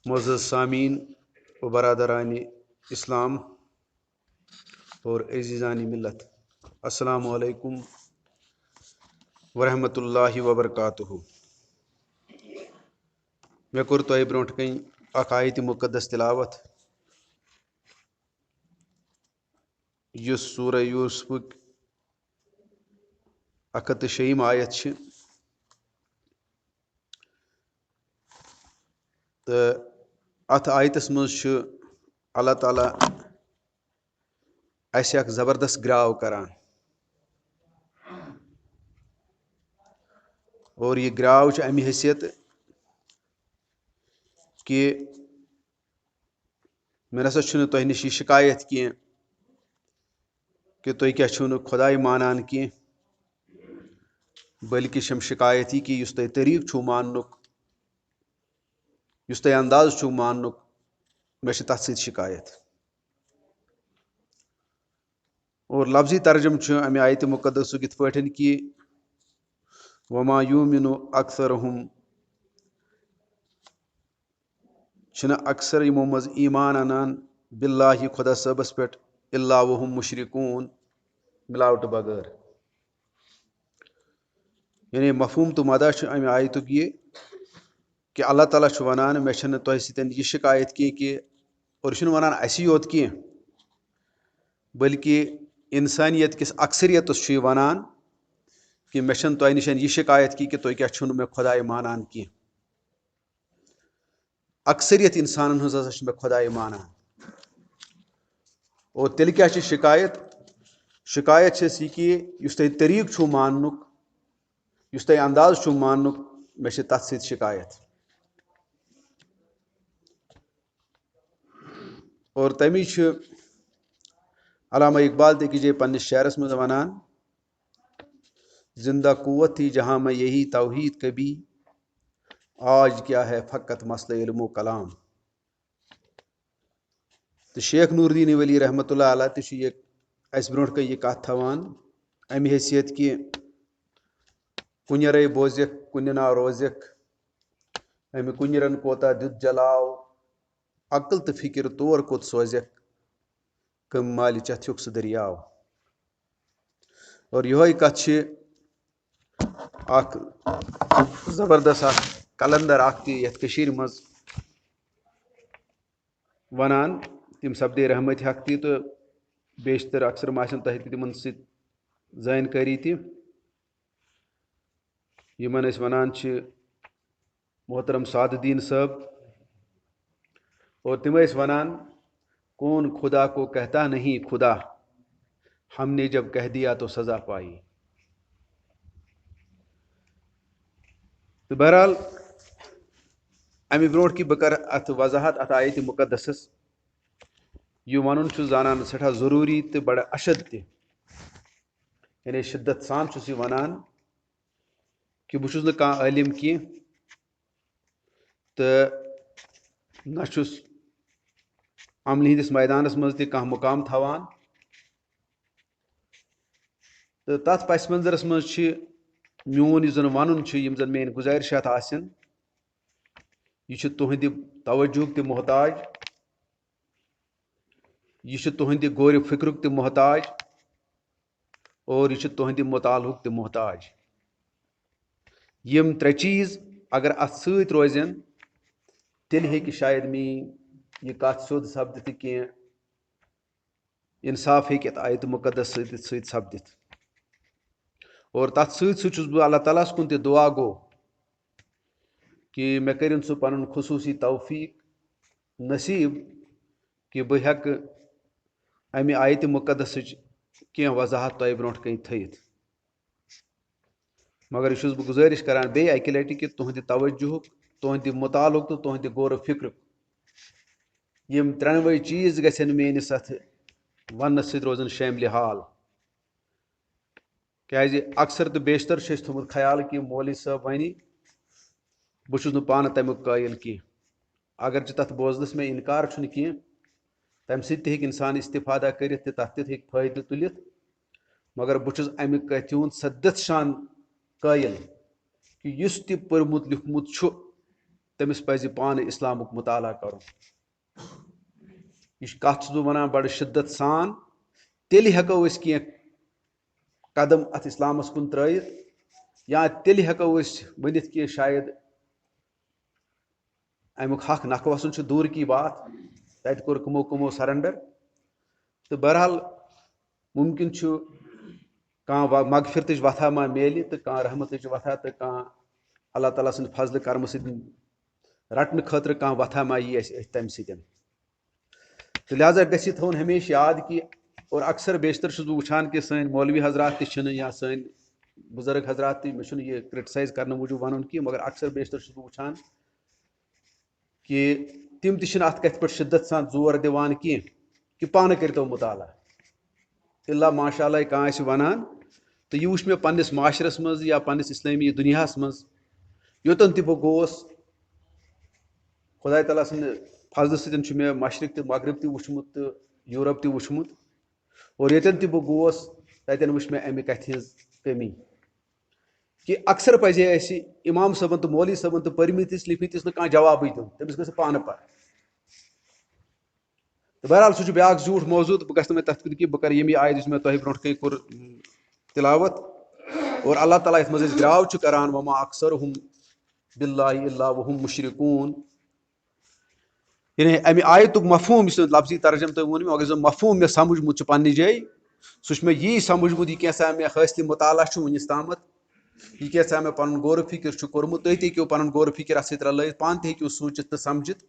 معزز سامعین و برادران اسلام اور عزیزان ملت، السلام علیکم ورحمۃ اللہ وبرکاتہ۔ مے کور تۄہہِ برونٛٹھ کَنۍ اکھ آیتِ مُقدس تلاوت یُس سورہ یوسفُک 106 آیت چھِ تہٕ اَتھ آیتس منٛز چھُ اللہ تعالیٰ اَسہِ اکھ زبردست گراو کران، اور یہ گراو چھُ اَمہِ حیثیت کہ مےٚ نسا چھُنہٕ تۄہہِ نِش یہِ شکایت کینٛہہ کہ تُہۍ کیٛاہ چھِو نہٕ خۄداے مانان کینٛہہ، بلکہ چھم شکایت یہِ کہ یُس تۄہہِ طریٖقہٕ چھُو ماننُک، یُس تۄہہِ انداز چھُو ماننُک، مےٚ چھِ تتھ سۭتۍ شکایت۔ اور لفظی ترجم چھُ اَمہِ آیتِ مُقدسُک یِتھ پٲٹھۍ کہ وما یومِنُ اکثرہم، چھِنہٕ اکثر یِمو منٛز ایمان انان باللہ خۄدا صٲبس پٮ۪ٹھ الا وہم مشرکوٗن، ملاوٹہٕ بغٲر۔ یعنی مفہوم تہٕ مدہ چھُ اَمہِ آیتُک یہِ کہ اللہ تعالیٰ چھُ ونان مےٚ چھنہٕ تۄہہِ سۭتۍ یہِ شکایت کینٛہہ کہ، اور یہِ چھُنہٕ ونان اسی یوت کینٛہہ بلکہ انسانیت کِس اکثریتس چھُ یہِ ونان کہ مےٚ چھنہٕ تۄہہِ نِش یہِ شکایت کینٛہہ کہ تُہۍ کیٛاہ چھِو نہٕ مےٚ خۄداے مانان کینٛہہ۔ اکثریت انسانن ہٕنٛز ہسا چھِ مےٚ خۄداے مانان۔ اور تیٚلہِ کیٛاہ چھِ شکایت؟ شکایت چھس یہِ کہ یُس تۄہہِ طریٖقہٕ چھُو ماننُک، یُس تۄہہِ انداز چھُو ماننُک، مےٚ چھِ تتھ سۭتۍ شکایت۔ اور تمی چھُ علامہ اقبال تہِ أکِس جایہِ پننِس شعرس منٛز ونان، زندہ قوت تھی جہاں میں یہی توحید کبھی، آج کیا ہے فقط مسئلہ علم و کلام۔ تہٕ شیخ نور الدین ولی رحمۃ اللہ علیہ تہِ چھُ یہِ اَسہِ برونٛٹھ کَنۍ یہِ کتھ تھاوان اَمہِ حیثیت کہ کُنہِ رے بوزِکھ کُنہِ نا روزِکھ، اَمہِ کُنِرن کوتاہ دیُت جلاو، عقل تہٕ فکر تور کوٚت سوزِکھ، کٔمۍ مالہِ چتھیُک سُہ دٔریاو۔ اور یِہوے کتھ چھِ اکھ زبردست اکھ کلندر اکھ تہِ یتھ کٔشیٖرِ منٛز ونان، تِم سپدے رحمتِ حق تہِ تہٕ بیشتر اکثر آسن تۄہہِ تہِ تِمن سۭتۍ زٲنکٲری تہِ، یِمن أسۍ ونان چھِ محترم سعد الدین صٲب۔ اور تِم ٲسۍ ونان کون خدا کو کہتا نہیں خدا، ہم نے جب کہہ دیا تو سزا پائی۔ تہٕ بہرحال امہِ برونٛٹھ کہ بہٕ کرٕ اتھ وضاحت اتھ آیتِ مقدسس، یہِ ونُن چھُس زانان سٮ۪ٹھاہ ضروٗری تہٕ بڑٕ اشد تہِ، یعنی شدت سان چھُس یہِ ونان کہ بہٕ چھُس نہٕ کانٛہہ عٲلم کینٛہہ تہٕ نہ چھُس عملہِ ہٕنٛدِس میدانس منٛز تہِ کانٛہہ مقام تھاوان، تہٕ تتھ پس منظرس منٛز چھِ میون یُس زن ونُن چھُ، یِم زن میٲنۍ گُزٲرِشات آسن، یہِ چھُ تُہنٛدِ توجہُک تہِ محتاج، یہِ چھُ تُہنٛدِ غورِ فکرُک تہِ محتاج، اور یہِ چھُ تُہنٛدِ مطالعہُک تہِ محتاج۔ یِم ترٛےٚ چیٖز اگر اتھ سۭتۍ روزن تیٚلہِ ہیٚکہِ شاید میٲنۍ یہِ کتھ سیوٚد سپدِتھ تہٕ کینٛہہ انصاف ہیٚکہِ اتھ آیتِ مقدس سۭتۍ سپدِتھ۔ اور تتھ سۭتۍ سۭتۍ چھُس بہٕ اللہ تعالیٰ ہس کُن تہِ دعا گوٚو کہ مےٚ کٔرِن سُہ پنُن خصوٗصی توفیٖق نصیٖب کہ بہٕ ہٮ۪کہٕ امہِ آیتِ مقدسٕچ کینٛہہ وضاحت تۄہہِ برونٛٹھ کَنۍ تھٲیِتھ۔ مگر یہِ چھُس بہٕ گُزٲرِش کران بیٚیہِ اکہِ لٹہِ کہ تُہنٛدِ توجہُک، تُہنٛدِ مطالعُک تہٕ تُہنٛدِ غورِ فکرُک یِم ترٛٮ۪نوَے چیٖز گژھن میٲنِس اتھ وننس سۭتۍ روزن شٲملِ حال۔ کیٛازِ اکثر تہٕ بیشتر چھُ اَسہِ تھوٚمُت خیال کہ مولوی صٲب ونہِ، بہٕ چھُس نہٕ پانہٕ تمیُک قٲیل کینٛہہ، اگرچہِ تتھ بوزنس مےٚ انکار چھُنہٕ کینٛہہ، تمہِ سۭتۍ تہِ ہیٚکہِ انسان استفادہ کٔرِتھ تہٕ تتھ تہِ ہیٚکہِ فٲیدٕ تُلِتھ، مگر بہٕ چھُس امہِ کتھِ ہُنٛد سدت شان قٲیل کہ یُس تہِ پوٚرمُت لیوٗکھمُت چھُ تٔمِس پَزِ پانہٕ اِسلامُک مُطالعہ کَرُن. یہِ چھِ کَتھ چھُس بہٕ وَنان بَڑٕ شِدت سان. تیٚلہِ ہٮ۪کو أسۍ کینٛہہ قدم اَتھ اِسلامَس کُن ترٛٲیِتھ یا تیٚلہِ ہٮ۪کو أسۍ ؤنِتھ کہِ شاید اَمیُک حق نکھٕ وَسُن چھُ دوٗر کی بات. تَتہِ کوٚر کٕمو سرنڈر. تہٕ بہرحال مُمکِن چھُ کانٛہہ مغفرتٕچ وَتھا ما میلہِ تہٕ کانٛہہ رحمتٕچ وَتھا تہٕ کانٛہہ اللہ تعالیٰ سٕنٛدِ فضلہٕ کرمہٕ سۭتۍ رَٹنہٕ خٲطرٕ کانٛہہ وَتھا ما یی اَسہِ أتھۍ تَمہِ سۭتۍ. تہٕ لہٰذا گژھِ یہِ تھاوُن ہمیشہِ یاد کہِ اور اکثر بیشتر چھُس بہٕ وٕچھان کہِ سٲنۍ مولوی حضرات تہِ چھِنہٕ یا سٲنۍ بُزرگ حضرات تہِ مےٚ چھُنہٕ یہِ کرٹسایز کرنہٕ موٗجوٗب وَنُن کینٛہہ مگر اکثر بیشتر چھُس بہٕ وٕچھان کہِ تِم تہِ چھِنہٕ اَتھ کَتھِ پٮ۪ٹھ شِدت سان زور دِوان کینٛہہ کہِ پانہٕ کٔرۍتو مُطالعہ. اِلا ماشاء اللہ کانٛہہ آسہِ وَنان تہٕ یہِ وٕچھ مےٚ پنٛنِس معاشرس منٛز یا پنٛنِس اِسلٲمی دُنیاہَس منٛز یوٚتَن تہِ بہٕ گوس. خۄداے تعالیٰ سٕنٛدِ فضلہٕ سۭتۍ چھُ مےٚ مشرق تہٕ مغرب تہِ وٕچھمُت تہٕ یوٗرپ تہِ وٕچھمُت اور ییٚتٮ۪ن تہِ بہٕ گوس تَتٮ۪ن وٕچھ مےٚ اَمہِ کَتھِ ہِنٛز کٔمی کہِ اکثر پَزِ ہے اَسہِ اِمام صٲبن تہٕ مولوی صٲبن تہٕ پٔرمٕتِس لیکھمٕتِس نہٕ کانٛہہ جوابٕے دیُن. تٔمِس گژھِ پانہٕ پَرِ. تہٕ بہرحال سُہ چھُ بیٛاکھ زیوٗٹھ موضوٗع تہٕ بہٕ گژھٕ نہٕ وۄنۍ تَتھ کُن کینٛہہ. بہٕ کَرٕ ییٚمی آیت یُس مےٚ تۄہہِ برونٛٹھ کَنۍ کوٚر تِلاوت اور اللہ تعالیٰ یَتھ منٛز أسۍ گراو چھُ کران وما اکثرہم باللہ الا وہم مشرکون. یعنی اَمہِ آیتُک مفہوٗم یُس لفظی ترجم تۄہہِ ووٚن مےٚ اگر زن مفہوٗم مےٚ سمجھمُت چھُ پننہِ جایہِ سُہ چھُ مےٚ یی سمجھمُت یہِ کینٛژھا مےٚ حٲصلہِ مُطالعہ چھُ وُنیُس تامَتھ یہِ کینٛژھا مےٚ پنُن غورٕ فِکر چھُ کوٚرمُت. تُہۍ تہِ ہیٚکِو پنُن غورٕ فِکر اَتھ سۭتۍ رلٲیِتھ پانہٕ تہِ ہیٚکِو سوٗنٛچِتھ تہٕ سمجھِتھ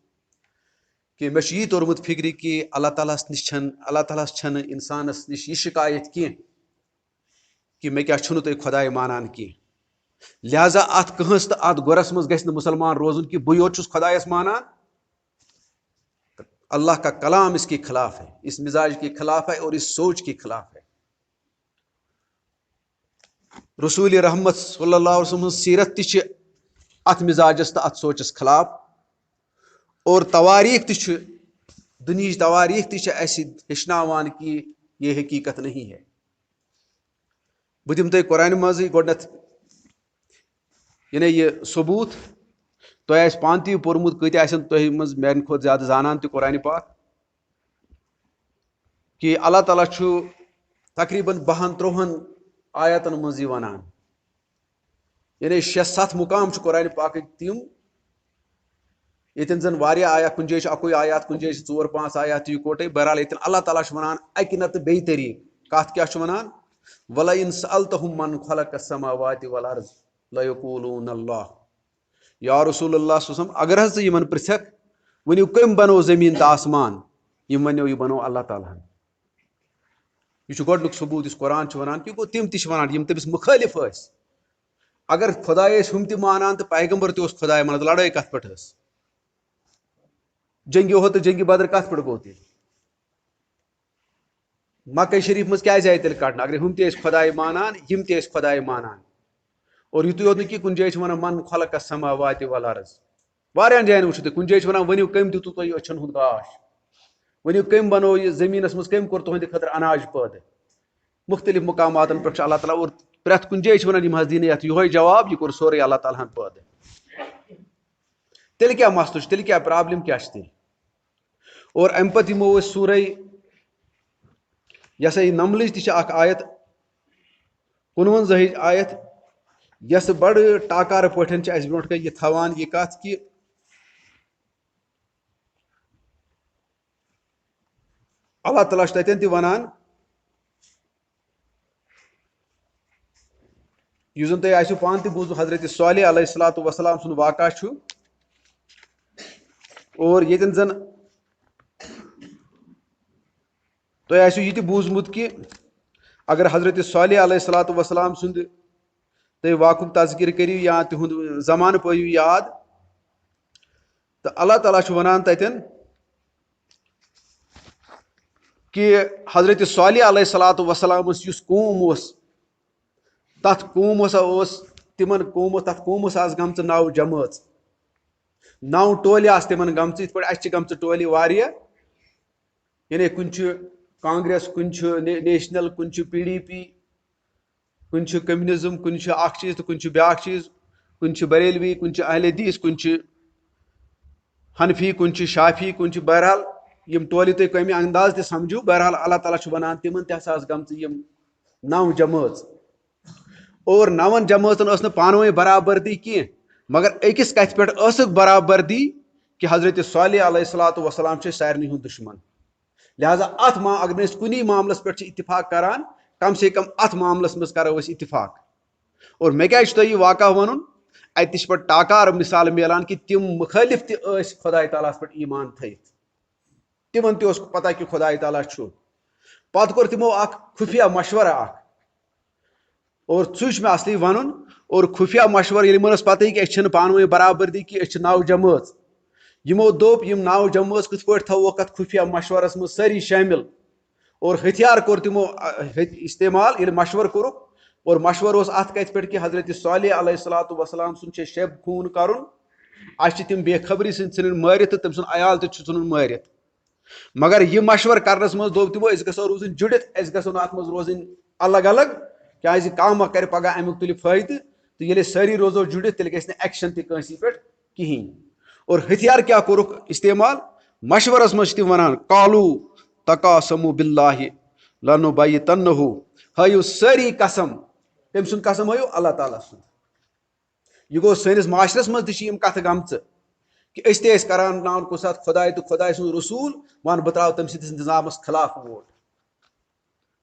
کہِ مےٚ چھُ یی توٚرمُت فِکرِ کہِ اللہ تعالیٰ ہَس نِش چھَنہٕ اِنسانَس نِش یہِ شِکایت کینٛہہ کہِ مےٚ کیٛاہ چھُنہٕ تُہۍ خۄداے مانان کینٛہہ. لہٰذا اَتھ کٲنٛسہِ تہٕ اَتھ گۄرَس منٛز گژھِ نہٕ مُسلمان روزُن کہِ بٕے یوت چھُس خۄدایَس مانان. اللہ کا کلام اس کے خلاف ہے, اس مزاج کے خلاف ہے اور اس سوچ کے خلاف ہے. رسول رحمت صلی اللہ علیہ وسلم سیرت تہ ات مزاجس تو ات سوچس خلاف اور تواریخ تہ دنیچ تواریخ تہ اس ہیچناوان کہ یہ حقیقت نہیں ہے. بہ دم تہ قرآن مزے گۄڈنیتھ یعنی یہ ثبوت تۄہہِ آسہِ پانہٕ تہِ یہِ پوٚرمُت کۭتیاہ آسن تۄہہِ منٛز میانہِ کھۄتہٕ زیادٕ زانان تہِ قرآنِ پاک کہ اللہ تعالیٰ چھُ تقریٖباً 12-13 آیاتن منٛز یہِ ونان. یعنی 6-7 مقام چھُ قرآنِ پاکٕکۍ تِم ییٚتٮ۪ن زن واریاہ آیات کُنہِ جایہِ چھُ اکُے آیات کُنہِ جایہِ چھِ 4-5 آیات یِکوٹے. بہرحال ییٚتٮ۪ن اللہ تعالیٰ چھُ ونان اکہِ نتہٕ بیٚیہِ طریٖقہٕ کتھ کیاہ چھُ ونان وَلَئِن سَأَلْتَهُم مَّن خَلَقَ السَّمَاوَاتِ وَالْأَرْضَ لَيَقُولُونَ اللّٰهُ. یا رسول اللہ صلی اللہ علیہ وسلم اگر حظ ژٕ یِمن پرژھکھ ؤنِو کٔمۍ بنوو زٔمیٖن تہٕ آسمان یِم وَنیو یہِ بنوو اللہ تعالیٰ ہن. یہ چھُ گۄڈنیُک ثبوٗت یُس قرآن چھُ ونان کہِ گوٚو تِم تہِ چھِ ونان یِم تٔمِس مُخٲلِف ٲسۍ. اگر خۄداے ٲسۍ ہُم تہِ مانان تہٕ پیغمبر تہِ اوس خۄداے مانان تہٕ لڑٲے کتھ پٮ۪ٹھ ٲس. جنگہِ اُحد تہٕ جنگہِ بدر کتھ پٮ۪ٹھ گوٚو تیٚلہِ. مکہ شریٖف منٛز کیازِ آیہِ تیٚلہِ کڑنہٕ اگر ہُم تہِ ٲسۍ خۄداے مانان یِم تہِ ٲسۍ خۄداے مانان. اور یِتُے یوت نہٕ کہِ کُنہِ جایہِ چھِ ونان من خلق السماوات والارض. واریاہن جاین وٕچھِو تُہۍ کُنہِ جایہِ چھِ ونان ؤنِو کٔمۍ دِتوٗ تۄہہِ أچھن ہُنٛد گاش ؤنِو کٔمۍ بنوو یہِ زٔمیٖنس منٛز کٔمۍ کوٚر تُہنٛدِ خٲطرٕ اناج پٲدٕ. مختلف مقاماتن پٮ۪ٹھ چھُ اللہ تعالیٰ اور پرٮ۪تھ کُنہِ جایہِ چھِ ونان یِم حظ دِنہٕ یتھ یِہوے جواب یہِ کوٚر سورُے اللہ تعالیٰ ہن پٲدٕ. تیٚلہِ کیٛاہ مسلہٕ چھُ تیٚلہِ کیٛاہ پرابلم کیٛاہ چھِ تیٚلہِ. اور امہِ پتہٕ یِمو أسۍ سورے یہِ ہسا یہِ نملٕچ تہِ چھِ اکھ آیت 59 آیت یۄس بڑٕ ٹاکارٕ پٲٹھۍ چھِ اسہِ برونٛٹھ کَنۍ یہِ تھاوان یہِ کتھ کہِ اللہ تعالیٰ چھُ تتٮ۪ن تہِ ونان یُس زن تۄہہِ آسِوٕ پانہٕ تہِ بوٗزمُت حضرت صالح علیہ الصلوۃ والسلام سُنٛد واقعہ چھُ. اور ییٚتٮ۪ن زن تۄہہِ آسِوٕ یہِ تہِ بوٗزمُت کہِ اگر حضرت صالح علیہ الصلوۃ والسلام سُنٛد تُہۍ واقعُک تذکِر کٔرِو یا تِہُنٛد زمانہٕ پٲیِو یاد تہٕ اللہ تعالیٰ چھُ ونان تتٮ۪ن کہ حضرت صالح علیہ الصلوۃ والسلامس یُس قوم اوس تتھ قوم ہسا اوس تِمن قوم تتھ قومس آسہٕ گٔمژٕ 9 جمٲژ 9 ٹولہِ آسہٕ تِمن گٔمژٕ یِتھ پٲٹھۍ اسہِ چھِ گٔمژٕ ٹولہِ واریاہ. یعنی کُنہِ چھُ کانگریس کُنہِ چھُ نیشنل کُنہِ چھُ PDP کُنہِ چھُ کمیونزم کُنہِ چھُ اکھ چیٖز تہٕ کُنہِ چھُ بیاکھ چیٖز کُنہِ چھُ بریلوی کُنہِ چھُ اہل حدیث کُنہِ چھُ حنفی کن شافی کن بہرحال یم ٹولہِ تُہۍ کمہِ انداز تہِ سمجھو بہرحال اللہ تعالیٰ چھُ ونان تِمن تہِ ہسا ٲس گٔمژٕ یم 9 جمٲژ اور 9 جمٲژن ٲس نہٕ پانہٕ ؤنۍ برابردی کینٛہہ مگر أکِس کتھِ پٮ۪ٹھ ٲسٕکھ برابردی کہ حضرت صالح علیہ الصلوۃ والسلام چھُ سارنٕے ہُنٛد دُشمن لہذا اتھ اگر أسۍ کُنی معاملس پٮ۪ٹھ چھِ اتفاق کران کم سے کم اتھ معاملس منٛز کرو أسۍ اتفاق اور مےٚ کیازِ چھُ تۄہہِ یہِ واقعہ وَنُن اتہِ تہِ چھِ پتہٕ ٹاکار مثال میلان کہ تِم مُخٲلف تہِ ٲسۍ خۄداے تعالیٰ ہس پٮ۪ٹھ ایمان تھٲیِتھ تِمن تہِ اوس پتہ کہ خۄداے تعالیٰ چھُ پتہٕ کوٚر تِمو اکھ خُفیہ مشورٕ اکھ اور سُے چھُ مےٚ اصلی وَنُن اور خُفیہ مشورٕ ییٚلہِ یِمن ٲس پتہ کہ أسۍ چھِنہٕ پانہٕ ؤنۍ برابردی کینٛہہ أسۍ چھِ 9 جمٲژ یِمو دوٚپ یم 9 جمٲژ کِتھ پٲٹھۍ تھاووکھ اتھ خُفیہ مشورس منٛز سٲری شٲمِل اور ہتھیار کوٚر تِمو استعمال ییٚلہِ مشورٕ کوٚرُکھ اور مشورٕ اوس اتھ کتھِ پٮ۪ٹھ کہ حضرت صالح علیہ الصلوۃ والسلام سُنٛد چھُ شب خوٗن کرُن اسہِ چھِ تِم بے خبری سۭتۍ ژھٕنٕنۍ مٲرِتھ تہٕ تٔمۍ سُنٛد عیال تہِ چھُ ژھٕنُن مٲرِتھ مگر یہِ مشورٕ کرنس منٛز دوٚپ تِمو أسۍ گژھو روزٕنۍ جُڑِتھ أسۍ گژھو نہٕ اتھ منٛز روزٕنۍ الگ الگ کیازِ کانٛہہ ما کرِ پگاہ امیُک تُلہِ فٲیدٕ تہٕ ییٚلہِ أسۍ سٲری روزو جُڑِتھ تیٚلہِ گژھِ نہٕ ایکشن تہِ کٲنٛسی پٮ۪ٹھ کِہینۍ اور ہتھیار کیاہ کوٚرُکھ استعمال مشورس منٛز چھِ تِم ونان قالوٗ تقاسموا باللہ لنبیتنہ ہٲیِو سٲری قسم کٔمۍ سُنٛد قسم ہٲیِو اللہ تعالیٰ سُنٛد یہ گوٚو سٲنِس معاشرس منٛز تہِ چھِ یِم کتھٕ گٔمژٕ کہ أسۍ تہِ ٲسۍ کران کُنہِ ساتہٕ خۄداے تہٕ خۄداے سُنٛد رسوٗل وَن بہٕ ترٛاوٕ تٔمۍ سٕنٛدِس نظامس خلاف ووٹ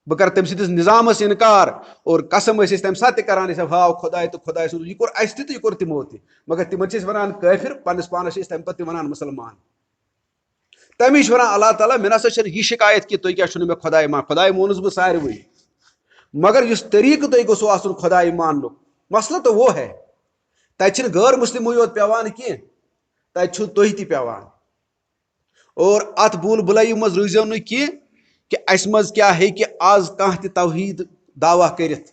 بہٕ کرٕ تٔمۍ سٕنٛدِس نظامس انکار اور قسم ٲسۍ أسۍ تمہِ ساتہٕ تہِ کران أسۍ ہاو خۄداے تہٕ خۄداے سُنٛد یہِ کوٚر اسہِ تہِ تہٕ یہِ کوٚر تِمو تہِ مگر تِمن چھِ أسۍ ونان کٲفر پننس پانس چھِ أسۍ تمہِ پتہٕ تہِ ونان مُسلمان تمی چھُ ونان اللہ تعالیٰ مےٚ نسا چھنہٕ یہِ شکایت کہِ تُہۍ کیٛاہ چھُو نہٕ مےٚ خۄداے مان خۄداے مونُس بہٕ ساروٕے مگر یُس طریٖقہٕ تۄہہِ گوٚژھو آسُن خۄداے ماننُک مسلہٕ تو وہ ہے تتہِ چھِنہٕ غٲر مُسلمٕے یوت پیٚوان کینٛہہ تتہِ چھُو تُہۍ تہِ پیٚوان اور اتھ بھوٗل بُلٲیی منٛز روٗزِو نہٕ کینٛہہ کہ اسہِ منٛز کیاہ ہیٚکہِ آز کانٛہہ تہِ توحیٖد دعوا کٔرِتھ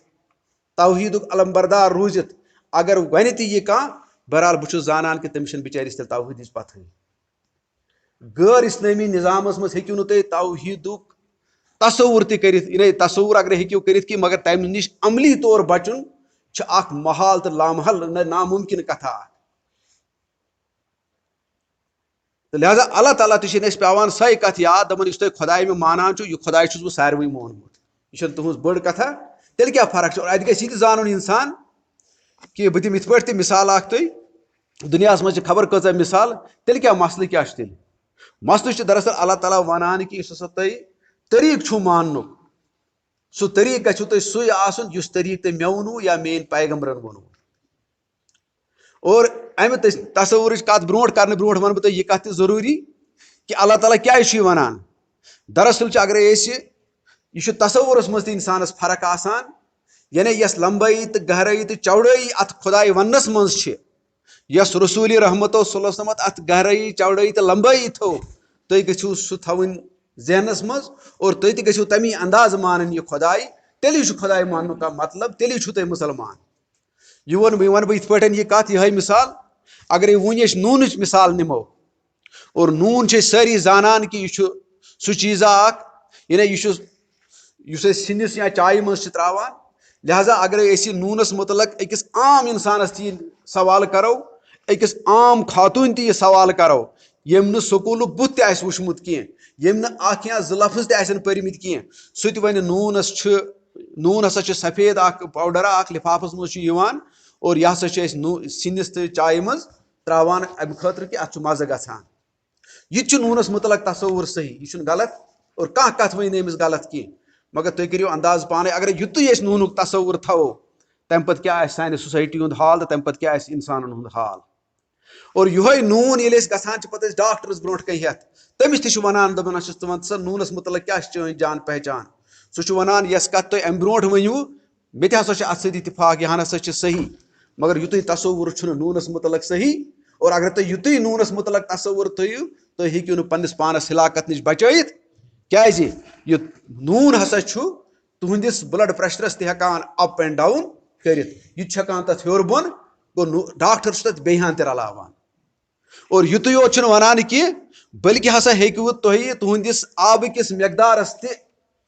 توحیٖدُک علمبردار روٗزِتھ اگر وَنہِ تہِ یہِ کانٛہہ بہرحال بہٕ چھُس زانان کہ تٔمِس چھنہٕ بِچٲرِس تیٚلہِ توحیٖدٕچ پتہٕے غٲر اسلٲمی نظامس منٛز ہیٚکِو نہٕ تُہۍ توحیٖدُک تصوُر تہِ کٔرِتھ یعنی تصوُر اگرے ہیٚکِو کٔرِتھ کینٛہہ مگر تمہِ نِش عملی طور بچُن چھُ اکھ محال تہٕ لامحل نامُمکِن کتھا اکھ تہٕ لہذا اللہ تعالیٰ تہِ چھِنہٕ اَسہِ پیٚوان سۄے کتھ یاد دپان یُس تُہۍ خۄداے مےٚ مانان چھُو یہِ خۄداے چھُس بہٕ ساروٕے مونمُت یہِ چھنہٕ تُہنٛز بٔڑ کتھا تیٚلہِ کیاہ فرق چھِ اور اتہِ گژھِ یہِ تہِ زانُن انسان کہ بہٕ دِمہٕ یِتھ پٲٹھۍ تہِ مثال اکھ تۄہہِ دُنیاہس منٛز چھِ خبر کۭژاہ مثال تیٚلہِ کیاہ مسلہٕ کیاہ چھُ تیٚلہِ مسلہٕ چھُ دراصل اللہ تعالیٰ ونان کہ یُس ہسا تۄہہِ طریٖقہٕ چھُو ماننُک سُہ طریٖقہٕ گژھِوٕ تۄہہِ سُے آسُن یُس طریٖقہٕ تۄہہِ مےٚ ووٚنوُ یا میٲنۍ پیغمبرن ووٚنوُ اور امہِ تصورٕچ کتھ برونٛٹھ کرنہٕ برونٛٹھ ونہٕ بہٕ تۄہہِ یہِ کتھ تہِ ضروٗری کہ اللہ تعالیٰ کیازِ چھُ یہِ ونان دراصل چھُ اگرے أسۍ یہِ چھُ تصورس منٛز تہِ انسانس فرق آسان یعنی یۄس لمبٲیی تہٕ گہرٲیی تہٕ چوڑٲیی اتھ خۄداے وننس منٛز چھِ یۄس رسوٗلِ رحمتو صلی اللہ علیہ وسلم اتھ گہرٲیی چوڑٲیی تہٕ لمبٲیی تھٲو تُہۍ گٔژھِو سُہ تھاوٕنۍ ذہنس منٛز اور تُہۍ تہِ گٔژھِو تمی انداز مانٕنۍ یہِ خۄداے تیٚلی چھُ خۄداے ماننُک کانٛہہ مطلب تیٚلی چھُو تُہۍ مُسلمان یہِ ووٚن بہٕ یِتھ پٲٹھۍ یہِ کتھ یِہے مثال اگرے وُنہِ أسۍ نوٗنٕچ مثال نِمو اور نوٗن چھِ أسۍ سٲری زانان کہ یہِ چھُ سُہ چیٖزا اکھ یعنی یہِ چھُ یُس أسۍ سِنِس یا چایہِ منٛز چھِ تراوان لہذا اگرے أسۍ یہِ نوٗنس متعلق أکِس عام انسانس تہِ یہِ سوال کرو أکِس عام خاتوٗن تہِ یہِ سوال کرو ییٚمۍ نہٕ سکوٗلُک بُتھ تہِ آسہِ وٕچھمُت کینٛہہ ییٚمۍ نہٕ اکھ یا زٕ لفظ تہِ آسن پٔرمٕتۍ کینٛہہ سُہ تہِ ونہِ نوٗن ہسا چھُ سفید اکھ پاوڈرا اکھ لفافس منٛز چھُ یِوان اور یہِ ہسا چھِ أسۍ سِنِس تہٕ چایہِ منٛز تراوان امہِ خٲطرٕ کہِ اتھ چھُ مزٕ گژھان یہِ تہِ چھُ نوٗنس متعلق تصوُر صحیح یہِ چھُنہٕ غلط اور کانٛہہ کتھ ؤنۍ نہٕ أمِس غلط کینٛہہ مگر تُہۍ کٔرِو انداز پانے اگرے یُتُے أسۍ نوٗنُک تصوُر تھاوو تمہِ پتہٕ کیاہ آسہِ سانہِ سوسایٹی ہُنٛد حال تہٕ تمہِ پتہٕ کیاہ آسہِ انسانن ہُنٛد حال اور یِہوے نوٗن ییٚلہِ أسۍ گژھان چھِ پتہٕ أسۍ ڈاکٹرس برونٛٹھ کَنۍ ہیٚتھ تٔمِس تہِ چھُ ونان دپان اچھا ژٕ وَن سا نوٗنس متعلق کیاہ چھِ چٲنۍ جان پہچان سُہ چھُ ونان یۄس کتھ تُہۍ امہِ برونٛٹھ ؤنِوٕ مےٚ تہِ ہسا چھُ اتھ سۭتۍ اتفاق یہِ ہسا چھِ صحیح مگر یُتُے تصوُر چھُنہٕ نوٗنس متعلق صحیح اور اگر تُہۍ یُتُے نوٗنس متعلق تصوُر تھٲیِو تُہۍ ہیٚکِو نہٕ پننس پانس ہلاکت نِش بچٲیِتھ کیازِ یہِ نوٗن ہسا چھُ تُہنٛدِس بلڈ پریشرس تہِ ہٮ۪کان اپ اینڈ ڈاوُن کٔرِتھ یہِ تہِ چھُ ہٮ۪کان تتھ ہیوٚر بۄن گوٚو ڈاکٹر چھُ تتھ بیٚیہِ ہن تہِ رلاوان اور یُتُے یوت چھُنہٕ ونان کینٛہہ بٔلکہِ ہسا ہیٚکِوٕ تُہۍ تُہنٛدِس آبہٕ کِس مٮ۪قدارس تہِ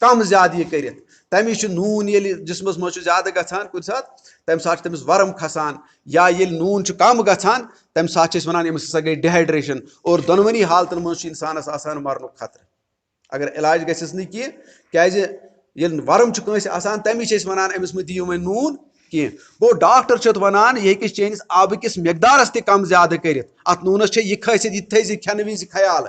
کم زیادٕ یہِ کٔرِتھ تمس نون ییٚلہِ جسمس مز زیادٕ گژھان کُنہِ ساتہٕ تمہِ ساتہٕ تٔمِس ورم کھسان یا ییٚلہِ نوٗن چھُ کم گژھان تمہِ ساتہٕ چھِ أسۍ ونان أمِس ہسا گٔے ڈِہایڈریشن اور دۄنوٕنی حالتن منٛز چھُ انسانس آسان مرنُک خطرٕ اگر علاج گژھٮ۪س نہٕ کینٛہہ کیازِ ییٚلہِ ورم چھُ کٲنٛسہِ آسان تمی چھِ أسۍ ونان أمِس مہٕ دِیِو وۄنۍ نوٗن کینٛہہ گوٚو ڈاکٹر چھُ ونان یہِ ہیٚکہِ چٲنِس آبہٕ کِس مقدارس تہِ کم زیادٕ کٔرِتھ اتھ نوٗنس چھےٚ یہِ خٲصیت یہِ تھٲیزِ کھٮ۪نہٕ وِزِ خیال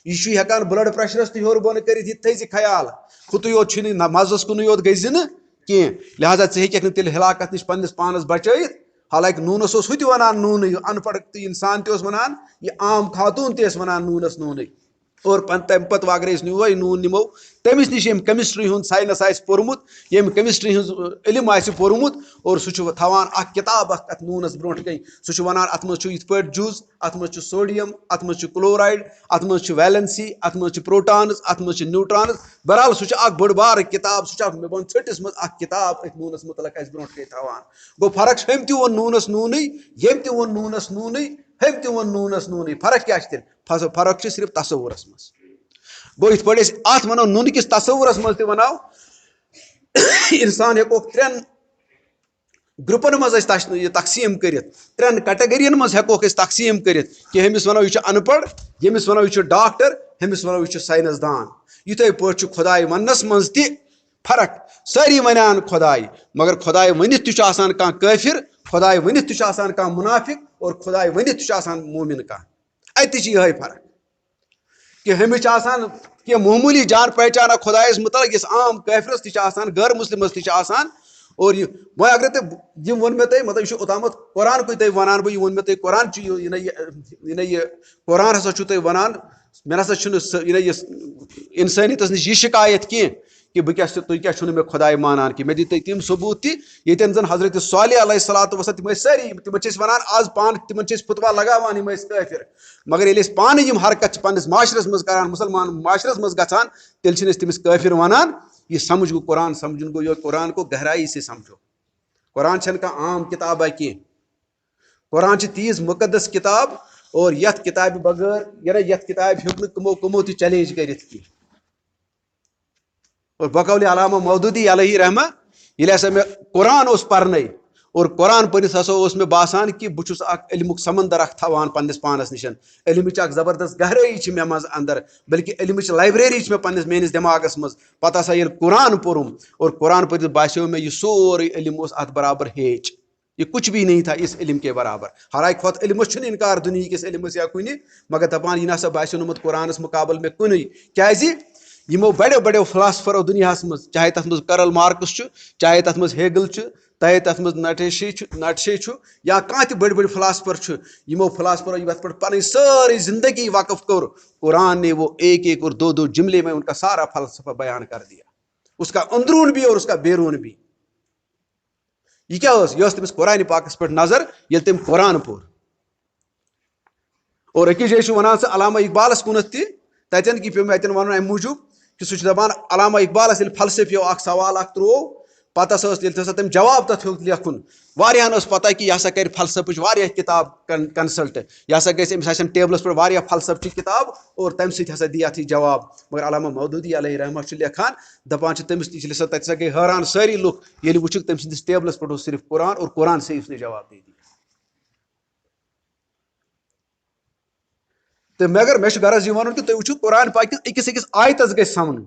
یہ ہیٚکان بلڈ پریشرس تہِ ہیوٚر بۄن کٔرِتھ یہِ تھٲیزِ خیال خُتٕے یوت چھُنہٕ مزس کُنُے یوت گٔژھۍ نہٕ کینٛہہ لہذا ژٕ ہیٚککھ نہٕ تیٚلہِ ہلاکت نِش پننس پانس بچٲیِتھ حالانکہِ نوٗنس اوس ہُہ تہِ ونان نوٗنٕے ان پڑھ تہٕ انسان تہِ اوس ونان یہِ عام خاتوٗن تہِ ٲسۍ ونان نوٗنس نوٗنٕے اور تمہِ پتہٕ اگر أسۍ نِوے نوٗن نِمو تٔمِس نِش ییٚمۍ کیمسٹری ہُنٛد ساینس آسہِ پوٚرمُت ییٚمۍ کیمسٹری ہٕنٛز علم آسہِ پوٚرمُت اور سُہ چھُ تھاوان اکھ کِتاب اکھ اتھ نوٗنس برونٛٹھ کَنۍ سُہ چھُ ونان اتھ منٛز چھُ یِتھ پٲٹھۍ جُز اتھ منٛز چھُ سوڈیم اتھ منٛز چھُ کلورایڈ اتھ منٛز چھُ ویلنسی اتھ منٛز چھُ پروٹانٕز اتھ منٛز چھِ نیوٗٹرانٕز بہرحال سُہ چھُ اکھ بٔڑ بارٕ کِتاب سُہ چھُ اکھ مےٚ ووٚن ژھٔٹِس منٛز اکھ کِتاب أتھۍ نوٗنس مُتعلق اسہِ برونٛٹھ کَنۍ تھاوان گوٚو فرق چھِ ہُمۍ تہِ ووٚن نوٗنس نوٗنٕے ییٚمۍ تہِ ووٚن نوٗنس نوٗنٕے ہُمۍ تہِ ووٚن نوٗنس نوٗنٕے فرق کیاہ چھِ تیٚلہِ فرق چھِ صرف تصورس منٛز گوٚو یِتھ پٲٹھۍ أسۍ اتھ ونو نوٗنہٕ کِس تصورس منٛز تہِ ونو انسان ہیٚکوکھ 3 گروپن منٛز أسۍ یہِ تقسیٖم کٔرِتھ 3 کیٹگرین منٛز ہیٚکوکھ أسۍ تقسیٖم کٔرِتھ کہِ ہُمِس ونو یہِ چھُ ان پڑھ ییٚمِس ونو یہِ چھُ ڈاکٹر ہُمِس ونو یہِ چھُ ساینس دان یِتھے پٲٹھۍ چھُ خۄداے وننس منٛز تہِ فرق سٲری ونان خۄداے مگر خۄداے ؤنِتھ تہِ چھُ آسان کانٛہہ کٲفِر خۄداے ؤنِتھ تہِ چھُ آسان کانٛہہ مُنافِق اور خۄداے ؤنِتھ تہِ چھُ آسان مومِن کانٛہہ اتہِ تہِ چھِ یِہے فرق کہ ہُمِس چھِ آسان کینٛہہ معموٗلی جان پہچانا خۄدایس مُتعلق یُس عام کٲفرس تہِ چھِ آسان غٲر مسلمس تہِ چھِ آسان اور یہِ وۄنۍ اگرے تۄہہِ یِم ووٚن مےٚ تۄہہِ مطلب یہِ چھُ اوٚتامتھ قۄرانکُے تۄہہِ ونان بہٕ یہِ ووٚن مےٚ تۄہہِ قۄران چھُ یہِ قۄران ہسا چھُو تۄہہِ ونان مےٚ نسا چھُنہٕ یہِ انسٲنیتس نِش یہِ شکایت کینٛہہ کہ بہٕ کیاہ تُہۍ کیاہ چھُو نہٕ مےٚ خۄداے مانان کینٛہہ مےٚ دِتۍ تُہۍ تِم ثبوٗت تہِ ییٚتٮ۪ن زن حضرت صالح علیہ الصلاتُ وسلام تِم ٲسۍ سٲری تِمن چھِ أسۍ ونان آز پانہٕ تِمن چھِ أسۍ فتوا لگاوان یِم ٲسۍ کٲفِر مگر ییٚلہِ أسۍ پانہٕ یِم حرکت چھِ پننس معاشرس منٛز کران مُسلمان معاشرس منٛز گژھان تیٚلہِ چھِنہٕ أسۍ تٔمِس کٲفِر ونان یہِ سمجھ گوٚو قرآن سمجھُن گوٚو یہِ قرآن کو گہرائی سے سمجھو قرآن چھنہٕ کانٛہہ عام کِتابا کینٛہہ قرآن چھِ تیٖژ مُقدس کِتاب اور یتھ کِتابہِ بغٲر یتھ کِتابہِ ہیوٚک نہٕ کٕمو تہِ چیلینج کٔرِتھ کینٛہہ اور بقول علامہ مودودی علیہ رحمہ ییٚلہِ ہسا مےٚ قرآن اوس پرنٲے اور قرآن پٔرِتھ ہسا اوس مےٚ باسان کہِ بہٕ چھُس اکھ علمُک سمندر اکھ تھاوان پننس پانس نِش علمٕچ اکھ زبردست گہرٲیی چھِ مےٚ منٛز اندر بلکہِ علمٕچ لایبریری چھِ مےٚ میٲنِس دٮ۪ماغس منٛز پتہٕ ہسا ییٚلہِ قرآن پوٚرُم اور قرآن پٔرِتھ باسیو مےٚ یہِ سورُے علم اوس اتھ برابر ہیچ یہ کچھ بھی نہیں تھا اس علم کے برابر حالانکہِ ہۄتھ علمس چھُنہٕ انکار دُنہیٖکِس کِس علمس یا کُنہِ مگر دپان یہِ نسا باسیو نہٕ قرآنس مُقابل مےٚ کُنُے کیازِ یِمو بڑیو بڑیو فلاسفرو دُنیاہس منٛز چاہے تتھ منٛز کرل مارکس چھُ چاہے تتھ منٛز ہیگل چھُ چاہے تتھ منٛز نٹشے چھُ یا کانٛہہ تہِ بٔڑۍ بٔڑۍ فلاسفر چھُ یِمو فلاسفرو یتھ پٮ۪ٹھ پنٕنۍ سٲرٕے زندگی وقف کوٚر قرآن نے وہ ایک اور دو جملے میں ان کا سارا فلسفہ بیان کر دیا اس کا اندرون بھی اور اس کا بیرون بھی یہ کیا یہ تٔمِس قرآنِ پاکس پٮ۪ٹھ نظر ییٚلہِ تٔمۍ قرآن پوٚر اور أکِس جایہِ چھُ ونان سُہ علامہ اقبالس کُنتھ تہِ تتٮ۪ن کہِ پیوٚو مےٚ اتٮ۪ن ونُن امہِ موٗجوٗب کہِ سُہ چھُ دپان علامہ اقبالس ییٚلہِ فلسفیو اکھ سوال اکھ تروو پتہٕ ہسا ٲس ییٚلہِ ہسا تٔمۍ جواب تتھ ہیوٚک لیکھُن واریاہن ٲس پتہ کہِ یہِ ہسا کرِ فلسفٕچ واریاہ کِتاب کنسلٹ یہِ ہسا گژھِ أمِس آسن ٹیبلس پٮ۪ٹھ واریاہ فلسفچہِ کِتاب اور تمہِ سۭتۍ ہسا دی اتھ یہِ جواب مگر علامہ مودودی علیہ رحمہ چھُ لیکھان دپان چھِ تٔمِس ییٚلہِ ہسا تتہِ ہسا گٔے حٲران سٲری لُکھ ییٚلہِ وٕچھُکھ تٔمۍ سٕنٛدِس ٹیبلس پٮ۪ٹھ اوس صرف قرآن اور قرآن سے اس نے جواب دے دیا تہٕ مگر مےٚ چھُ غرض یہِ وَنُن کہِ تُہۍ وٕچھِو قرآن پاک أکِس أکِس آیتس گژھِ سمنُن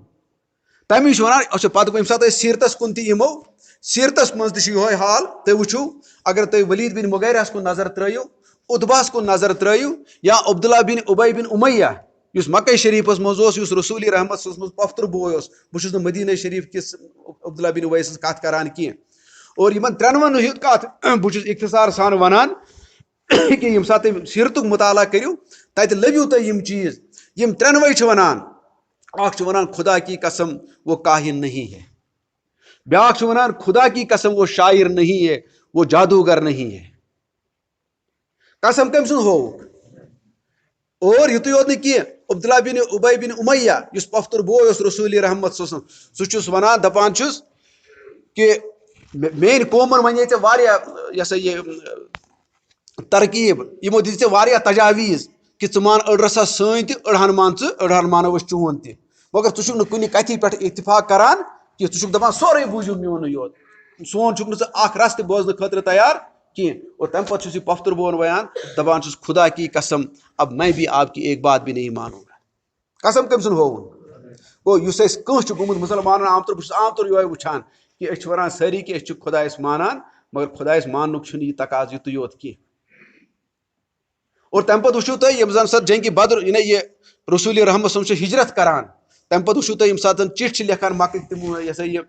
تمی چھُ ونان اچھا پتہٕ ییٚمہِ ساتہٕ أسۍ سیٖرتس کُن تہِ یِمو سیٖرتس منٛز تہِ چھُ یِہوے حال تُہۍ وٕچھِو اگر تُہۍ ولید بن مغیرہس کُن نظر ترٲیِو اتباہس کُن نظر ترٲیِو یا عبداللہ بن ابی بن امیہ یُس مکہ شریٖفس منٛز اوس یُس رسول رحمت صٲبَس منٛز پۄفتُر بوے اوس بہٕ چھُس نہٕ مدیٖنہ شریٖف کِس عبداللہ بن ابی سٕنٛز کتھ کران کینٛہہ اور یِمن ترٛٮ۪نوَن ہُنٛد کتھ بہٕ چھُس اختصار سان ونان کہِ ییٚمہِ ساتہٕ تُہۍ سیٖرتُک مُطالعہ کٔرِو تتہِ لٔبِو تُہۍ یِم چیٖز یِم ترٛٮ۪نوَے چھِ ونان اکھ چھُ ونان خدا کی قسم وہ کاہن نہیں ہے بیاکھ چھُ ونان خدا کی قسم وہ شاعر نہیں ہے وہ جادوگر نہیں ہے قسم کٔمۍ سُنٛد ہووُکھ اور یِتُے یوت نہٕ کینٛہہ عبداللہ بن ابی بن امیہ یُس پۄفتُر بوے اوس رسول رحمت صٲبَس سُہ چھُس ونان دپان چھُس کہِ میٲنۍ قومن ونے ژےٚ واریاہ یہِ ہسا یہِ ترکیٖب یِمو دِژ ژےٚ واریاہ تجاویٖز کہِ ژٕ مان أڑۍ رژھا سٲنۍ تہِ أڑہن مان ژٕ أڑہن مانو أسۍ چون تہِ مگر ژٕ چھُکھ نہٕ کُنہِ کتھِ پٮ۪ٹھ اتفاق کران کہ ژٕ چھُکھ دپان سورُے بوٗزِو میونُے یوت سون چھُکھ نہٕ ژٕ اکھ رس تہِ بوزنہٕ خٲطرٕ تیار کینٛہہ اور تمہِ پتہٕ چھُس یہِ پۄفتُر بون ویان دپان چھُس خدا کی قسم اب میں بھی آپ کی ایک بات بھی نہیں مانوں گا قسم کٔمۍ سُنٛد ہووُن گوٚو یُس اَسہِ کانٛہہ چھُ گوٚمُت مُسلمانن عام طور بہٕ چھُس عام طور یِہوے وٕچھان کہ أسۍ چھِ وَنان سٲری کہ أسۍ چھِ خۄدایس مانان مگر خۄدایس ماننُک چھُنہٕ یہِ تقاضہٕ یُتُے یوت کینٛہہ اور تمہِ پتہٕ وٕچھِو تُہۍ یِم زن سۄ جنگہِ بدر یہِ رسوٗل رحمت صٲب چھِ ہجرت کران تمہِ پتہٕ وٕچھِو تُہۍ ییٚمہِ ساتہٕ زن چِٹھۍ چھِ لیکھان مکٕکۍ تِم یہِ ہسا یہِ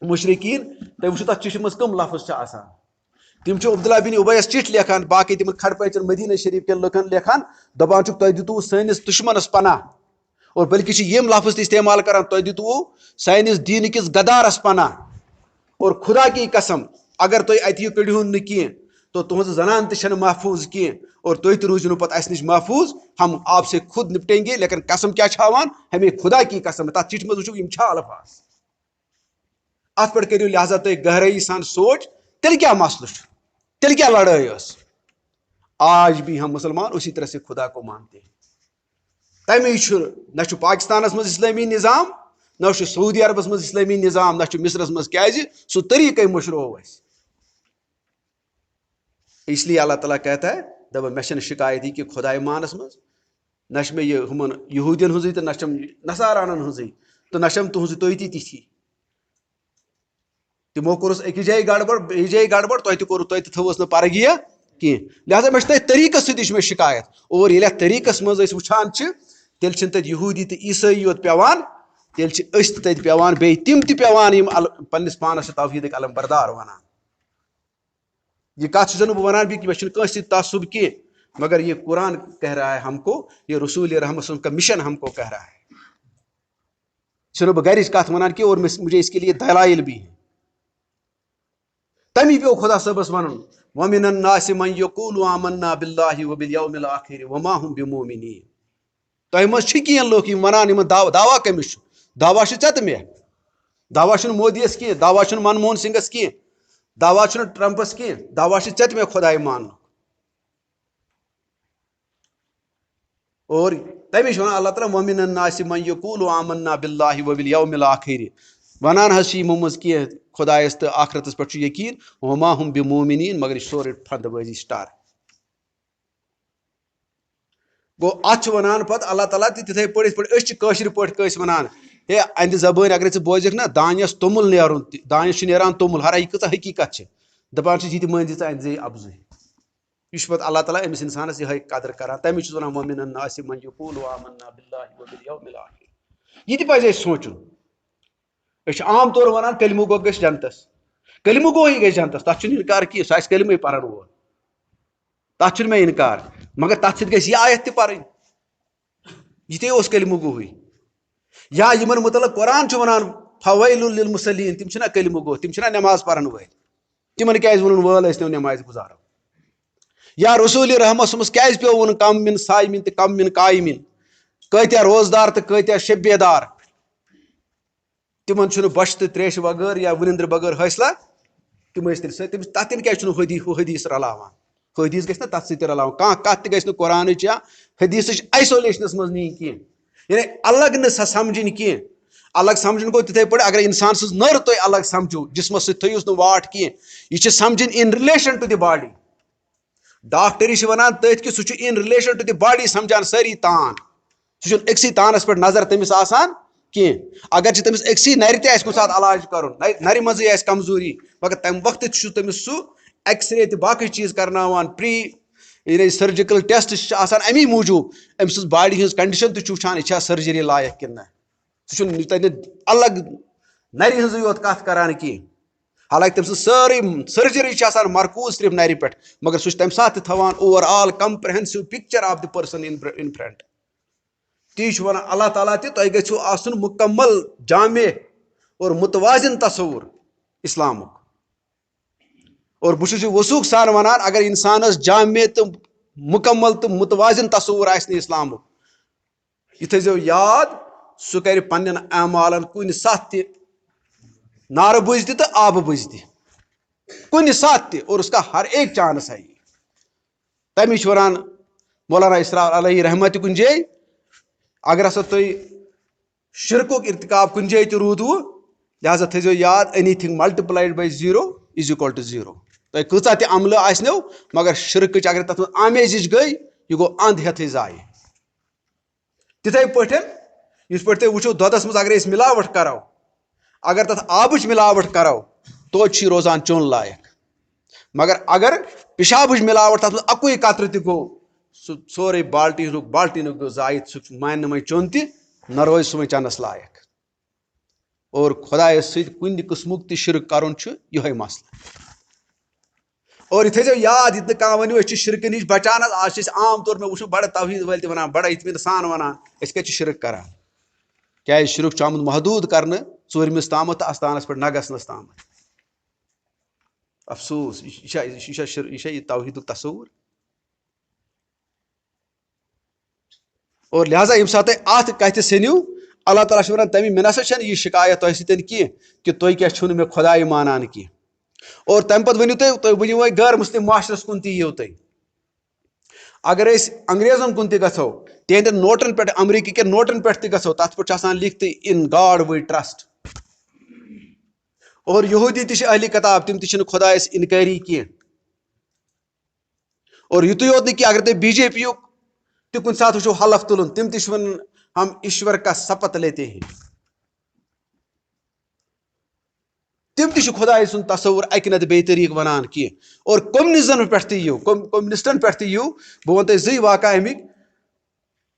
مُشرقیٖن تُہۍ وٕچھِو تتھ چِٹھِ منٛز کٕم لفظ چھِ آسان تِم چھِ عبداللہ بن اُبیَس چِٹھۍ لیکھان باقٕے تِمن کھڑپٲچن مدیٖنہ شریٖف کٮ۪ن لُکن لیکھان دپان چھُکھ تۄہہِ دِتوُ سٲنِس دُشمنس پناہ اور بلکہ چھِ یِم لفظ تہِ استعمال کران تۄہہِ دِتوُ سٲنِس دیٖنہٕ کِس گدارس پناہ اور خدا کی قسم اگر تُہۍ اَتہِ یہِ کٔڑہون نہٕ کینٛہہ تو تُہنٛز زنان تہِ چھنہٕ محفوٗظ کینٛہہ اور تُہۍ تہِ روٗزِو نہٕ پتہٕ اَسہِ نِش محفوٗظ ہم آپ سے خود نپٹیں گے لیکن قسم کیٛاہ چھِ ہاوان ہمیں خدا کی قسم تتھ چِٹھِ منٛز وٕچھِو یِم چھا الفاظ اتھ پٮ۪ٹھ کٔرِو لہٰذا تُہۍ گہرٲیی سان سونٛچ تیٚلہِ کیٛاہ مسلہٕ چھُ تیٚلہِ کیٛاہ لڑٲے ٲس آج بھی ہم مسلمان اسی طرح سے خدا کو مانتے ہیں تمی چھُ نہ چھُ پاکستانس منٛز اسلٲمی نظام نہ چھُ سعودی عربس منٛز اسلٲمی نظام نہ چھُ مصرس منٛز کیٛازِ سُہ طریٖقے مشروع اَسہِ اس لیے اللہ تعالیٰ کہتا ہے دپان مےٚ چھنہٕ شکایت یہِ کہِ خۄداے مانس منٛز نہ چھِ مےٚ یہِ ہُمن یہوٗدین ہٕنٛزٕے تہٕ نہ چھم نصارانن ہٕنٛزٕے تہٕ نہ چھم تُہنٛزٕ تُہۍ تہِ تِتھی تِمو کوٚرُس أکِس جایہِ گڑبڑ بیٚیِس جایہِ گڑبڑ تۄہہِ تہِ کوٚروٕ تۄہہِ تہِ تھٲوٕس نہٕ پرگیہ کینٛہہ لہٰذا مےٚ چھُ تٔتھۍ طریٖقس سۭتی چھِ مےٚ شکایت اور ییٚلہِ اتھ طریٖقس منٛز أسۍ وٕچھان چھِ تیٚلہِ چھِنہٕ تتہِ یہوٗدی تہٕ عیٖسٲیی یوت پیٚوان تیٚلہِ چھِ أسۍ تہِ تتہِ پیٚوان بیٚیہِ تِم تہِ پیٚوان یِم پننس پانس چھِ توحیٖدٕکۍ علم بردار ونان یہ کتھ چھُس نہٕ بہٕ ونان بیٚیہِ مےٚ چھُنہٕ کٲنٛسہِ سۭتۍ تعصب کینٛہہ مگر یہ قرآن کہہ رہا ہے ہم کو یہ رسول رحمت صلی اللہ علیہ وسلم کا مشن ہم کو کہہ رہا ہے چھُنہٕ بہٕ گرِچ کتھ ونان کینٛہہ اور مجھے اس کے لیے دلائل بھی ہیں تمی پیو خدا صٲبس ونُن ومن الناس من یقول آمنا باللہ وبالیوم الاخر وما هم بمؤمنین تۄہہِ منٛز چھِ کینٛہہ لُکھ یِم ونان یِمن دعوا کٔمِس چھُ دعوا چھُ ژےٚ تہٕ مےٚ دعوا چھُنہٕ مودی یس کینٛہہ دعوا چھُنہٕ منموہن سنگس کینٛہہ دعوا چھُنہٕ ٹرمپس کینٛہہ دعوا چھُ ژےٚ تہٕ مےٚ خۄداے ماننُک اور تمی چھُ ونان اللہ تعالیٰ ومن الناس من یقول آمنا باللہ وبالیوم الاخر ونان حظ چھِ یِمو منٛز کینٛہہ خۄدایس تہٕ آخرتس پٮ۪ٹھ چھُ یقیٖن وما ہم بمؤمنین مگر یہِ چھُ سورُے پھنٛدٕ بٲزی سٹار گوٚو اتھ چھِ ونان پتہٕ اللہ تعالیٰ تہِ تِتھٕے پٲٹھۍ یِتھ پٲٹھۍ أسۍ چھِ کٲشِر پٲٹھۍ کٲنٛسہِ ونان ہے اہنٛدِ زبٲنۍ اگرے ژٕ بوزکھ نا دانٮ۪س توٚمُل نیرُن دانٮ۪س چھُ نیران توٚمُل ہرا یہِ کۭژاہ حقیٖقت چھِ دپان چھِ یہِ تہِ مٲنۍ زِ ژٕ اَنزے افضٕے یہِ چھُ پتہٕ اللہ تعالیٰ أمِس انسانس یِہے قدر کران تمی چھُس ونان ومن الناس من یقول آمنا باللہ وبالیوم الاخر یہِ تہِ پزِ اَسہِ سونٛچُن أسۍ چھِ عام طور ونان کلمہٕ گوٚو گژھِ جنتس کلمہٕ گوٚوٕے گژھِ جنتس تتھ چھُنہٕ انکار کینٛہہ سُہ آسہِ کلمے پرن وول تتھ چھُنہٕ مےٚ انکار مگر تتھ سۭتۍ گژھِ یہِ آیت تہِ پرٕنۍ یہِ تے اوس کلمہٕ گوٚوٕے یا یِمن متعلق قرآن چھُ ونان فویل للمصلین تِم چھِنہ کلمہٕ گوٚو تِم چھِنہ نٮ۪ماز پرن وٲلۍ تِمن کیازِ ووٚنُن وٲل ٲسۍ نو نٮ۪مازِ گُزارو یا رسول رحمت صٲبس کیازِ پیٚو ووٚنُن کم من صایمین تہٕ کم من قایمین کۭتیاہ روزدار تہٕ کۭتیاہ شب بیدار تِمن چھُنہٕ بۄچھِ تہٕ تریشہِ بغٲر یا وٕنِندرِ بغٲر حٲصلہ تِم ٲسۍ تیٚلہِ سۭتۍ تتھ تِم کیازِ چھُنہٕ حدیٖث رلاوان حدیٖث گژھِ نا تتھ سۭتۍ تہِ رلاوُن کانٛہہ کتھ تہِ گژھِ نہٕ قرآنٕچ یا حدیٖثٕچ آیسولیشنس منٛز نِنۍ کینٛہہ یعنی الگ نہٕ سۄ سمجھِنۍ کینٛہہ الگ سمجھُن گوٚو تِتھٕے پٲٹھۍ اگر انسان سٕنٛز نٔر تُہۍ الگ سمجھو جسمس سۭتۍ تھٲیوُس نہٕ واٹھ کینٛہہ یہِ چھِ سمجھِنۍ ان رِلیشن ٹُو دی باڈی ڈاکٹری چھِ ونان تٔتھۍ کہِ سُہ چھُ ان رِلیشن ٹُو دی باڈی سمجھان سٲری تان سُہ چھُنہٕ أکسٕے تانس پٮ۪ٹھ نظر تٔمِس آسان کینٛہہ اگر چھِ تٔمِس أکسٕے نرِ تہِ آسہِ کُنہِ ساتہٕ علاج کرُن نرِ منٛزٕے آسہِ کمزوری مگر تمہِ وقتہٕ تہِ چھُ تٔمِس سُہ ایکٕس رے تہٕ باقٕے چیٖز کرناوان یعنی سٔرجِکل ٹیسٹ چھِ آسان امی موٗجوٗب أمۍ سٕنٛز باڈی ہٕنٛز کنڈِشن تہِ چھُ وٕچھان یہِ چھا سٔرجری لایق کِنہٕ نہ سُہ چھُنہٕ تتہِ الگ نرِ ہٕنٛزٕے یوت کتھ کران کینٛہہ حالانکہِ تٔمۍ سٕنٛز سٲرٕے سٔرجری چھِ آسان مرکوٗز صرف نرِ پٮ۪ٹھ مگر سُہ چھُ تمہِ ساتہٕ تہِ تھاوان over all comprehensive picture of the person in front تی چھُ ونان اللہ تعالیٰ تہِ تۄہہِ گژھِو آسُن مُکمل جامع اور متوازن تصوُر اسلامُک اور بہٕ چھُس یہِ وثوٗق سان ونان اگر انسانس جامع تہٕ مُکمل تہٕ متوازن تصوُر آسہِ نہٕ اسلامُک یہِ تھٲیزیو یاد سُہ کرِ پننٮ۪ن اعمالن کُنہِ ساتہٕ تہِ نارٕ بٔزۍ تہِ تہٕ آبہٕ بٔزۍ تہِ کُنہِ ساتہٕ تہِ اور اس کا ہر ایک چانس آیہِ تمی چھُ ونان مولانا اسرار علیہ رحمہ تہِ کُنہِ جایہِ اگر ہسا تُہۍ شرکُک ارتکاب کُنہِ جایہِ تہِ روٗدوٕ لہذا تھٲیزیو یاد anything multiplied by 0 is equal to 0. تۄہہِ کۭژاہ تہِ عملہٕ آسنو مگر شرکٕچ اگر تَتھ منٛز آمیزِش گٔے یہِ گوٚو اَنٛد ہٮ۪تھٕے ضایہِ. تِتھَے پٲٹھۍ یِتھ پٲٹھۍ تُہۍ وٕچھو دۄدَس منٛز اگر أسۍ مِلاوٹ کَرو اگر تَتھ آبٕچ مِلاوٹ کَرو توتہِ چھِ یہِ روزان چیوٚن لایق. مگر اگر پِشابٕچ مِلاوٹ تَتھ منٛز اَکُے قطرٕ تہِ گوٚو سُہ سورُے بالٹیٖنُک گوٚو ضایہِ سُہ مانہِ نہٕ وۄنۍ چیوٚن تہِ نہ روزِ سُہ وۄنۍ چٮ۪نَس لایق. اور خۄدایَس سۭتۍ کُنہِ قٕسمُک تہِ شِرک کَرُن چھُ یِہوٚے مسلہٕ. اور یہِ تھٲیزیو یاد یہِ نہٕ کانٛہہ ؤنِو أسۍ چھِ شِرکہٕ نِش بَچان حظ. آز چھِ أسۍ عام طور مےٚ وٕچھُن بَڑٕ توحیٖد وٲلۍ تہِ وَنان بَڑٕ اطمینان سان وَنان أسۍ کَتہِ چھِ شِرک کَران. کیٛازِ شِرک چھُ آمُت محدوٗد کَرنہٕ ژوٗرمِس تامَتھ تہٕ اَستانَس پٮ۪ٹھ نہ گژھنَس تامَتھ. افسوٗس یہِ چھا یہِ توحیٖدُک تصوُر. اور لہٰذا ییٚمہِ ساتہٕ تُہۍ اَتھ کَتھِ سٔنِو اللہ تعالیٰ چھُ وَنان تَمہِ مےٚ نسا چھَنہٕ یہِ شِکایت تۄہہِ سۭتۍ کینٛہہ کہِ تُہۍ کیٛاہ چھِو نہٕ مےٚ خۄدایہِ مانان کینٛہہ. اور تَمہِ پَتہٕ ؤنِو تُہۍ ؤنِو وۄنۍ غٲر مُسلِم معاشرَس کُن تہِ یِیِو تُہۍ. اگر أسۍ انگریزن کُن تہِ گژھو تِہنٛدٮ۪ن نوٹن پٮ۪ٹھ امریکہ کٮ۪ن نوٹن پٮ۪ٹھ تہِ گژھو تَتھ پٮ۪ٹھ چھُ آسان لیکھتٕے اِن گاڈ وی ٹرسٹ. اور یہوٗدی تہِ چھِ اہلِ کِتاب تِم تہِ چھِنہٕ خۄدایَس اِنکٲری کینٛہہ. اور یُتُے یوت نہٕ کینٛہہ اگر تُہۍ بی جے پی یُک تہِ کُنہِ ساتہٕ وٕچھو حلف تُلُن تِم تہِ چھِ وَنان ہم ایشور کا سپت لیتے ہیں. تِم تہِ چھِ خۄداے سُنٛد تصوُر اَکہِ نتہٕ بیٚیہِ طٔریٖقہٕ وَنان کینٛہہ. اور کوٚمنِزم پٮ۪ٹھ تہِ یِیِو کوٚمنِسٹن پٮ۪ٹھ تہِ یِیِو. بہٕ وَنہٕ تۄہہِ 2 واقعہ اَمِکۍ.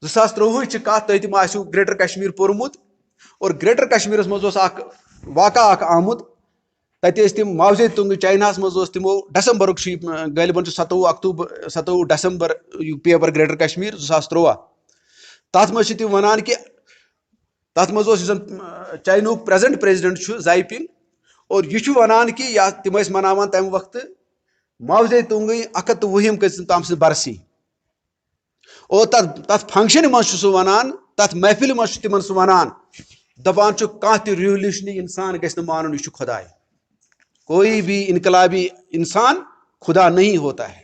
2023 کَتھ تۄہہِ تہِ ما آسِو گریٹر کشمیٖر پوٚرمُت. اور گریٹر کشمیٖرَس منٛز اوس اکھ واقعہ اکھ آمُت. تَتہِ ٲسۍ تِم معاوزے تُنٛگہٕ چاینا ہَس منٛز اوس تِمو ڈسمبرُک چھُ یہِ غٲلباً چھُ 27 ڈسمبر پیپر گریٹر کشمیٖر 2023. تَتھ منٛز چھِ تِم وَنان کہِ تَتھ منٛز اوس یُس زَن چاینُک پریزنٹ پریزڈنٹ چھُ زاے پِنگ. اور یہِ چھُ وَنان کہِ یا تِم ٲسۍ مَناوان تَمہِ وقتہٕ معاوزے تُنٛگٕنۍ 120 کٔژِم تام سٕنٛز برسی. اور تَتھ فنٛگشنہِ منٛز چھُ سُہ وَنان تَتھ محفِلہِ منٛز چھُ تِمن سُہ وَنان دَپان چھُ کانٛہہ تہِ ریولیوشنی اِنسان گژھِ نہٕ مانُن یہِ چھُ خۄداے. کوئی بھی انقلابی انسان خدا نہیں ہوتا ہے.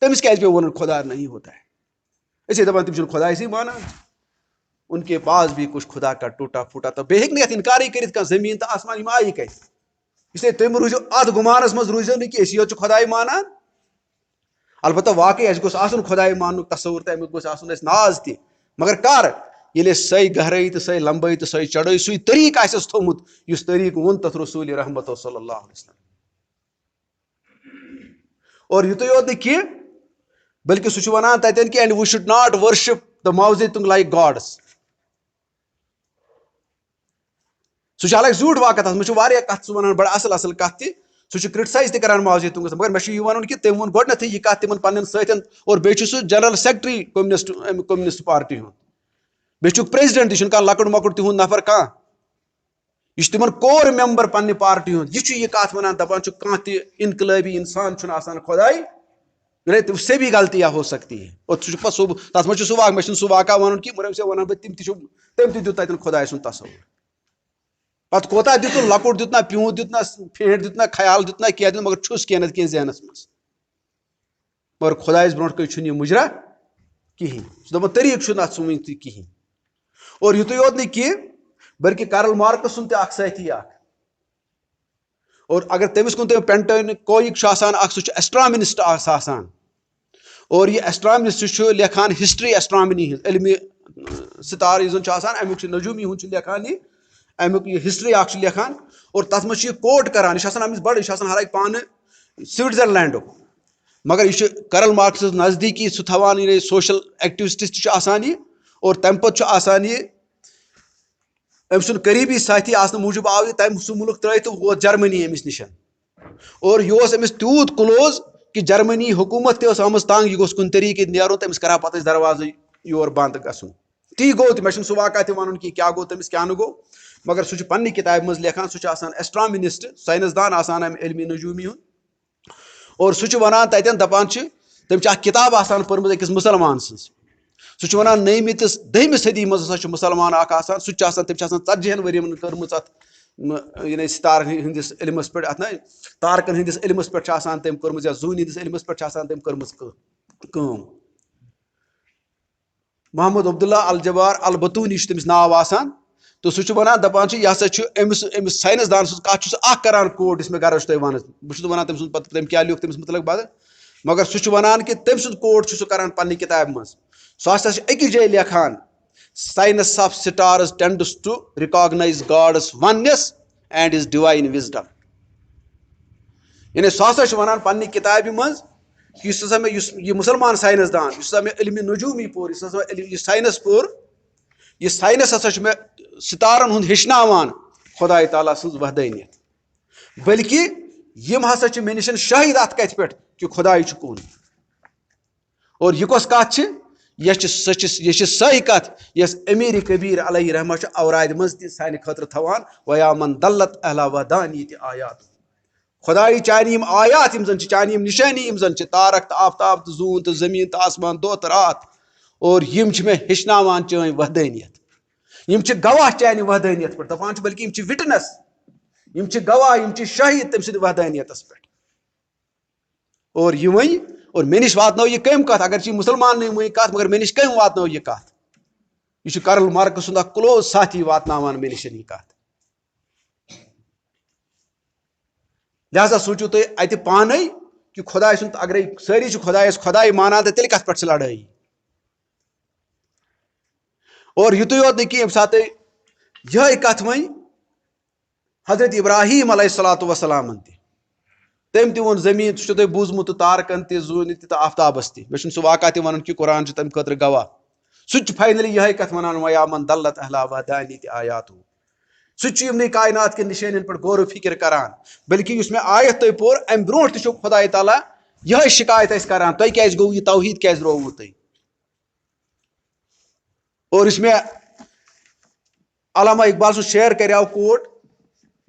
تٔمِس کیازِ پیٚو وَنُن خۄدا نہیں ہوتا ہے. أسۍ ٲسۍ دَپان تِم چھِنہٕ خۄدایسٕے مانان. ان کے پاس بھی کچھ خدا کا ٹوٹا پھوٹا. تہٕ بیٚیہِ ہیٚکہِ نہٕ یَتھ اِنکارٕے کٔرِتھ کانٛہہ زٔمیٖن تہٕ آسمان یِم آیہِ کَتہِ. اسلیے تُہۍ روٗزِو اَتھ گُمانَس منٛز روٗزِو نہٕ کینٛہہ أسی یوت چھِ خۄداے مانان. البتہ واقعی اَسہِ گوٚژھ آسُن خۄداے ماننُک تصوُر تہٕ اَمیُک گوٚژھ آسُن اَسہِ ناز تہِ. مگر کر ییٚلہِ اَسہِ سۄے گہرٲیی تہٕ سۄے لمبٲیی تہٕ سۄے چڑٲے سُے طریٖقہٕ آسہِ اَسہِ تھوٚمُت یُس طریٖقہٕ ووٚن تَتھ رسوٗلِ رحمتُ صلی اللہ علیہ وسلم. اور یُتُے یوت نہٕ کینٛہہ بلکہِ سُہ چھُ وَنان تَتٮ۪ن کہِ and we should not worship the Mao Tse Tung like gods. سُہ چھُ حالانکہِ زیوٗٹھ واقعہ تَتھ منٛز چھُ واریاہ کَتھ سُہ وَنان بَڑٕ اَصٕل کَتھ تہِ. سُہ چھُ کرٹسایز تہِ کران معاوزے تُنٛگَس. مگر مےٚ چھُ یہِ وَنُن کہِ تٔمۍ ووٚن گۄڈٕنیتھٕے یہِ کَتھ تِمن پَنٕنٮ۪ن سۭتٮ۪ن. اور بیٚیہِ چھُ سُہ جنرل سیکرٹری کٔمنِسٹ پارٹی ہُنٛد. بیٚیہِ چھُکھ پریزڈنٹ. یہِ چھُنہٕ کانٛہہ لۄکُٹ مۄکُٹ تِہُنٛد نفر کانٛہہ. یہِ چھُ تِمن کور ممبر پننہِ پارٹی ہُنٛد. یہِ چھُ یہِ کَتھ وَنان دَپان چھُ کانٛہہ تہِ اِنقلٲبی اِنسان چھُنہٕ آسان خۄداے. سے بھی غلطیاں ہو سکتی ہے. اور سُہ چھُ پَتہٕ تَتھ منٛز چھُ سُہ مےٚ چھُنہٕ سُہ واقعہ وَنُن کینٛہہ مگر وَنان بہٕ تٔمۍ تہِ دیُت تَتٮ۪ن خۄداے سُنٛد تصوُر. پَتہٕ کوتاہ دِتُن لۄکُٹ دیُت نہ پیوٗنٛت دیُت نہ پھیٖڈ دیُت نہ خیال دیُت نہ کینٛہہ دیُت مگر چھُس کینٛہہ نتہٕ کینٛہہ ذہنَس منٛز. مگر خۄدایَس برونٛٹھ کَنۍ چھُنہٕ یہِ مُجرا کِہینۍ. سُہ دَپان طریٖقہٕ چھُنہٕ اَتھ سُہ وٕنہِ تہِ کِہینۍ. اور یُتُے یوت نہٕ کینٛہہ بلکہِ کارل مارکس سُنٛد تہِ اکھ سٲتھی اکھ. اور اگر تٔمِس کُن تُہۍ پینٹونکویِک چھُ آسان اکھ سُہ چھُ ایسٹرامنسٹ آسان. اور یہِ ایسٹرامنسٹ چھُ لیکھان ہسٹری ایسٹرامنی ہٕنٛز علمِ ستارٕ یُس زن چھُ آسان امیُک چھُ نجوٗمی ہُنٛد چھُ لیکھان یہِ امیُک یہِ ہسٹری اکھ چھُ لیکھان. اور تَتھ منٛز چھُ یہِ کوٹ کران. یہِ چھُ آسان أمِس بڑٕ یہِ چھُ آسان حالانکہِ پانہٕ سوِٹزرلینڈُک مگر یہِ چھُ کارل مارکسَس نزدیٖکی سُہ تھاوان یہِ سوشل ایکٹِوسٹ تہِ چھُ آسان یہِ. اور تَمہِ پتہٕ چھُ آسان یہِ أمۍ سُنٛد قریٖبی سٲتھی آسنہٕ موٗجوٗب آو یہِ تَمہِ سُہ مُلک ترٲوِتھ تہٕ ووت جرمنی أمِس نِش. اور یہِ اوس أمِس تیوٗت کلوز کہِ جرمنی حکوٗمت تہِ ٲس آمٕژ تنٛگ یہِ گوٚژھ کُنہِ طریٖقہٕ ییٚتہِ نیرُن تہٕ أمِس کرہا پتہٕ ٲسۍ دروازٕ یور بنٛد گژھُن. تی گوٚو تہِ مےٚ چھُنہٕ سُہ واقعہ تہِ وَنُن کہِ کیاہ گوٚو تٔمِس کیاہ نہٕ گوٚو. مگر سُہ چھُ پننہِ کِتابہِ منٛز لیکھان. سُہ چھُ آسان ایسٹرامنسٹ ساینس دان آسان اَمہِ علمِ نجوٗمی ہُنٛد. اور سُہ چھُ وَنان تَتٮ۪ن دَپان چھِ تٔمۍ چھِ اکھ کِتاب آسان پٔرمٕژ أکِس مُسلمان سٕنٛز. سُہ چھُ وَنان 9مہِ تہٕ 10مہِ صدی منٛز ہسا چھُ مُسلمان اکھ آسان. سُہ تہِ چھُ آسان تٔمۍ چھِ آسان 40 ؤرین کٔرمٕژ اَتھ ستارن ہٕنٛدِس علمس پٮ۪ٹھ اَتھ نہ تارکن ہٕنٛدِس علمس پٮ۪ٹھ چھِ آسان تٔمۍ کٔرمٕژ یا زوٗنہِ ہٕنٛدِس علمس پٮ۪ٹھ چھِ آسان تٔمۍ کٔرمٕژ کٲم. محمد عبداللہ الجبار البتوٗنی چھُ تٔمِس ناو آسان. تو سہ ونان دپان یہ ہسا امس سائنس دان سن کت اخ کران کوٹ اس میں غرض تھی ون بہت ونان تم سن تم کیا لیوکھ تمس متعلق بد مگر سہ ونان کہ تم سن کوٹ سہ کران پنہ کتاب مز سہ ہسا أکس جائے لیکھان science of stars tends to recognise God's oneness and his divine wisdom یعنی سہ ہسا ونان پنہ کتابہ مز اس ہسا میں یہ مسلمان سائنس دان اس ہسا میں علم نجومی پور اس ہسا یہ سائنس پور یہ سائنس ہسا میں ستارن ہند ہیچناوان خدا تعالیٰ سن وحدانیت بلکہ یم ہسا مے نش شاہد ات کت پہ کہ خدا کون اور یہ کس کت یہ سہ کت یس امیر کبیر علیہ رحمہ اوراد مز تہ سانہ خاطر تھوان ویا من دلت اہلا ودانیت آیات خدائی چانہ یم آیات یم زن چانہ یم نشانی یم زن تارک تو آفتاب تو زون تو زمین تو آسمان دو تو رات اور یم میں ہیچناوان چٲنۍ وحدانیت یم گواہ چانہ وحدانیت پہ دپان بلکہ یم وٹنس یم گواہ یم شاہد تم سند وحدانیتس پہ اور یہ ون اور مے نش واتنو یہ کم کت اگر مسلمان نہیں ون کت مگر مے نش کم واتنو یہ کت یہ کرل مارکس سند کلوز ساتھی واتناوان مے نش یہ کت لہذا سوچو تھی اتہ پانے کہ خدا سن اگر ساری خدایس خدائی مانان تو تیل کت پہ لڑائی اور یتھے یوت نہیں کہ یم سات یہ کت ون حضرت ابراہیم علیہ الصلوۃ والسلام تم تہ ون زمین سہ تھی بوزمت تارکن تہ زون تہ آفتابس تہ مے سہ واقعہ تہ ونان کہ قرآن تمہ خاطر گواہ سہ فائنلی یہ کت ونان ویا من دلت اہلا ودانیت آیات سہ یمن کائنات کن نشانین پہ غور و فکر کران بلکہ اس میں آیت تھی پور ام برو تہ خدا تعالیٰ یہ شکایت اس کران تہ کیاز گو یہ توحید کیاز روو تھی اور اس میں علامہ اقبال سن شعر کریاو کوٹ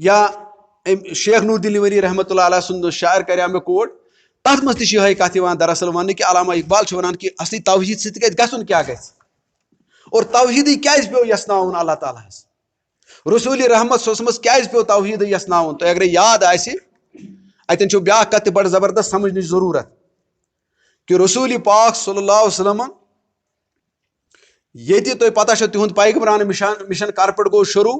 یا شیخ نور الدین ولی رحمۃ اللہ علیہ سن شاعر کریاو میں کوٹ تر مز تہ کت دراصل ون کہ علامہ اقبال ونان کہ اصلی توحید ست گھن کیا گھس اور توحیدی کیاز پیو یسناون اللہ تعالیٰ ہس رسول رحمت صوصمس کیاز پیو توحید یسناون تو اگر یاد آسہ اتن چھو بیاکھ کت بڑا زبردست سمجھنے ضرورت کہ رسول پاک صلی اللہ علیہ وسلم یہ تہ پتہ تہد پیغمبرانہ مشن کر پہ گو شروع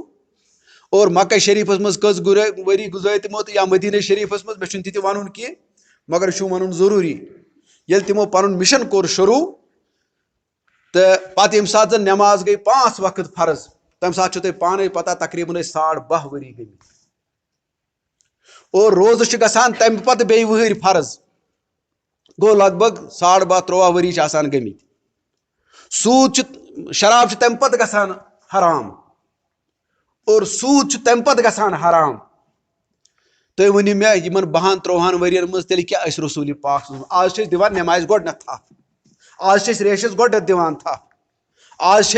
اور مکہ شریفس مز کس وری گزر تمو یا مدینہ شریفس مز مے تہ ون کی مگر ون ضروری یل تمو پن مشن کور شروع تو پتہ یم سات زن نماز گئی 5 وقت فرض تم سات تھی پانے پتہ تقریباً 12.5 وری گمت اور روز گژھان تمہ پتہ بی وہر فرض گو لگ بھگ 12.5-13 وری گمت سود شراب تمہ پتہ گژھان حرام اور سود تمہ پتہ گژھان حرام تھی ونو مے یمن 12-13 ورین مز تیل کیا رسول پاک آج دان نماز گۄڈنیتھ تھپ آج ریشس گۄڈنیتھ دِوان تھپ آج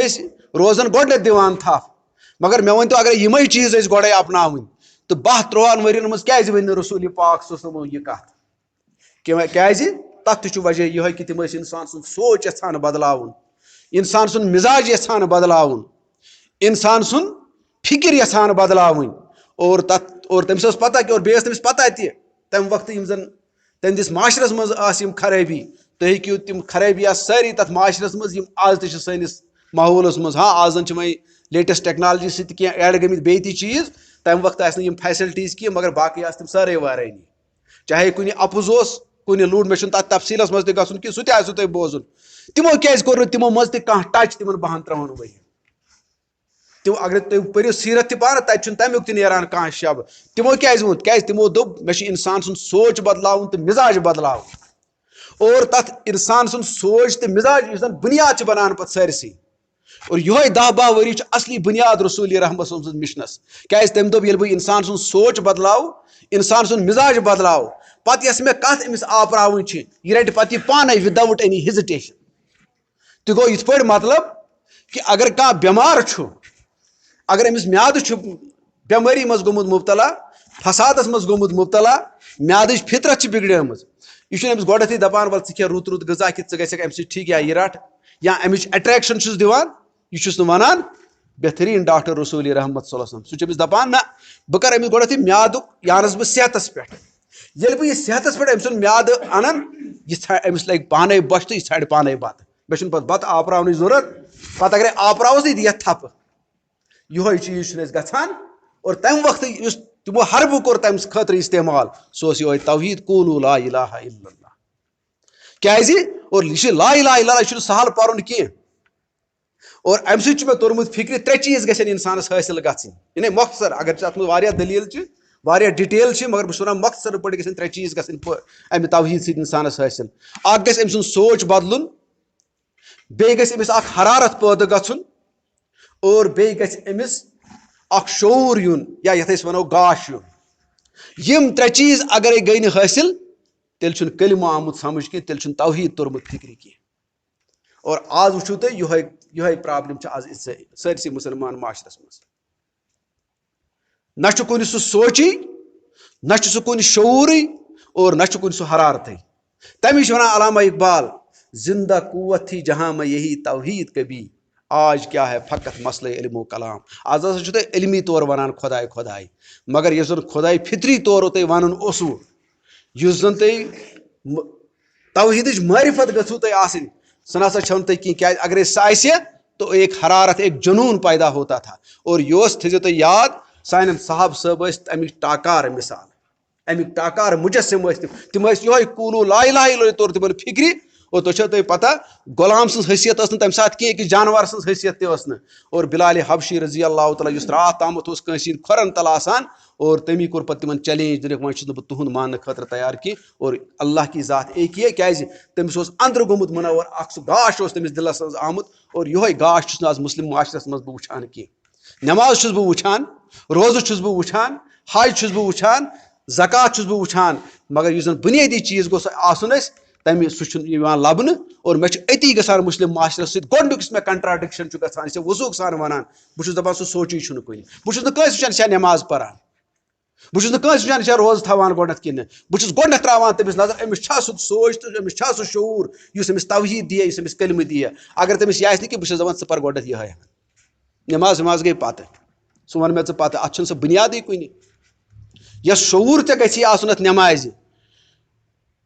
روزن گۄڈنیتھ دِوان تھپ مگر مے ؤنتو اگر یمے چیز گۄڈے اپناوٕنۍ تو 12-13 ورین مز کیازِ ؤنۍ نہٕ رسول پاک صلی یہ کت کیازِ تتھ تہ وجہ یہ کہ تم انسان سن سوچ یژھان بدلاون انسان سن مزاج یژھان بدلاون انسان سن فکر یژھان بدلاون اور تمس پتہ کہ اور بیس تمس پتہ تہ تم وقت یم زن تہندس معاشرس مز یم خرابی تھی ہیٚکِو تم خرابی ساری تر معاشرس مز یم آز تہ سٲنِس ماحولس مز ہاں آز زن وۄنۍ لیٹسٹ ٹیکنالوجی سۭتۍ کینٛہہ ایڈ گٔمٕتۍ بیٚیہِ تہِ چیٖز تمہِ وقت آسہِ نہٕ یم فیسلٹیٖز کینٛہہ مگر باقٕے آسہٕ تِم سٲرے وارٲنی چاہے کُنہِ اپُز اوس کُنہِ لوٗڈ مےٚ چھُنہٕ تتھ تفصیٖلس منٛز تہِ گژھُن کینٛہہ سُہ تہِ آسوٕ تۄہہِ بوزُن تِمو کیازِ کوٚر نہٕ تِمو منٛز تہِ کانٛہہ ٹچ تِمن 12-13 ؤرین تِم اگر تُہۍ پٔرِو سیٖرت تہِ پانہٕ تتہِ چھُنہٕ تمیُک تہِ نیران کانٛہہ شب تِمو کیازِ ووٚن کیازِ تِمو دوٚپ مےٚ چھُ انسان سُنٛد سونٛچ بدلاوُن تہٕ مزاج بدلاوُن اور تتھ انسان سُنٛد سونٛچ تہٕ مزاج یُس زن بُنیاد چھِ بنان پتہٕ سٲرسٕے اور یہ 10-12 ؤری چھِ اصلی بنیاد رسول رحمت سٕنٛز مشنس کیازِ تٔمۍ دوٚپ ییٚلہِ بہٕ انسان سُنٛد سونٛچ بدلاو انسان سُنٛد مزاج بدلاو پتہٕ یۄس مےٚ کتھ أمِس آپراوٕنۍ چھِ یہِ رٹہِ پتہٕ یہِ پانے وداوُٹ اینی ہیزِٹیشن تہِ گوٚو یِتھ پٲٹھۍ مطلب کہ اگر کانٛہہ بٮ۪مار چھُ اگر أمِس میادٕ چھُ بٮ۪مٲری منٛز گوٚمُت مبتلا فسادس منٛز گوٚمُت مبتلا میادٕچ فطرت چھِ بگڑیمٕژ یہِ چھُنہٕ أمِس گۄڈنیتھٕے دپان ول ژٕ کھے رُت غذا کہ ژٕ گژھکھ امہِ سۭتۍ ٹھیک یا یہِ رٹ یا امِچ اٹریکشن چھُس دِوان یہ چھُس نہٕ ونان بہترین ڈاکٹر رسول رحمت صلی اللہ علیہ وسلم سُہ چھُ أمِس دپان نہ بہٕ کرٕ أمِس گۄڈنیتھٕے میادُک یہِ انس بہٕ صحتس پٮ۪ٹھ ییٚلہِ بہٕ یہِ صحتس پٮ۪ٹھ أمۍ سُنٛد میادٕ انن یہِ أمِس لگہِ پانے بۄچھِ تہٕ یہِ ژھانڈِ پانے بتہٕ مےٚ چھُنہٕ پتہٕ بتہٕ آپراونٕچ ضروٗرت پتہٕ اگرے آپراوس نہٕ یہِ دِیَتھ تھپہٕ یہ چیز گژھان اور تمہ وقت اس تمو حربہ کور تم خاطر استعمال سہ یہ توحید قولوا لا الہ الا اللہ کیازِ اور یہ لا الہ الا اللہ یہ سہل پرن کی اور امہ سۭتۍ چھُ مےٚ توٚرمُت فکرِ ترٛےٚ چیٖز گژھن انسانس حٲصِل گژھٕنۍ یعنی مۄختصر اگر اتھ منٛز واریاہ دلیٖل چھِ واریاہ ڈِٹیل چھِ مگر بہٕ چھُس ونان مۄختصر پٲٹھۍ گژھن ترٛےٚ چیٖز گژھٕنۍ امہِ توحیٖد سۭتۍ انسانس حٲصِل اکھ گژھِ أمۍ سُنٛد سونٛچ بدلُن بیٚیہِ گژھِ أمِس اکھ حرارت پٲدٕ گژھُن اور بیٚیہِ گژھِ أمِس اکھ شعوٗر یُن یا یتھ أسۍ ونو گاش یُن یِم ترٛےٚ چیٖز اگرے گٔے نہٕ حٲصِل تیٚلہِ چھُنہٕ کلمہٕ آمُت سمجھ کینٛہہ تیٚلہِ چھُنہٕ توحیٖد توٚرمُت فکرِ کینٛہہ اور آز وٕچھو تُہۍ یِہوے پرابلم چھِ آز سٲرسٕے مُسلمان معاشرس منٛز نہ چھُ کُنہِ سُہ سونٛچی نہ چھُ سُہ کُنہِ شعوٗرٕے اور نہ چھُ کُنہِ سُہ حرارتٕے تمی چھُ ونان علامہ اقبال زندہ قوت تھی جہاں میں یہی توحید کبھی آج کیا ہے فقط مسئلہ علم و کلام آز ہسا چھُ تۄہہِ علمی طور ونان خۄداے خۄداے مگر یُس زن خۄداے فطری طور تۄہہِ ونُن اوسوٕ یُس زن تۄہہِ توحیدٕچ معرفت گٔژھوٕ تۄہہِ آسٕنۍ سُہ نسا چھو نہٕ تۄہہِ کینٛہہ کیازِ اگرے سۄ آسہِ تو ایک حرارت ایک جنون پیدا ہوتا تھا اور یہ تھٲیزیو تُہۍ یاد سانٮ۪ن صحاب صٲب ٲسۍ امیِکۍ ٹاکار مثال امیِکۍ ٹاکار مجسم ٲسۍ تِم ٲسۍ یِہوے قولوا لا الہ الا اللہ توٚر تِمن فکرِ اور تۄہہِ چھو تۄہہِ پتہ غلام سٕنٛز حیثیت ٲس نہٕ تمہِ ساتہٕ کینٛہہ أکِس جانور سٕنٛز حیثیت تہِ ٲس نہٕ اور بلالِ حبشی رضی اللہ تعالیٰ یُس راتھ تامَتھ اوس کٲنٛسہِ ہِنٛدۍ کھۄرن تل آسان اور تٔمی کوٚر پتہٕ تِمن چیلینج دِنکھ وۄنۍ چھُس نہٕ بہٕ تُہُنٛد ماننہٕ خٲطرٕ تیار کینٛہہ اور اللہ کی ذات ایک ہے کیازِ تٔمِس اوس اندرٕ گوٚمُت مُنور اکھ سُہ گاش اوس تٔمِس دِلس منٛز آمُت اور یِہوے گاش چھُس نہٕ آز مُسلم معاشرس منٛز بہٕ وٕچھان کینٛہہ نٮ۪ماز چھُس بہٕ وٕچھان روزٕ چھُس بہٕ وٕچھان حج چھُس بہٕ وٕچھان زکات چھُس بہٕ وٕچھان مگر یُس زن بُنیٲدی چیٖز گوٚژھ آسُن اَسہِ تمہِ سُہ چھُنہٕ یِوان لبنہٕ اور مےٚ چھُ أتی گژھان مُسلم معاشرس سۭتۍ گۄڈنیُک یُس مےٚ کنٹراڈِکشن چھُ گژھان یہِ چھِ وضوٗق سان ونان بہٕ چھُس دپان سُہ سونٛچی چھُنہٕ کُنہِ بہٕ چھُس نہٕ کٲنٛسہِ وٕچھان یہِ چھا نٮ۪ماز پران بہٕ چھُس نہٕ کٲنٛسہِ وٕچھان یہِ چھا روزٕ تھاوان گۄڈنیتھ کِنہٕ بہٕ چھُس گۄڈنیتھ تراوان تٔمِس نظر أمِس چھا سُہ سونٛچ تہٕ أمِس چھا سُہ شعوٗر یُس أمِس توحیٖد دِیا یُس أمِس کلمہٕ دِیا اگر تٔمِس یہِ آسہِ نہٕ کینٛہہ بہٕ چھُس دپان ژٕ پر گۄڈنیتھ یِہوے نٮ۪ماز وٮ۪ماز گٔے پتہٕ سُہ وَن مےٚ ژٕ پتہٕ اتھ چھُنہٕ سُہ بُنیادٕے کُنہِ یۄس شعوٗر ژےٚ گژھی آسُن اتھ نٮ۪مازِ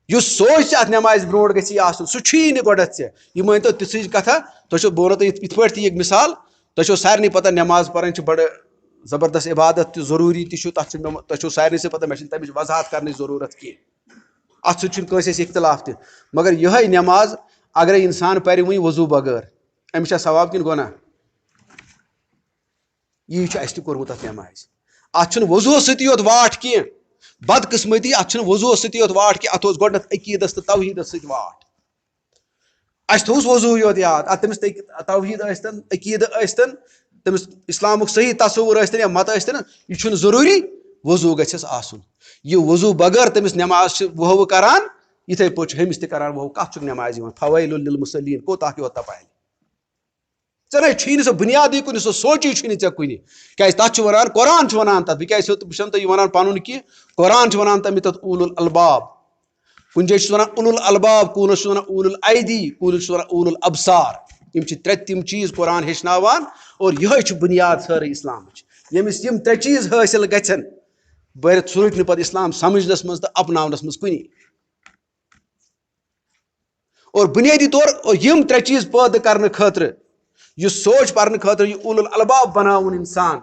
یُس سونٛچ ژےٚ اتھ نٮ۪مازِ برونٛٹھ گژھی آسُن سُہ چھُیی نہٕ گۄڈنیتھ ژےٚ یہِ مٲنۍتو تِژھٕے کتھا تۄہہِ چھو بہٕ ونو تۄہہِ یِتھ پٲٹھۍ تہِ یہِ مثال تۄہہِ چھو سارنٕے پتہ نٮ۪ماز پرٕنۍ چھِ بڑٕ زبردست عبادت تہِ ضروٗری تہِ چھُ تتھ چھُ مےٚ تۄہہِ چھو سارنٕے سۭتۍ پتہ مےٚ چھنہٕ تمِچ وضاحت کرنٕچ ضروٗرت کینٛہہ اتھ سۭتۍ چھُنہٕ کٲنٛسہِ اَسہِ اختلاف تہِ مگر یِہوے نٮ۪ماز اگرے انسان پرِ وُنہِ وضوٗ بغٲر أمِس چھا ثواب کِنہٕ گۄناہ یی چھُ اَسہِ تہِ کوٚرمُت اتھ نٮ۪مازِ اتھ چھُنہٕ وضوٗوس سۭتی یوت واٹھ کینٛہہ بدقٕسمتی اتھ چھُنہٕ وضوٗوس سۭتی یوت واٹھ کینٛہہ اتھ اوس گۄڈنیتھ عقیٖدس تہٕ توحیٖدس سۭتۍ واٹھ اَسہِ تھووُس وضوٗ یوت یاد ادٕ تٔمِس توحیٖد ٲسۍتن عقیٖدٕ ٲسۍتن تٔمِس اِسلامُک صحیح تصوُر ٲسۍتن یا مت ٲسۍتن یہِ چھُنہٕ ضروٗری وضوٗ گژھٮ۪س آسُن یہِ وضوٗ بغٲر تٔمِس نٮ۪ماز چھِ وُہوٕ کران یِتھٕے پٲٹھۍ چھُ ہُمِس تہِ کران وُہوٕ کتھ چھُکھ نٮ۪مازِ یِوان فویلٌ لِلمُصلیٖن کوٗتاہ یوت تپالہِ ژےٚ نَے چھُی نہٕ سُہ بُنیادٕے کُنہِ سُہ سونٛچی چھُے نہٕ ژےٚ کُنہِ کیازِ تتھ چھُ ونان قرآن چھُ ونان تتھ بہٕ کیازِ بہٕ چھُسنہٕ تۄہہِ ونان پنُن کینٛہہ قرآن چھُ ونان تَمہِ تتھ اولُ الالباب کُنہِ جایہِ چھُس ونان اولُ الالباب کوٗنس چھُس ونان اولُ الایدی کوٗنس چھُس ونان اولُ الابصار یِم چھِ ترٛےٚ تِم چیٖز قرآن ہیٚچھناوان اور یِہوے چھُ بُنیاد سٲرٕے اِسلامٕچ ییٚمِس یِم ترٛےٚ چیٖز حٲصِل گژھن بٔرِتھ سُہ رُکہِ نہٕ پتہٕ اِسلام سمجھنس منٛز تہٕ اپناونس منٛز کُنی اور بُنیٲدی طور یِم ترٛےٚ چیٖز پٲدٕ کرنہٕ خٲطرٕ یُس سونٛچ پرنہٕ خٲطرٕ یہِ اولُ الالباب بناوُن انسان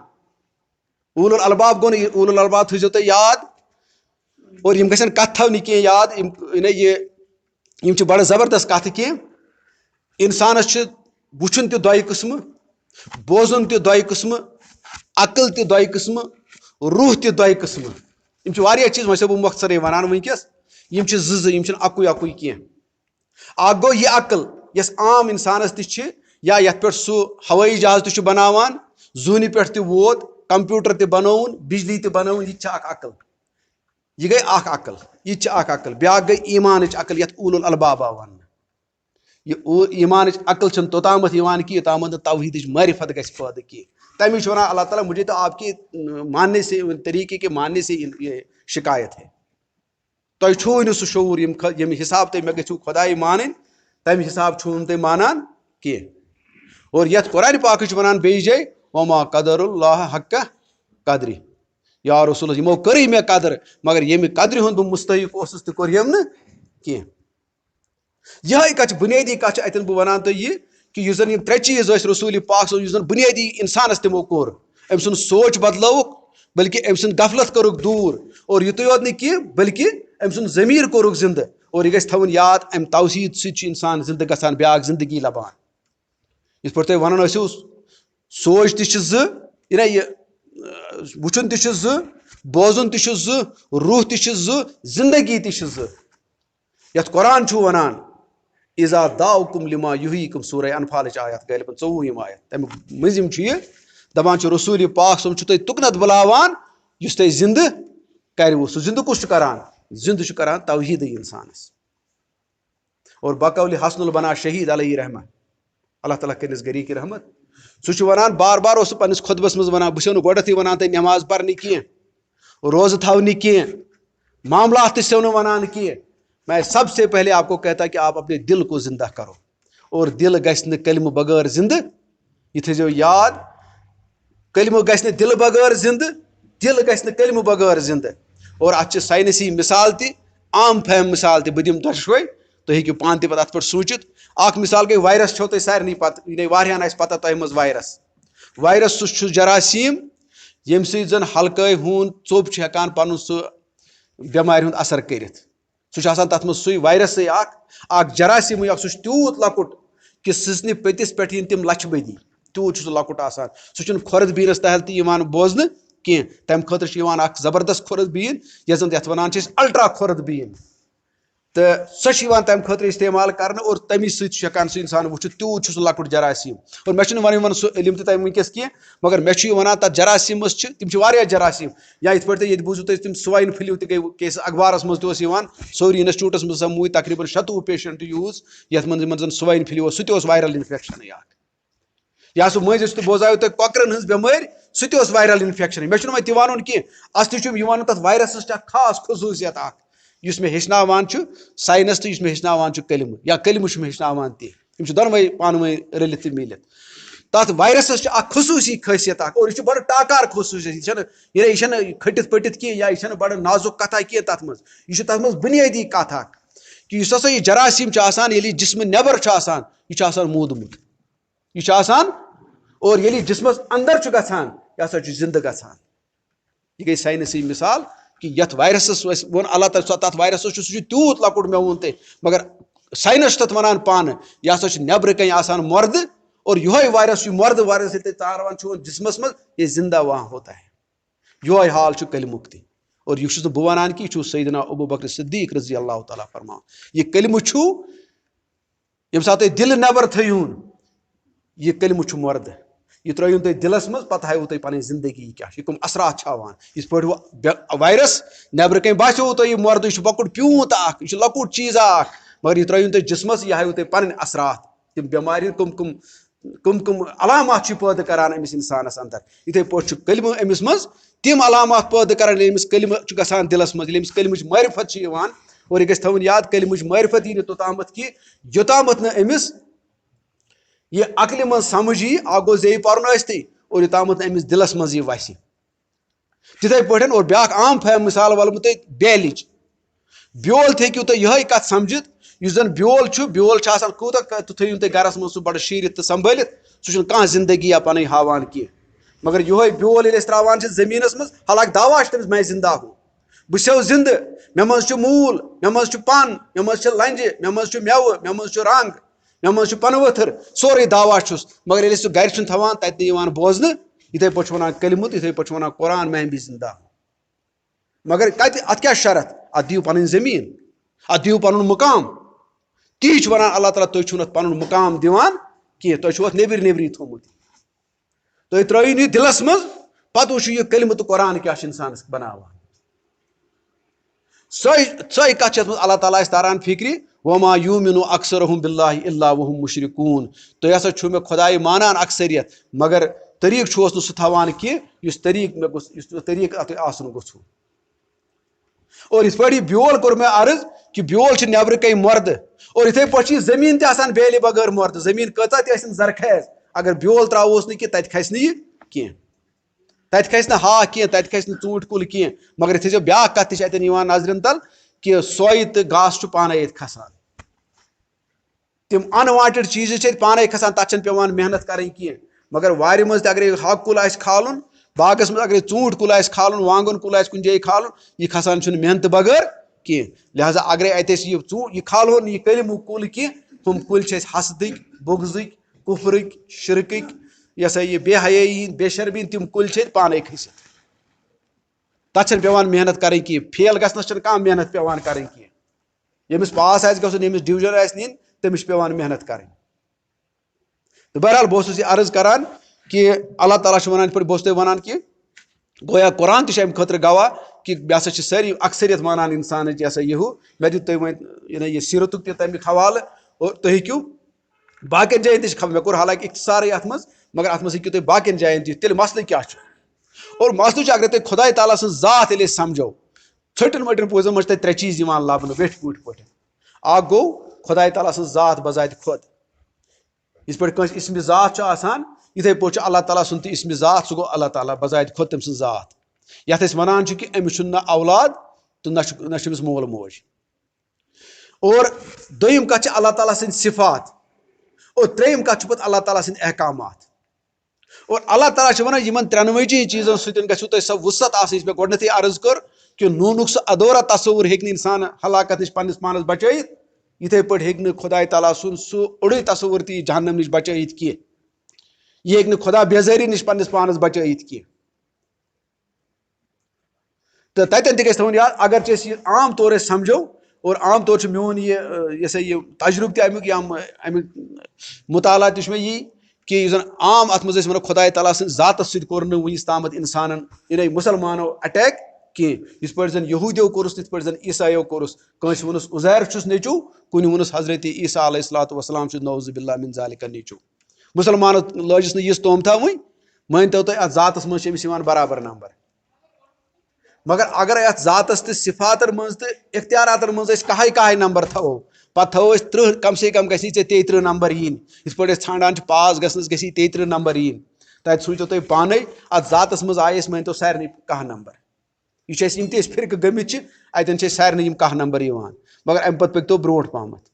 اولُ الالباب گوٚو نہٕ یہِ اولُ الالباب تھٲیزیو تُہۍ یاد اور یِم گژھن کتھ تھاونہِ کینٛہہ یاد یِم چھِ بڑٕ زبردست کتھٕ کینٛہہ انسانس چھِ وٕچھُن تہِ دۄیہِ قٕسمہٕ بوزُن تہِ دۄیہِ قٕسمہٕ عقل تہِ دۄیہِ قٕسمہٕ روح تہِ دۄیہِ قٕسمہٕ یِم چھِ واریاہ چیٖز وۄنۍ چھُسو بہٕ مۄختصرے ونان وٕنکیٚس یِم چھِ زٕ یِم چھِنہٕ اکُے کینٛہہ اکھ گوٚو یہِ عقل یۄس عام انسانس تہِ چھِ یا یتھ پٮ۪ٹھ سُہ ہوٲیی جہاز تہِ چھُ بناوان زوٗنہِ پٮ۪ٹھ تہِ ووت کمپیوٗٹر تہِ بنووُن بجلی تہِ بنٲوٕن یہِ تہِ چھِ اکھ عقل یہِ گٔے اکھ عقل یہِ تہِ چھِ اکھ عقل بیاکھ گٔے ایٖمانٕچ عقل یتھ اولُ الالباب آو وننہٕ یہِ ایٖمانٕچ عقل چھنہٕ توٚتامتھ یِوان کہِ یوٚتامتھ نہٕ توحیٖدٕچ معرفت گژھِ پٲدٕ کینٛہہ تمی چھُ ونان اللہ تعالیٰ مجھے تو آپ کے ماننے سے طریقے کے ماننے سے یہ شکایت ہے تۄہہِ چھُوٕے نہٕ سُہ شعوٗر ییٚمہِ حساب تُہۍ مےٚ گٔژھِو خۄداے مانٕنۍ تمہِ حساب چھُو نہٕ تُہۍ مانان کینٛہہ اور یتھ قرآنِ پاکٕچ چھِ ونان بیٚیہِ جایہِ وما قدر اللہ حقہ قدرِ یا رسول یِمو کٔرٕے مےٚ قدر مگر ییٚمہِ قدرِ ہُنٛد بہٕ مستحق اوسُس تہِ کوٚرہم نہٕ کینٛہہ یِہوے کتھ چھِ بُنیٲدی کتھ چھِ اتٮ۪ن بہٕ ونان تۄہہِ یہِ کہِ یُس زن یِم ترٛےٚ چیٖز ٲسۍ رسوٗلِ پاک صٲب یُس زن بُنیٲدی انسانس تِمو کوٚر أمۍ سُنٛد سونٛچ بدلوُکھ بلکہ أمۍ سُنٛد غفلت کوٚرُکھ دوٗر اور یُتُے یوت نہٕ کینٛہہ بلکہ أمۍ سُنٛد ضمیٖر کوٚرُکھ زِندٕ اور یہِ گژھِ تھاوُن یاد اَمہِ توحیٖد سۭتۍ چھُ اِنسان زِندٕ گژھان بیٛاکھ زندگی لبان یِتھ پٲٹھۍ تۄہہِ وَنان ٲسِو سونٛچ تہِ چھِ زٕ یہِ وٕچھُن تہِ چھُ زٕ بوزُن تہِ چھُ زٕ روح تہِ چھِ زٕ زندگی تہِ چھِ زٕ یَتھ قرآن چھُ وَنان اِذا داؤکُم لما یُحیٖکُم سورہ انفالٕچ آیت غالباً 24 آیت تَمیُک مٔنٛزِم چھُ یہِ دپان چھُ رسوٗلِ پاک صٲب چھُ تۄہہِ تُکنتھ بُلاوان یُس تۄہہِ زِندٕ کَرِوٕ سُہ زِندٕ کُس چھُ کران زِندٕ چھُ کران توحیٖدٕے اِنسانس اور بقول حسن البنا شہیٖد علیہ رحمہ اللہ تعالیٰ کٔرنَس گری کی رحمت سُہ چھُ وَنان بار بار اوس سُہ پنٛنِس خۄطبس منٛز وَنان بہٕ چھُسو نہٕ گۄڈٮ۪تھٕے وَنان تۄہہِ نٮ۪ماز پرنہِ کینٛہہ روزٕ تھاونہِ کینٛہہ معاملات تہِ چھِسو نہٕ وَنان کینٛہہ میں سب سے پہلے آپ کو کہتا کہ آپ اپنے دل کو زندہ کرو اور دل گژھِ نہٕ کلمہٕ بغٲر زندٕ یہِ تھٲیزیو یاد کلمہٕ گژھِ نہٕ دِلہٕ بغٲر زندٕ دل گژھِ نہٕ کلمہٕ بغٲر زندٕ اور اَتھ چھِ ساینسی مثال تہِ عام فہم مثال تہِ بہٕ دِمہٕ دۄشوَے تُہۍ ہیٚکِو پانہٕ تہِ پَتہٕ اَتھ پٮ۪ٹھ سوٗنٛچِتھ اکھ مثال گٔے وایرس چھو تۄہہِ سارنٕے پَتہٕ یہِ واریاہن آسہِ پَتہ تۄہہِ منٛز وایرس سُہ چھُ جراثیٖم ییٚمہِ سۭتۍ زن حلقٲے ہوٗن ژوٚپ چھُ ہٮ۪کان پَنُن سُہ بٮ۪مارِ ہُنٛد اثر کٔرِتھ سُہ چھُ آسان تَتھ منٛز سُے وایرسٕے اکھ جراثیٖمٕے اکھ سُہ چھُ تیوٗت لۄکُٹ کہِ سٕژنہِ پٔتِس پٮ۪ٹھ یِن تِم لچھِ بٔدی تیوٗت چھُ سُہ لۄکُٹ آسان سُہ چھُنہٕ کھۄرد بیٖنس تحل تہِ یِوان بوزنہٕ کینٛہہ تَمہِ خٲطرٕ چھِ یِوان اکھ زبردست کھۄرد بیٖن یَتھ وَنان چھِ أسۍ الٹرا کھۄرد بیٖن تہٕ سۄ چھِ یِوان تَمہِ خٲطرٕ اِستعمال کرنہٕ اور تَمی سۭتۍ چھُ ہٮ۪کان سُہ اِنسان وٕچھِتھ تیوٗت چھُ سُہ لۄکُٹ جراثیٖم اور مےٚ چھُنہٕ وَنان سُہ علم تہِ تۄہہِ وٕنکیٚس کینٛہہ مگر مےٚ چھُ یہِ وَنان تَتھ جراثیٖمس چھِ تِم چھِ واریاہ جراثیٖم یا یِتھ پٲٹھۍ تُہۍ ییٚتہِ بوٗزِو تُہۍ تِم سوایِن فِلوٗ تہِ گٔے کیس اخبارس منٛز تہِ اوس یِوان سورُے اِنسٹِچوٗٹس منٛز سموٗد تقریٖباً 96 پیشنٹ یوٗز یَتھ منٛز یِمن زن سوایِن فِلوٗ اوس سُہ تہِ اوس وایرل انفیکشنٕے اکھ یا سُہ مٔنٛزۍ یُس تہِ بوزایو تۄہہِ کۄکرن ہٕنٛز بٮ۪مٲرۍ سُہ تہِ اوس وایرل انفیکشنٕے مےٚ چھُنہٕ وۄنۍ تہِ وَنُن کینٛہہ اَصلی چھُ یہِ وَنُن تَتھ وایرسس چھِ اکھ خاص خصوٗصیت اکھ یُس مےٚ ہیٚچھناوان چھُ ساینس تہٕ یُس مےٚ ہیٚچھناوان چھُ کلمہٕ یا کلمہٕ چھُ مےٚ ہیٚچھناوان تہِ یِم چھِ دۄنوَے پانہٕ ؤنۍ رٔلِتھ تہٕ میٖلِتھ تَتھ وایرسس چھِ اکھ خصوٗصی خٲصیت اکھ اور یہِ چھُ بڑٕ ٹاکار خصوٗصیت یہِ چھنہٕ کھٔٹِتھ پٔٹِتھ کینٛہہ یا یہِ چھنہٕ بڑٕ نازُک کتھا کینٛہہ تتھ منٛز یہِ چھُ تتھ منٛز بُنیٲدی کتھ اکھ کہِ یُس ہسا یہِ جراثیٖم چھُ آسان ییٚلہِ یہِ جسمہٕ نٮ۪بر چھُ آسان یہِ چھُ آسان موٗدمُت یہِ چھُ آسان اور ییٚلہِ یہِ جسمس انٛدر چھُ گژھان یہِ ہسا چھُ زندٕ گژھان یہِ گٔے ساینسی مثال کہِ یتھ وایرسس ووٚن اللہ تعالیٰ تتھ وایرسس چھُ سُہ چھُ تیوٗت لۄکُٹ مےٚ ووٚن تۄہہِ مگر ساینس چھُ تتھ ونان پانہٕ یہِ ہسا چھُ نٮ۪برٕ کنۍ آسان مۄردٕ اور یِہوے وایرس چھُ مۄردٕ وایرس ییٚلہِ تُہۍ تاران چھُو جسمس منٛز یہِ زندہ وہاں ہوتا ہے یِہوے حال چھُ کلمُک تہِ اور یہِ چھُس نہٕ بہٕ ونان کہِ یہِ چھُ سیدنا ابوٗ بکر صدیٖق رضی اللہ تعالیٰ فرماوان یہِ کلمہٕ چھُ ییٚمہِ ساتہٕ تُہۍ دِلہٕ نٮ۪بر تھٲیہوٗن یہِ کلمہٕ چھُ مۄردٕ یہِ ترٲیہوٗن تُہۍ دِلس منٛز پتہٕ ہاووٕ تۄہہِ پنٕنۍ زندگی کیاہ چھِ یہِ کٕم اثرات چھِ ہاوان یِتھ پٲٹھۍ وایرس نٮ۪برٕ کنۍ باسیٚووٕ تۄہہِ یہِ مۄردٕ یہِ چھُ لۄکُٹ پیوٗنت اکھ یہِ چھُ لۄکُٹ چیٖزا اکھ مگر یہِ ترٲیہوٗن تُہۍ جسمس یہِ ہاووٕ تۄہہِ پنٕنۍ اثرات تِم بٮ۪مارِ کٕم علامات چھِ پٲدٕ کران أمِس انسانس انٛدر یِتھٕے پٲٹھۍ چھُ کلمہٕ أمِس منٛز تِم علامات پٲدٕ کران ییٚلہِ أمِس کلمہٕ چھُ گژھان دِلس منٛز ییٚلہِ أمِس کلمٕچ معرفت چھِ یِوان اور یہِ گژھِ تھاوُن یاد کلمٕچ معرفت یی نہٕ توٚتامتھ کہِ یوٚتامتھ نہٕ أمِس یہِ عقلہِ منٛز سمجھ یی اکھ گوٚو زیٚیہِ پرُن ٲسۍتٕے اور یوٚتامتھ نہٕ أمِس دِلس منٛز یہِ وسہِ تِتھٕے پٲٹھۍ اور بیاکھ عام فہم مثال وَنہٕ بہٕ تۄہہِ بیلٕچ بیول تہِ ہیٚکِو تُہۍ یِہے کتھ سمجھِتھ یُس زن بیول چھُ آسان کوٗتاہ تہِ تھٲیہوٗن تُہۍ گرس منٛز سُہ بڑٕ شیٖرِتھ تہٕ سمبٲلِتھ سُہ چھُنہٕ کانٛہہ زندگی پنٕنۍ ہاوان کینٛہہ مگر یِہوے بیول ییٚلہِ أسۍ تراوان چھِ زٔمیٖنس منٛز حالانکہِ دعوا چھُ تٔمِس میں زندہ ہوں بہٕ چھُسو زندٕ مےٚ منٛز چھُ موٗل مےٚ منٛز چھُ پن مےٚ منٛز چھِ لنجہِ مےٚ منٛز چھُ میوٕ مےٚ منٛز چھُ رنٛگ مےٚ منٛز چھُ پنہٕ ؤتھٕر سورُے دعوا چھُس مگر ییٚلہِ سُہ گرِ چھُنہٕ تھاوان تتہِ نہٕ یِوان بوزنہٕ یِتھٕے پٲٹھۍ چھُ ونان کلمہٕ یِتھٕے پٲٹھۍ چھُ ونان قرآن میں بھی زندہ ہوں مگر کتہِ اتھ کیاہ شرط اتھ دِیِو پنٕنۍ زٔمیٖن اتھ دِیِو پنُن مُقام تی چھُ ونان اللہ تعالیٰ تُہۍ چھِو نہٕ اتھ پنُن مُقام دِوان کینٛہہ تۄہہِ چھُو اتھ نیبری تھوٚمُت تُہۍ ترٲیِو یہِ دِلس منٛز پتہٕ وٕچھِو یہِ کلمہٕ تہٕ قرآن کیاہ چھُ انسانس بناوان سۄے کتھ چھِ یتھ منٛز اللہ تعالیٰ آسہِ تاران فِکرِ وما یوٗمِنُ اکثرهم باللہ الا وهم مشرکوٗن تُہۍ ہسا چھِو مےٚ خۄدایہِ مانان اکثریت مگر طریٖقہٕ چھُہوس نہٕ سُہ تھاوان کینٛہہ یُس طریٖقہٕ اتھ آسُن گوٚژھُو اور یِتھ پٲٹھۍ یہِ بیول کوٚر مےٚ عرض کہِ بیول چھُ نٮ۪برٕ کنۍ مۄردٕ اور یِتھٕے پٲٹھۍ چھِ یہِ زٔمیٖن تہِ آسان بیلہِ بغٲر مۄردٕ زٔمیٖن کۭژاہ تہِ ٲسِن زرخیز اگر بیول تراوہوس نہٕ کینٛہہ تتہِ کھسہِ نہٕ یہِ کینٛہہ تتہِ کھسہِ نہٕ ہاکھ کینٛہہ تتہِ کھسہِ نہٕ ژوٗنٛٹھۍ کُل کینٛہہ مگر یہِ تھٲیزیو بیاکھ کتھ تہِ چھِ اتٮ۪ن یِوان نظرن تل کہِ سۄے تہٕ گاسہٕ چھُ پانے ییٚتہِ کھسان تِم انوانٹِڈ چیٖزز چھِ ییٚتہِ پانے کھسان تتھ چھنہٕ پیٚوان محنت کرٕنۍ کینٛہہ مگر وارِ منٛز تہِ اگرے ہاکہٕ کُل آسہِ کھالُن باغس مز اگر ژوٗنٛٹھ کُل آسہِ کھالُن وانگن کُل آسہِ کُنہِ جایہِ کھالُن یہِ کھسان چھُنہٕ محنتہٕ بغٲر کینٛہہ لہذا اگرے اتہِ أسۍ یہِ کھالہون نہٕ یہِ کلمُک کُل کینٛہہ ہُم کُلۍ چھِ أسۍ حسدٕکۍ بغضٕکۍ کُفرٕکۍ شرکٕکۍ یہِ ہسا یہِ بے حیٲیی بے شرمی تِم کُلۍ چھِ أسۍ پانے کھٔسِتھ تتھ چھنہٕ پیٚوان محنت کرٕنۍ کینٛہہ فیل گژھنس چھنہٕ کانٛہہ محنت پیٚوان کرٕنۍ کینٛہہ ییٚمِس پاس آسہِ گژھُن ییٚمِس ڈِوجن آسہِ نِنۍ تٔمِس چھِ پیٚوان محنت کرٕنۍ تہٕ بہرحال بہٕ اوسُس یہِ عرض کران کہ اللہ تعالیٰ چھُ ونان یِتھ پٲٹھۍ بہٕ اوسُس تۄہہِ ونان کہ گویا قرآن تہِ چھُ امہِ خٲطرٕ گواہ کہ مےٚ ہسا چھِ سٲری اکثریت مانان انسانٕچ یہ ہسا یہِ ہُہ مےٚ دیُت تۄہہِ وۄنۍ یہِ سیٖرتُک تہِ تمیُک حوالہٕ اور تُہۍ ہیٚکِو باقین جاین تہِ چھِ خبر مےٚ کوٚر حالانکہ اختصارٕے اتھ منٛز مگر اتھ منٛز ہیٚکِو تُہۍ باقین جاین تہِ تیٚلہِ مسلہٕ کیاہ چھُ اور مسلہٕ چھُ اگرے تُہۍ خۄداے تعالیٰ سٕنٛز ذات ییٚلہِ أسۍ سمجھو ژھٔٹٮ۪ن مٔٹٮ۪ن پوٗزن منٛز چھِ تتہِ 3 چیٖز یِوان لبنہٕ ویٹھۍ پوٗٹھۍ پٲٹھۍ اکھ گوٚو خۄداے تعالیٰ سٕنٛز ذات بذاتِ خۄد یِتھ پٲٹھۍ کٲنٛسہِ اسمِ ذات چھُ آسان یِتھے پٲٹھۍ چھُ اللہ تعالیٰ سُنٛد تہِ اسمِ ذات سُہ گوٚو اللہ تعالیٰ بذاتِ خۄد تٔمۍ سٕنٛز ذات یتھ أسۍ ونان چھِ کہِ أمِس چھُنہٕ نہ اولاد تہٕ نہ چھُ أمِس مول موج اور دوٚیِم کتھ چھِ اللہ تعالیٰ سٕنٛدۍ صفات اور ترٛیٚیِم کتھ چھُ پتہٕ اللہ تعالیٰ سٕنٛدۍ احکامات اور اللہ تعالیٰ چھُ ونان یِمن 93 چیٖزن سۭتۍ گژھِو تۄہہِ سۄ وُصعت آسٕنۍ یُس مےٚ گۄڈنیتھٕے عرض کٔر کہِ نوٗنُک سُہ ادورا تصوُر ہیٚکہِ نہٕ انسان ہلاکت نِش پننس پانس بچٲیِتھ یِتھے پٲٹھۍ ہیٚکہِ نہٕ خۄداے تعالیٰ سُنٛد سُہ اوٚڑُے تصوُر تہِ یہِ جہنم نِش بچٲیِتھ کینٛہہ یہِ ہیٚکہِ نہٕ خۄدا بیزٲری نِش پننس پانس بچٲیِتھ کینٛہہ تہٕ تتٮ۪ن تہِ گژھِ تھاوُن یاد اگرچہِ أسۍ یہِ عام طور أسۍ سمجھو اور عام طور چھُ میون یہِ ہسا یہِ تجرُبہٕ تہِ امیُک یا امیُک مطالعہ تہِ چھُ مےٚ یی کہ یُس زن عام اتھ منٛز أسۍ ونو خۄداے تعالیٰ سٕنٛدِ ذاتس سۭتۍ کوٚر نہٕ وُنیُس تامتھ انسانن یعنی مُسلمانو اٹیک کینٛہہ یِتھ پٲٹھۍ زن یہوٗدیو کوٚرُس تِتھ پٲٹھۍ زن عیٖسایو کوٚرُس کٲنٛسہِ ووٚنُس عُزیر چھُس نیٚچوٗ کُنہِ ووٚنُس حضرت عیٖسیٰ علیہ الصلوۃ والسلام چھُ نعوذ باللہ من ذالِکَ نیٚچوٗ مُسلمانو لٲجِس نہٕ یِژھ تومتا وٕنۍ مٲنتو تُہۍ اتھ ذاتس منٛز چھِ أمِس یِوان برابر نمبر مگر اگرے اتھ ذاتس تہٕ صفاتن منٛز تہٕ اختیاراتن منٛز أسۍ کہے نمبر تھاوو پتہٕ تھاوو أسۍ 30 کم سے کم گژھِ ژےٚ 33 نمبر یِنۍ یِتھ پٲٹھۍ أسۍ ژھانڈان چھِ پاس گژھنس گژھِ 33 نمبر یِنۍ تتہِ سوٗنٛچتو تُہۍ پانے اتھ ذاتس منٛز آیہِ أسۍ مٲنتو سارنٕے 10 نمبر یہ چھِ أسۍ یِم تہِ أسۍ فرقہٕ گٔمٕتۍ چھِ اتٮ۪ن چھِ أسۍ سارنٕے یِم 10 نمبر یِوان مگر امہِ پتہٕ پٔکۍتو برونٛٹھ پہمتھ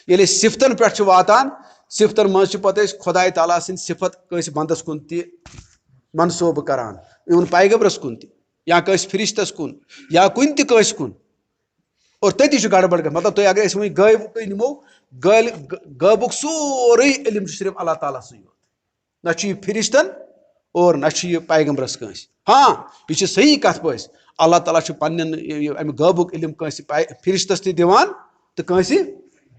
ییٚلہِ أسۍ صفتن پٮ۪ٹھ چھِ واتان صفتن منٛز چھِ پتہٕ أسۍ خۄداے تعالیٰ سٕنٛدۍ صفت کٲنٛسہِ بنٛدس کُن تہِ منصوبہٕ کران اِوٕن پیغمبرس کُن تہِ یا کٲنٛسہِ فرشتس کُن یا کُنہِ تہِ کٲنٛسہِ کُن اور تٔتی چھُ گڑبڑ گژھان مطلب تُہۍ اگر أسۍ وۄنۍ غٲبکُے نِمو غٲبُک سورُے علم چھُ صرف اللہ تعالیٰ سٕے یوت نہ چھُ یہِ فرشتن اور نہ چھُ یہِ پیغمبرس کٲنٛسہِ ہاں یہِ چھِ صحیح کتھ پٲٹھۍ اللہ تعالیٰ چھُ پننٮ۪ن امہِ غٲبُک علم کٲنٛسہِ فرشتس تہِ دِوان تہٕ کٲنٛسہِ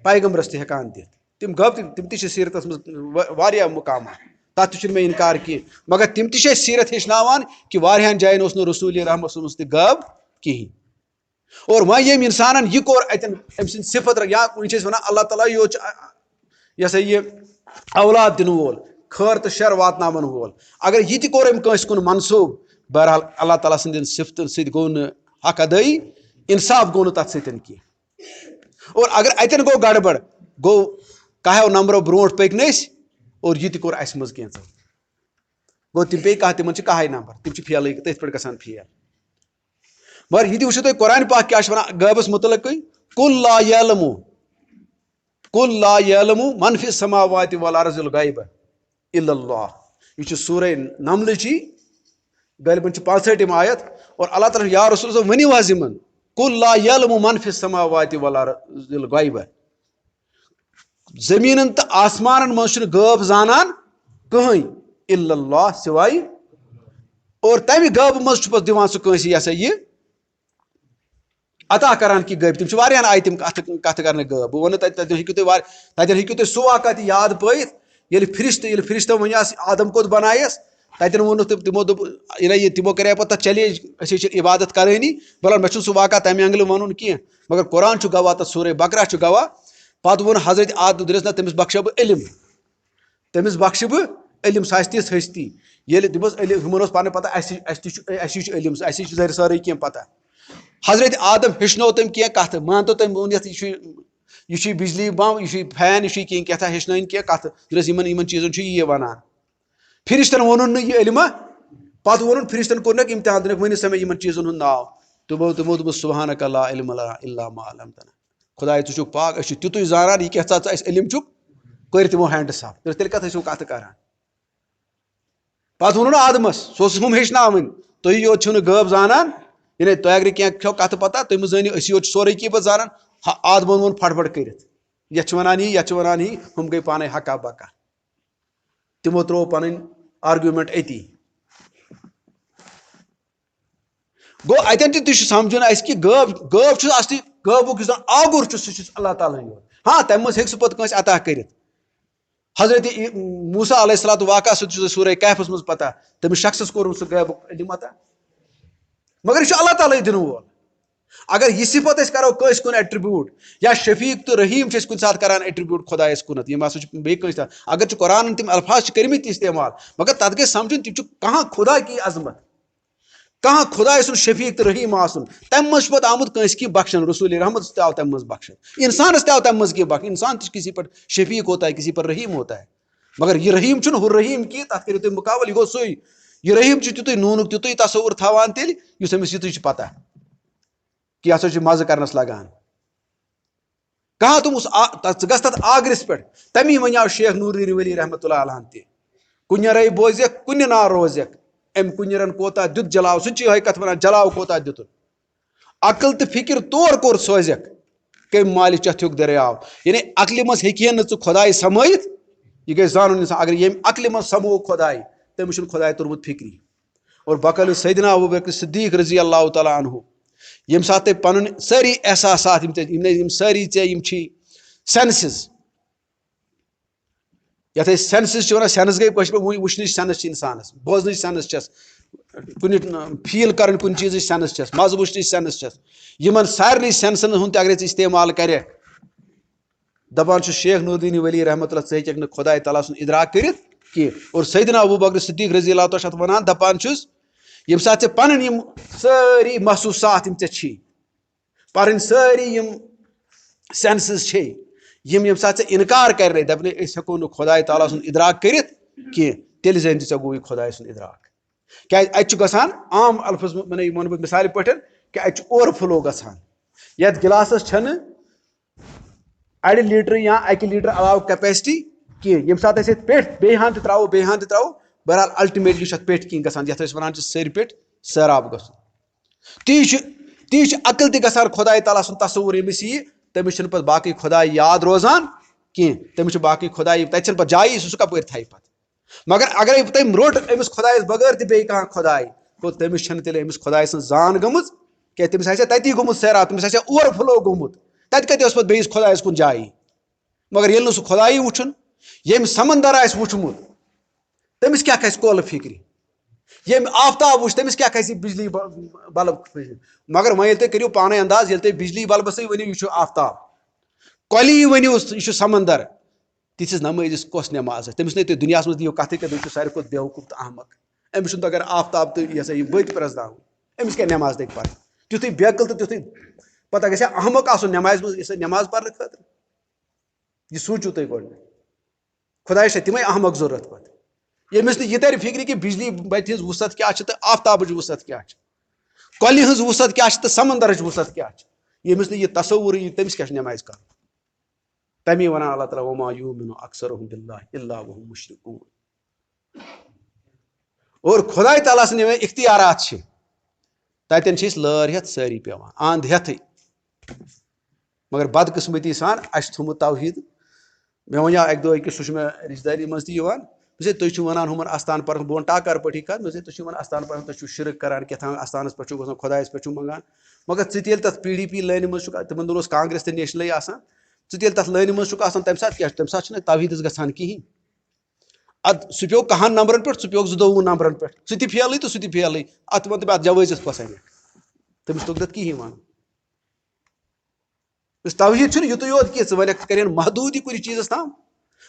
پیغمبرس تہِ ہٮ۪کان دِتھ تِم غٲب تِم تہِ چھِ سیٖرتس منٛز واریاہ مقامات تتھ تہِ چھُنہٕ مےٚ انکار کینٛہہ مگر تِم تہِ چھِ أسۍ سیٖرت ہیٚچھناوان کہِ واریاہن جاین اوس نہٕ رسوٗل رحمت صٲبس تہِ غٲب کِہینۍ اور وۄنۍ ییٚمۍ انسانن یہِ کوٚر اتٮ۪ن أمۍ سٕنٛدۍ صفت یا وۄنۍ چھِ أسۍ ونان اللہ تعالیٰ یوت چھُ یہِ ہسا یہِ اولاد دِنہٕ وول خٲر تہٕ شر واتناون وول اگر یہِ تہِ کوٚر أمۍ کٲنٛسہِ کُن منصوٗب بہرحال اللہ تعالیٰ سٕنٛدٮ۪ن صفتن سۭتۍ گوٚو نہٕ حق ادٲیی انصاف گوٚو نہٕ تتھ سۭتۍ کینٛہہ اور اگر اتٮ۪ن گوٚو گڑبڑ گوٚو کہو نمبرو برونٛٹھ پٔکۍ نہٕ أسۍ اور یہِ تہِ کوٚر اسہِ منٛز کینٛژھو گوٚو تِم پیٚیہِ کانٛہہ تِمن چھِ 10 نمبر تِم چھِ فیلٕے تٔتھۍ پٮ۪ٹھ گژھان فیل مگر یہِ تہِ وٕچھِو تُہۍ قرآنِ پاک کیاہ چھُ ونان غٲبس مُتعلقٕے قُل لا یعلمُ من فی السماوات والارض الغیب الا اللہ یہ چھُ سورہ نملٕچی غٲلبن چھِ 65 آیت اور اللہ تعالیٰ یا رسول صٲب ؤنِو حظ یِمن قُل لا یعلمُ من فی السماوات والارض الغیب زٔمیٖنن تہٕ آسمانن منٛز چھُنہٕ غٲب زانان کٕہٕنۍ الا اللہ سِوایہِ اور تمہِ غٲبہٕ منٛز چھُ پتہٕ دِوان سُہ کٲنٛسہِ یہِ ہسا یہِ عطا کران کہِ غٲب تِم چھِ واریاہن آیہِ تِم کتھٕ کرنہٕ غٲب بہٕ ونہٕ تتٮ۪ن ہیٚکِو تُہۍ سُہ واقعہ تہِ یاد پٲیِتھ ییٚلہِ فرشتو ونیس آدم کوٚت بنایس تتٮ۪ن ووٚنُکھ تِمو دوٚپ تِمو کرے پتہٕ تتھ چیلینج أسۍ چھِ عبادت کرٲنی بہرحال مےٚ چھُنہٕ سُہ واقعہ تمہِ اینگلہٕ ونُن کینٛہہ مگر قرآن چھُ گواہ تتھ سورہ بقرہ چھُ گواہ پتہٕ ووٚن حضرت آدم دٔپِس نہ تٔمِس بخشہٕ بہٕ علم سُہ آسہِ تِژھ ہستی ییٚلہِ دوٚپُس ہُمن اوس پنٕنۍ پتہ اسی چھُ علم اسی چھُ سٲرٕے کینٛہہ پتہ حضرت آدم ہیٚچھنو تٔمۍ کینٛہہ کتھٕ مانتو تٔمۍ ووٚن یتھ یہِ چھُے بجلی بم یہِ چھُے فین یہِ چھُے کینٛہہ ہیٚچھنٲیِن کینٛہہ کتھٕ دوٚپُس یِمن چیٖزن چھُ یی ونان فرشتن ووٚنُن نہٕ یہِ علمہ پتہٕ ووٚنُن فرشتن کوٚرنکھ امتحان دوٚپُکھ ؤنِو سا مےٚ یِمن چیٖزن ہُنٛد ناو تِمو دوٚپُس سبحانک لا علم لنا الا ما علمتنا خۄداے ژٕ چھُکھ پاک أسۍ چھِ تیُتُے زانان یہِ کیٛاہ ژٕ اَسہِ علم چھُکھ کٔرۍ تِمو ہینڈس اپ تیٚلہِ کتھ ٲسِو کتھٕ کران پتہٕ ووٚنُن آدمس سُہ اوس ہُم ہیٚچھناوٕنۍ تُہۍ یوت چھِو نہٕ غٲب زانان یعنی تۄہہِ اگرے کینٛہہ کھیو کتھٕ پتہ تُہۍ مہٕ زٲنِو أسی یوت چھِ سورُے کینٛہہ پتہٕ زانان آدمن ووٚن پھٹ پھٹ کٔرِتھ یتھ چھِ ونان یہِ یتھ چھِ ونان یہِ ہُم گٔے پانے ہکا بکا تِمو ترٛوو پنٕنۍ آرگیومینٹ أتی گوٚو اتٮ۪ن تہِ چھُ سمجھُن اسہِ کہِ غٲب چھُ اصلی غٲبُک یُس زن آگُر چھُ سُہ چھُ اللہ تعالیٰ ہن یوت ہاں تمہِ منٛز ہیٚکہِ سُہ پتہٕ کٲنٛسہِ عطا کٔرِتھ حضرت موسیٰ علیہ الصلوۃ واقعہ سُہ چھُ سورہ کہفس منٛز پتہ تٔمِس شخصس کوٚرُن سُہ غٲبُک علم عطا مگر یہِ چھُ اللہ تعالیٰ دِنہٕ وول اگر یہِ صفت أسۍ کرو کٲنٛسہِ کُن ایٹرِبیوٗٹ یا شفیٖق تہٕ رحیٖم چھِ أسۍ کُنہِ ساتہٕ کران ایٹرِبیوٗٹ خۄدایس کُنتھ یِم ہسا چھِ بیٚیہِ کٲنٛسہِ اگر چھِ قرآنن تِم الفاظ چھِ کٔرمٕتۍ تہِ استعمال مگر تتھ گژھِ سمجھُن تِم چھِ کانٛہہ خدا کی عظمت کانٛہہ خۄداے سُنٛد شفیٖق تہٕ رحیٖم آسُن تمہِ منٛز چھُ پتہٕ آمُت کٲنٛسہِ کینٛہہ بخشن رسول رحمت تہِ آو تمہِ منٛز بخشن انسانس تہِ آو تمہِ منٛز کینٛہہ بخش انسان تہِ چھُ کسی پر شفیٖق ہوتا ہے کسی پر رحیٖم ہوتا ہے مگر یہِ رحیٖم چھُنہٕ ہُہ رحیٖم کینٛہہ تتھ کٔرِو تُہۍ مُقابل یہِ گوٚو سُے یہِ رحیٖم چھُ تیُتُے نوٗنُک تیُتُے تصوُر تھاوان تیٚلہِ یُس أمِس یِتُے چھُ پتہ کہِ یہِ ہسا چھُ مزٕ کرنس لگان کانٛہہ تِم ژٕ گژھ تتھ آگرس پٮ۪ٹھ تمی ونیو شیخ نور الدین ولی رحمتہ اللہ علیہ تہِ کُنہِ بوزیکھ کُنہِ نا روزیکھ أمۍ کُنیرن کوتاہ دیُت جلاو سُہ چھِ یِہوے کتھ ونان جلاو کوتاہ دِتُن عقل تہٕ فکر طور کوٚر سوزیکھ کٔمۍ مالہِ چتھیُک دریاو یعنی عقلہِ منٛز ہیٚکہِ ہا نہٕ ژٕ خۄداے سمٲیِتھ یہِ گژھِ زانُن انسان اگر ییٚمہِ عقلہِ منٛز سموو خۄداے تٔمِس چھُنہٕ خۄداے توٚرمُت فکری اور بقل سیدنا ابوبکر صدیق رضی اللہ تعالیٰ عنہ ییٚمہِ ساتہٕ تۄہہِ پنٕنۍ سٲری احساسات یِم سٲری ژےٚ یِم چھی سینسز یتھ أسۍ سینسز چھِ ونان سینس گٔے کٲشِر پٲٹھۍ وٕچھنٕچ سینس چھِ انسانس بوزنٕچ سینس چھس کُنہِ فیٖل کرٕنۍ کُنہِ چیٖزٕچ سینس چھس مزٕ وٕچھنٕچ سینس چھس یِمن سارنٕے سینسن ہُنٛد تہِ اگر ژٕ استعمال کرکھ دپان چھُ شیخ نور الدین ولی رحمتہ اللہ ژٕ ہیٚککھ نہٕ خۄداے تعالیٰ سُنٛد ادراک کٔرِتھ کینٛہہ اور سیدنا ابوبکر صدیق رضی اللہ تعالیٰ چھُ اتھ ونان دپان چھُس ییٚمہِ ساتہٕ ژےٚ پنٕنۍ یِم سٲری محسوٗسات یِم ژےٚ چھی پنٕنۍ سٲری یِم سینسز چھے ییٚمہِ ساتہٕ ژےٚ انکار کرنے دپنے أسۍ ہٮ۪کو نہٕ خۄداے تعالیٰ سُنٛد ادراک کٔرِتھ کینٛہہ تیٚلہِ زٲنۍ زِ ژےٚ گوٚوُے خۄداے سُنٛد ادراک کیازِ اتہِ چھُ گژھان عام الفظ وَنہٕ بہٕ مِثالہِ پٲٹھۍ کہِ اتہِ چھُ اورٕ فلو گژھان یتھ گِلاسس چھنہٕ اڑِ لیٖٹر یا اکہِ لیٖٹر علاوٕ کیپیسٹی کینٛہہ ییٚمہِ ساتہٕ أسۍ یتھ پیٹھ بیٚیہِ ہن تہِ تراوو بہرحال الٹِمیٹلی چھُ اتھ پیٹھ کِنۍ گژھان یتھ أسۍ ونان چھِ سٔرۍ پیٹھ سٲراب گژھُن تی چھُ عقل تہِ گژھان خۄداے تعالیٰ سُنٛد تصوُر ییٚمِس یی تٔمِس چھُنہٕ پتہٕ باقٕے خۄداے یاد روزان کینٛہہ تٔمِس چھُ باقٕے خۄداے تتہِ چھنہٕ پتہٕ جایی سُہ کپٲرۍ تھایہِ پتہٕ مگر اگرے تٔمۍ روٚٹ أمِس خۄدایس بغٲر تہِ بیٚیہِ کانٛہہ خۄداے گوٚو تٔمِس چھنہٕ تیٚلہِ أمِس خۄداے سٕنٛز زان گٔمٕژ کیازِ تٔمِس آسہِ ہا تتی گوٚمُت سیراب تٔمِس آسہِ ہا اورٕ فلو گوٚمُت تتہِ کتہِ اوس پتہٕ بیٚیِس خۄدایس کُن جایی مگر ییٚلہِ نہٕ سُہ خۄدایی وٕچھُن ییٚمۍ سمندر آسہِ وٕچھمُت تٔمِس کیاہ کھسہِ کولہٕ فِکرِ ییٚمۍ آفتاب وٕچھ تٔمِس کیاہ کھسہِ بجلی بلب مگر وۄنۍ ییٚلہِ تُہۍ کٔرِو پانے انداز ییٚلہِ تُہۍ بجلی بلبسٕے ؤنِو یہِ چھُ آفتاب کۄلی ؤنِو یہِ چھُ سمندر تِژھِس نمٲزِس کۄس نٮ۪ماز آسہِ تٔمِس نَے تُہۍ دُنیاہس منٛز دِیِو کتھٕے کتھ یہِ چھُ ساروی کھۄتہٕ بیوقوٗف تہٕ احمق أمِس چھُنہٕ اگر آفتاب تہٕ یہِ ہسا یہِ بٔتۍ پرٛزناوُن أمِس کیاہ نٮ۪ماز لگہِ پرٕنۍ تیُتھُے بیقل تہٕ تیُتھُے پتہ گژھِ ہا احمق آسُن نٮ۪مازِ منٛز یہِ نٮ۪ماز پرنہٕ خٲطرٕ یہِ سوٗنٛچِو تُہۍ گۄڈٕنٮ۪تھ خۄدایس چھا تِمے احمق ضوٚرتھ پتہٕ ییٚمِس نہٕ یہِ ترِ فِکرِ کہِ بجلی بتہِ ہٕنٛز وُسعت کیاہ چھِ تہٕ آفتابٕچ وُسعت کیاہ چھِ کۄلہِ ہٕنٛز وُسعت کیاہ چھِ تہٕ سمندرٕچ وُسعت کیاہ چھِ ییٚمِس نہٕ یہِ تصوُر یی تٔمِس کیاہ چھِ نٮ۪مازِ کرُن تمی ونان اللہ تعالیٰ وما یؤمنُ اکثرهم باللہ الا وهم مشرکون اور خۄداے تعالیٰ سٕنٛدۍ یِم اختیارات چھِ تتٮ۪ن چھِ أسۍ لٲر ہٮ۪تھ سٲری پیٚوان اند ہٮ۪تھٕے مگر بدقٕسمتی سان اَسہِ چھُ تھوٚمُت توحیٖد مےٚ وَنیو اَکہِ دۄہ أکِس سُہ چھُ مےٚ رِشتہٕ دٲری منٛز تہِ یِوان تُہۍ چھِو وَنان ہُمن اَستان پرن بہٕ وَنہٕ ٹاکار پٲٹھی کَتھ تُہۍ چھِو وَنان اَستان پرن تُہۍ چھِو شِرک کران کیٛاہ تام اَستانَس پٮ۪ٹھ چھُو گژھان خۄدایَس پٮ۪ٹھ چھُو منٛگان مگر ژٕ تہِ ییٚلہِ تَتھ PDP لٲنہِ منٛز چھُکھ تِمن دۄہن اوس کانگریس تہٕ نیشنلٕے آسان ژٕ تہِ ییٚلہِ تَتھ لٲنہِ منٛز چھُکھ آسان تَمہِ ساتہٕ کیٛاہ چھُ تَمہِ ساتہٕ چھُنہٕ توحیٖدس گژھان کِہینۍ اَدٕ سُہ پیوٚو 10 نمبرن پٮ۪ٹھ ژٕ پیوٚکھ 22 نمبرن پٮ۪ٹھ سُہ تہِ فیلٕے تہٕ سُہ تہِ فیلٕے اَتھ ووٚن تٔمۍ اَتھ جوٲزِیت کۄس اَنہِ تٔمِس توٚگ تَتھ کِہینۍ وَنُن توحیٖد چھُنہٕ یِتُے یوت کینٛہہ ژٕ وَنکھ کَرٮ۪ن محدوٗد یہِ کُنہِ چیٖزَس تام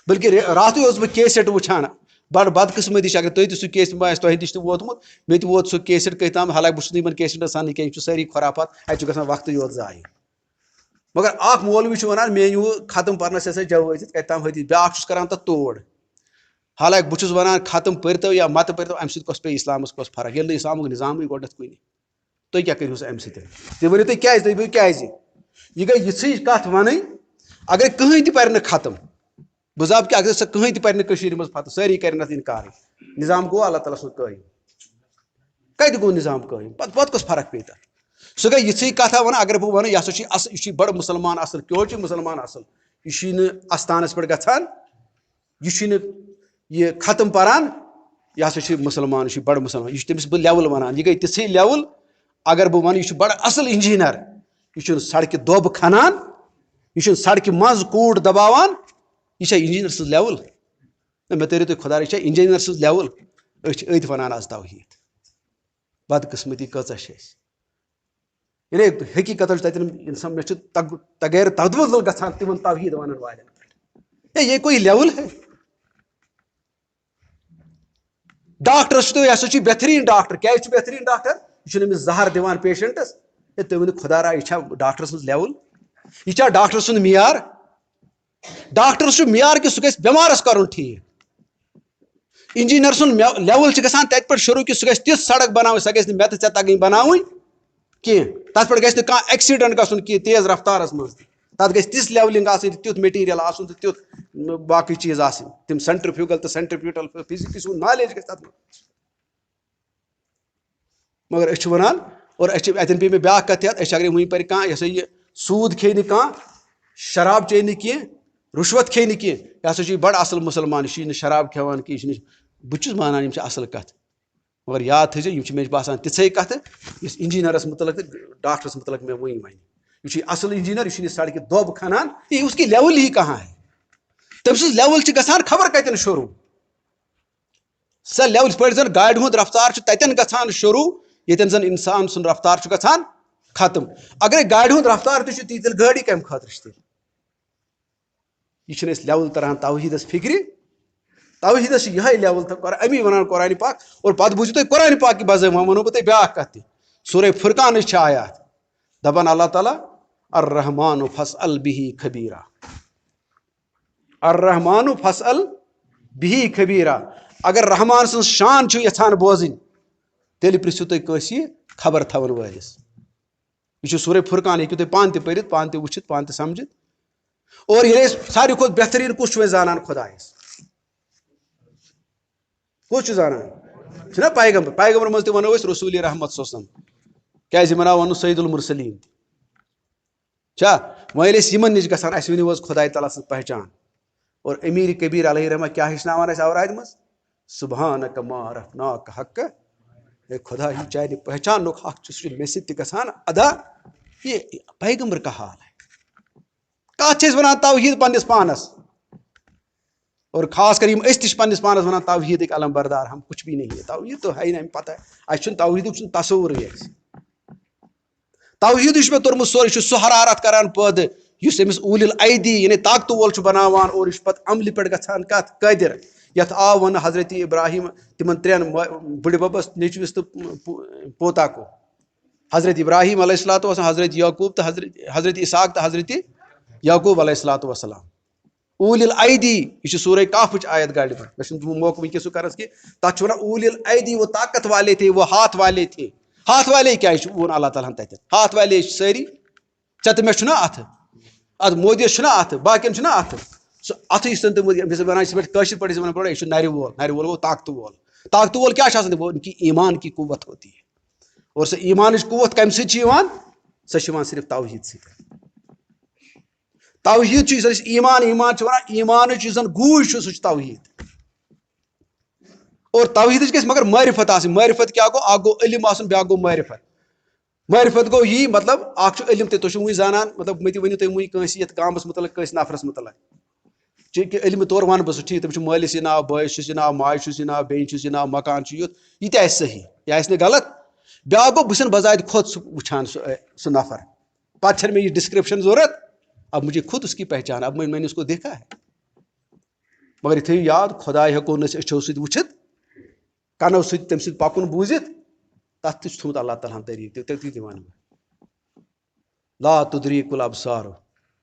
بٔلکہِ راتھٕے اوسُس بہٕ کیسٹ وٕچھان بَڑٕ بدقٕسمتی چھِ اگر تُہۍ تہِ سُہ کیسٹ ما آسہِ تۄہہِ نِش تہِ ووتمُت مےٚ تہِ ووت سُہ کیسٹ کٔہۍ تام حالانکہِ بہٕ چھُس نہٕ یِمن کیسٹن سَننہٕ کینٛہہ یِم چھِ سٲری خرافات اَتہِ چھُ گژھان وقتٕے یوت ضایہِ مگر اکھ مولوی چھُ وَنان مےٚ أنِو ختم پرنس ہسا جوٲزِیت کَتہِ تام حٲدِث بیاکھ چھُس کران تَتھ توڑ حالانکہِ بہٕ چھُس وَنان ختم پٔرتو یا متہٕ پٔرتو اَمہِ سۭتۍ کۄس پیٚیہِ اِسلامَس کۄس فرق ییٚلہِ نہٕ اِسلامُک نِظامٕے گۄڈنیٚتھ کُنہِ تُہۍ کیاہ کٔرِہوس اَمہِ سۭتۍ تُہۍ ؤنِو تُہۍ کیازِ یہِ گٔے یِژھٕے کَتھ وَنٕنۍ اگر کٕہٕنۍ تہِ پَرِ نہٕ ختم بضاب کہ اگر سہ کہیں تہ پہ مز فتح ساری کرن اتھ انکار نظام گو اللہ تعالیٰ سن قائم کتہ گو نظام قائم پتہ کس فرق پی تر سہ گئی یژھے کتھا ونان اگر بہ ون یہ بڑ مسلمان اصل کیوں مسلمان اصل یہ استانس پہ گژھان یہ ختم پران یہ ہسا مسلمان یہ بڑ مسلمان یہ تمس بہ لیول ونان یہ گئی تژھے لیول اگر بہ ون یہ بڑ اصل انجینئر یہ سڑکہ دۄب کھنان یہ سڑکہ مز کوڑ دباوان یہ انجینئر سٕنٛز لیول مے تٔرِو تُہۍ خۄدا یہ انجینئر سٕنٛز لیول أتھۍ ونان آز توحید بدقسمتی کۭژاہ چھِ اَسہِ یعنی حقیقت تتین انسان مے تغیر تدوزل گژھان تمن توحید ونن والین پہ یہ کوئی لیول ہے ڈاکٹر یہ ہسا بہترین ڈاکٹر کیا بہترین ڈاکٹر یہ امس زہر دِوان پیشنٹس تُہۍ ؤنِو خدا را یہ ڈاکٹر سٕنٛز لیول یہ ڈاکٹر سُنٛد معیار ڈاکٹر معیار کہ سہ گژھِ بٮ۪مارس کرُن ٹھیک انجینئر سُنٛد لیول گژھان تتہِ پٮ۪ٹھ شروع کہ سہ گژھِ تِژھ سڑک بناوٕنۍ سۄ گژھِ نہٕ مےٚ تہٕ ژےٚ تگٕنۍ بناوٕنۍ کینٛہہ تتھ پٮ۪ٹھ گژھِ نہٕ کانٛہہ ایکسیڈنٹ گژھُن کینٛہہ تیز رفتارس منٛز تہِ تتھ گژھِ تِژھ لیولنگ آسٕنۍ تیُتھ میٹیٖریل آسُن تہٕ تیُتھ باقٕے چیٖز آسٕنۍ تِم سینٹرفیوگل تہٕ سینٹرفیوٹل فزکس ہُنٛد نالیج گژھِ تتھ منٛز مگر أسۍ چھِ ونان اور اتین پے مےٚ بیاکھ کتھ یاد أسۍ اگرے وٕنۍ پرِ کانٛہہ یہ ہسا یہ سوٗد کھیٚیہِ نہٕ کانٛہہ شراب چیٚیہِ نہٕ کینٛہہ رُشوت کھیٚیہِ نہٕ کینٛہہ یہ ہسا چھُ بڑٕ اصل مسلمان یہ چھُ نہٕ شراب کھٮ۪وان کینٛہہ یہ چھُ بہٕ چھُس مانان یِم چھِ اصل کتھ مگر یاد تھٲیزیو یِم چھِ مےٚ باسان تِژھے کتھٕ یُس انجینئرس متعلق تہٕ ڈاکٹرس متعلق مےٚ وٕنۍ ونہِ یہ چھُ اصل انجینئر یہ چھُنہٕ سڑکہِ دۄب کھنان یہ اس کی لیول ہی کہاں ہے تٔمۍ سٕنٛز لیول چھِ گژھان خبر کتٮ۪ن شروع سۄ لیول یِتھ پٲٹھۍ زن گاڑِ ہُنٛد رفتار چھُ تتٮ۪ن گژھان شروع ییٚتٮ۪ن زن انسان سُنٛد رفتار چھُ گژھان ختم اگرے گاڑِ ہُنٛد رفتار تہِ چھُ تی تیٚلہِ گٲڑی کمہِ خٲطرٕ چھِ تیٚلہِ یہ چھُنہٕ أسۍ لیول تران توحیٖدس فکرِ توحیٖدس چھِ یِہے لیول امی ونان قرآنِ پاک اور پتہٕ بوٗزِو تُہۍ قرآنِ پاک کی بزٲے وۄنۍ ونو بہٕ تۄہہِ بیاکھ کتھ تہِ سورہ فرقانٕچ چھِ آیات دپان اللہ تعالیٰ الرحمٰن فاسأل بِہِ خبیرا الرحمٰن فاسأل بِہِ خبیرا اگر رحمان سٕنٛز شان چھُ یژھان بوزٕنۍ تیٚلہِ پرژھِو تُہۍ کٲنٛسہِ خبر تھاون وٲلِس یہ چھُ سورہ فرقان ہیٚکِو تُہۍ پانہٕ تہِ پٔرِتھ پانہٕ تہِ وٕچھِتھ پانہٕ تہِ سمجھِتھ اور ییٚلہِ أسۍ ساروی کھۄتہٕ بہتریٖن کُس چھُ أسۍ زانان خۄدایس کُس چھُ زانان چھُنہ پیغمبر پیغمبر منٛز تہِ ونو أسۍ رسوٗلِ رحمت صلی کیازِ یِمن آو ونُن سعید المرسلیٖن چھا وۄنۍ ییٚلہِ أسۍ یِمن نِش گژھان اَسہِ ؤنِو حظ خۄداے تعالیٰ سٕنٛز پہچان اور امیٖر کبیٖر علیہ رحمہ کیٛاہ ہیٚچھناوان اَسہِ اورادِ منٛز سبحانک ما عرفناک حق اے خدا یہ چانہِ پہچانُک حق چھُ سُہ چھُ مےٚ سۭتۍ تہِ گژھان ادا یہ پیغمبر کا حال ہے کتھ چھِ أسۍ ونان توحیٖد پننِس پانس اور خاص کر یم أسۍ تہِ چھِ پننِس پانس ونان توحیٖدٕکۍ علم بردار ہم کچھ بھی نہیں ہے توحیٖد تو ہے نہٕ اَمہِ پتہ اَسہِ چھُنہٕ توحیٖدُک چھُنہٕ تصورٕے اَسہِ توحیٖدٕے چھُ مےٚ توٚرمُت سورُے یہِ چھُ سُہ حرارت کران پٲدٕ یُس أمِس اوٗلِ الایدی یعنی طاقتہٕ وول چھُ بناوان اور یہِ چھُ پتہٕ عملہِ پٮ۪ٹھ گژھان کتھ قٲدِر یتھ آو وننہٕ حضرت ابراہیم تِمن ترٛٮ۪ن بٕڈِ ببس نیٚچوِس تہٕ پوتا کو حضرت ابراہیم علیہ الصلوۃ والسلام حضرت یعقوب تہٕ حضرت اسحاق تہٕ حضرت یعقوب علیہ الصلوۃ والسلام اوٗلِ الایدی یہ چھُ سورہ کہفٕچ آیت گاڑِ منٛز مےٚ چھُنہٕ موقعہٕ وٕنکیٚس سُہ کرنس کینٛہہ تتھ چھُ ونان اوٗلِ الایدی وہ طاقت والے تھے وہ ہاتھ والے تھے ہاتھ والے کیٛازِ چھُ ووٚن اللہ تعالیٰ ہن تتٮ۪ن ہاتھ والے چھِ سٲری ژےٚ تہٕ مےٚ چھُنہ اتھٕ اتھ مودیس چھُنہ اتھٕ باقین چھُنہ اتھٕ سُہ اتھٕ یُس زن تہِ ونان چھِ کٲشِر پٲٹھۍ ٲسۍ ونان یہِ چھُ نرِ وول گوٚو طاقتہٕ وول کیٛاہ چھُ آسان وہ کہ ایمان کی قوت ہوتی ہے اور سۄ ایمانٕچ قوت کمہِ سۭتۍ چھِ یِوان سۄ چھِ یِوان صرف توحیٖد سۭتۍ توحیٖد چھُ یُس أسۍ ایمان چھِ ونان ایمانٕچ یُس زن گوٗج چھُ سُہ چھُ توحیٖد اور توحیٖدٕچ گژھِ مگر معرفت آسٕنۍ معرفت کیٛاہ گوٚو اکھ گوٚو علم آسُن بیاکھ گوٚو معرفت گوٚو یی مطلب اکھ چھُ علم تہِ تُہۍ چھِو وٕنۍ زانان مطلب مےٚ تہِ ؤنِو تُہۍ وٕنۍ کٲنٛسہِ یتھ گامس متعلق کٲنٛسہِ نفرس متعلق چوٗنکہِ علمہِ طور ونہٕ بہٕ سُہ ٹھیٖک تٔمِس چھُ مٲلِس یہِ ناو بٲیِس چھُس یہِ ناو ماجہِ چھُس یہِ ناو بیٚنہِ چھُس یہِ ناو مکان چھُ یُتھ یہِ تہِ آسہِ صحیح یہِ آسہِ نہٕ غلط بیاکھ گوٚو بہٕ چھُس بذاتِ خۄد سُہ وٕچھان سُہ نفر پتہٕ چھنہٕ مےٚ یہِ ڈسکرپشن ضوٚرتھ اب مجھے خود اس کی پہچان اب میں نے اس کو دیکھا ہے مگر یہ تھٲیِو یاد خۄداے ہٮ۪کو نہٕ أسۍ أچھو سۭتۍ وٕچھِتھ کنو سۭتۍ تٔمۍ سۭتۍ پکُن بوٗزِتھ تتھ تہِ چھُ تھوٚمُت اللہ تعالیٰ ہن طریٖقہٕ تٔتی تہِ ونہٕ بہٕ لا تدریک الابصار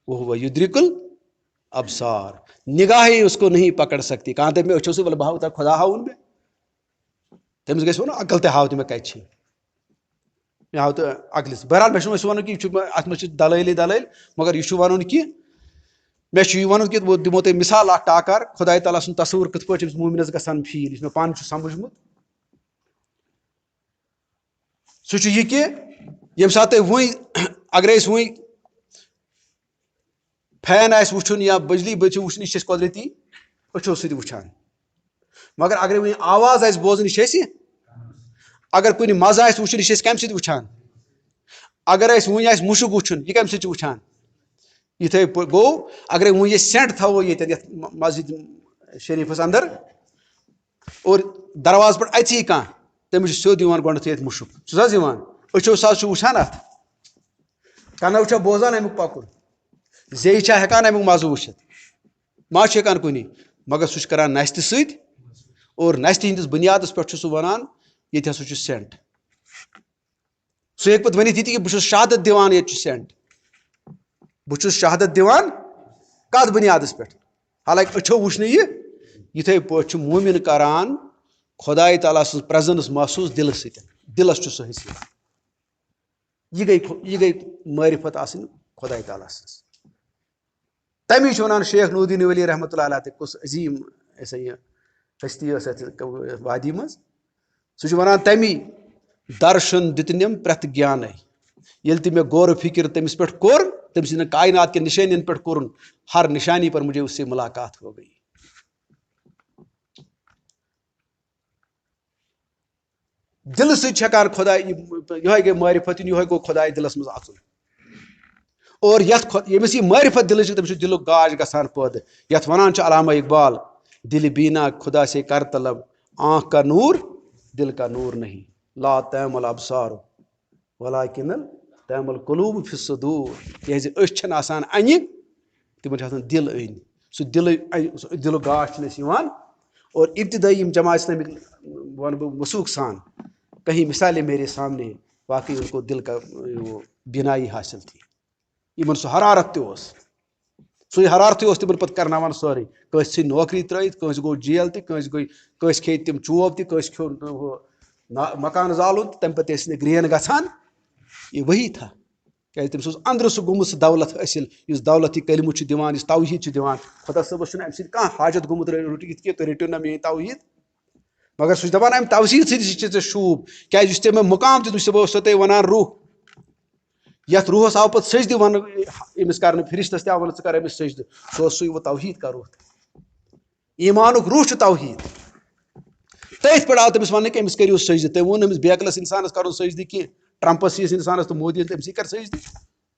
وهو یدرک الابصار نگاہیں اس کو نہیں پکڑ سکتی کہاں تک میں اچھو سے بولے بہاؤ تک خدا ہاؤن میں تمس گژھِ ونُن عقل تہِ ہاو تہِ مےٚ کتہِ چھِ مےٚ ہاو تہٕ عقلہِ بہرحال مےٚ چھُنہٕ وۄنۍ ونُن کہِ یہِ چھُ اتھ منٛز چھِ دلٲلی دلٲلۍ مگر یہِ چھُ ونُن کہِ مےٚ چھُ یہِ وَنُن کہِ بہٕ دِمو تۄہہِ مِثال اکھ ٹاکار خۄداے تعالیٰ سُنٛد تصوُر کِتھ پٲٹھۍ چھُ أمِس موٗمِنَس گژھان فیٖل یُس مےٚ پانہٕ چھُ سَمجھمُت سُہ چھُ یہِ کہِ ییٚمہِ ساتہٕ تُہۍ وٕنۍ اگرے أسۍ وٕنۍ فین آسہِ وٕچھُن یا بجلی چھِ وٕچھُن یہِ چھِ أسۍ قۄدرٔتی أچھو سۭتۍ وٕچھان مگر اگرے وٕنۍ آواز آسہِ بوزٕنۍ یہِ چھِ أسۍ اگر کُنہِ مَزٕ آسہِ وٕچھُن یہِ چھِ أسۍ کَمہِ سۭتۍ وٕچھان اگر اَسہِ وٕنۍ آسہِ مُشُک وٕچھُن یہِ کَمہِ سۭتۍ چھِ وٕچھان یِتھَے پٲٹھۍ گوٚو اگرے وٕنۍ یہِ سٮ۪نٛٹ تھاوو ییٚتٮ۪ن یَتھ مسجد شریٖفَس اَندَر اور دروازٕ پٮ۪ٹھ اَژی کانٛہہ تٔمِس چھُ سیوٚد یِوان گۄڈنٮ۪تھٕے ییٚتہِ مُشُک چھُس حظ یِوان أچھو سۭتۍ چھُ وٕچھان اَتھ کَنو چھا بوزان اَمیُک پَکُن زیٚیہِ چھا ہٮ۪کان اَمیُک مَزٕ وٕچھِتھ ما چھُ ہٮ۪کان کُنی مگر سُہ چھُ کَران نستہِ سۭتۍ اور نستہِ ہِنٛدِس بُنیادَس پٮ۪ٹھ چھُ سُہ وَنان ییٚتہِ ہسا چھُ سٮ۪نٛٹ سُہ ہیٚکہِ پَتہٕ ؤنِتھ یہِ تہِ کہِ بہٕ چھُس شہادت دِوان ییٚتہِ چھُ سٮ۪نٛٹ بہٕ چھُس شہادت دِوان کَتھ بُنیادَس پٮ۪ٹھ حالانکہِ أچھو وٕچھ نہٕ یہِ یِتھَے پٲٹھۍ چھُ موٗمِن کَران خۄداے تعالیٰ سٕنٛز پرٛزَنٕس محسوٗس دِلہٕ سۭتۍ دِلَس چھُ سُہ حٲصِل یہِ گٔے معرفت آسٕنۍ خۄداے تعالیٰ سٕنٛز تَمی چھُ وَنان شیخ نوٗردیٖن ؤلی رحمتہ اللہ علیہ کُس عظیٖم ہسا یہِ ہستی ٲس اَتھ وادی منٛز سُہ چھُ وَنان تَمی درشن دِتنِم پرٛٮ۪تھ گیانے ییٚلہِ تہِ مےٚ غورٕ فِکر تٔمِس پٮ۪ٹھ کوٚر تٔمۍ سٕنٛدٮ۪ن کاینات کٮ۪ن نِشٲنین پٮ۪ٹھ کوٚرُن ہر نِشانی پر مجھے اس سے ملاقات ہو گئی دِلہٕ سۭتۍ چھِ ہٮ۪کان خۄداے یِہوے گٔے معرفت یِہوے گوٚو خۄداے دِلس منٛز اَژُن اور یَتھ ییٚمِس یہِ معرفت دِلٕچ چھِ تٔمِس چھُ دِلُک گاش گژھان پٲدٕ یَتھ وَنان چھُ علامہ اقبال دِلہِ بیٖنا خُدا سے کر طلب آنکھ کا نوٗر دِل کا نوٗر نہیں لا تعمل ابصار ولاکن تعمل قلوب فی الصدور کیازِ أچھ چھنہٕ آسان اَنہِ تِمن چھُ آسان دِل أنۍ سُہ دِلُک گاش چھُنہٕ اَسہِ یِوان اور ابتدٲیی یِم جماعت اسلٲمِک وَنہٕ بہٕ وثوٗق سان کہیں مثالے میرے سامنے واقعی ان کو دل کا بینایی حاصل تھی یِمن سُہ حرارت تہِ اوس سُے حرارتٕے اوس تِمن پَتہٕ کرناوان سورُے کٲنٛسہِ ژھٕنۍ نوکری ترٲیِتھ کٲنٛسہِ گوٚو جیل تہِ کٲنٛسہِ کھیٚیہِ تِم چوب تہِ کٲنٛسہِ کھیوٚو ہُہ مکان زالُن تہٕ تَمہِ پَتہٕ ٲسۍ نہٕ گرٛین گژھان یہِ وہی تھا کیازِ تٔمِس اوس أنٛدرٕ سُہ گوٚمُت سُہ دولت حٲصِل یُس دولت یہِ کلمہٕ چھُ دِوان یُس توحیٖد چھُ دِوان خۄدا صٲبَس چھُنہٕ اَمہِ سۭتۍ کانٛہہ حاجت گوٚمُت یِتھ کہِ تُہۍ رٔٹِو نہ میٲنۍ توحیٖد مگر سُہ چھُ دَپان اَمہِ توحیٖد سۭتی چھِ ژےٚ شوٗب کیازِ یُس ژےٚ مےٚ مُقام دیُت بہٕ اوسو تۄہہِ وَنان روح یَتھ روحس آو پَتہٕ سجدٕ وَنہٕ أمِس کرنہٕ فرشتس تہِ آو وَنہٕ ژٕ کر أمِس سجدٕ سُہ اوس سُے وۄنۍ توحیٖد کا روح ایٖمانُک روح چھُ توحیٖد تٔتھۍ پٮ۪ٹھ آو تٔمِس وَننہٕ کہِ أمِس کٔرِو سجدٕ تٔمۍ ووٚن أمِس بیکلس اِنسانَس کَرُن سجدٕ کینٛہہ ٹرمپس ہِوِس اِنسانَس تہٕ مودی تٔمسٕے کر سجدٕ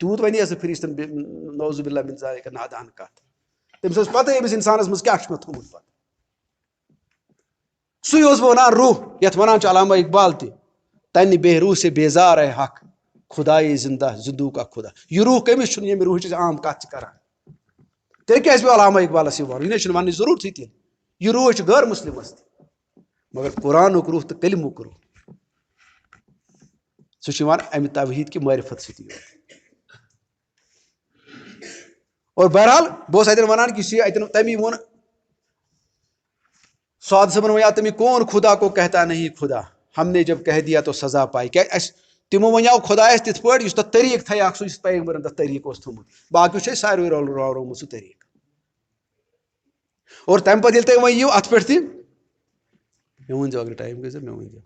تیوٗت وَنے سُہ فرشتن نوزُ باللہ من ذالِک نادان کَتھ تٔمِس ٲس پَتہٕ أمِس اِنسانَس منٛز کیاہ چھُ مےٚ تھوٚمُت پَتہٕ سُے اوسُس بہٕ وَنان روح یَتھ وَنان چھُ علامہ اقبال تہِ تَنہِ بے روح سے بیزار ہے حق خُدایے زندہ زندوٗ کا خُدا یہِ روح کٔمِس چھُنہٕ ییٚمہِ روحٕچ أسۍ عام کَتھ چھِ کران تیٚلہِ کیازِ پیٚو علامہ اقبالس یہِ وَنُن یہِ نہ چھُنہٕ وَننٕچ ضروٗرتھٕے تیٚلہِ یہِ روح چھُ غٲر مُسلِمس تہِ مگر قرآنُک روح تہٕ کلمُک روح سُہ چھُ یِوان اَمہِ توحیٖد کہِ معرفت سۭتی اور بہرحال بہٕ اوسُس اَتٮ۪ن وَنان کہِ یہِ اَتٮ۪ن تَمی ووٚن سعاد صٲبن وَنیو تٔمی کون خدا کو کہتا نہیں خدا ہم نے جب کہہ دیا تو سزا پاے کیازِ اَسہِ تِمو وَنیو خۄدایَس تِتھ پٲٹھۍ یُس تَتھ طریٖقہٕ تھایکھ سُہ یُس پیغمبرن تَتھ طریٖقہٕ اوس تھوٚمُت باقٕے چھُ اَسہِ ساروٕے راورومُت سُہ طریٖقہٕ اور تَمہِ پَتہٕ ییٚلہِ تُہۍ وۄنۍ یِیِو اَتھ پٮ۪ٹھ تہِ مےٚ ؤنۍزیو اگر ٹایم گژھِ مےٚ ؤنۍزیو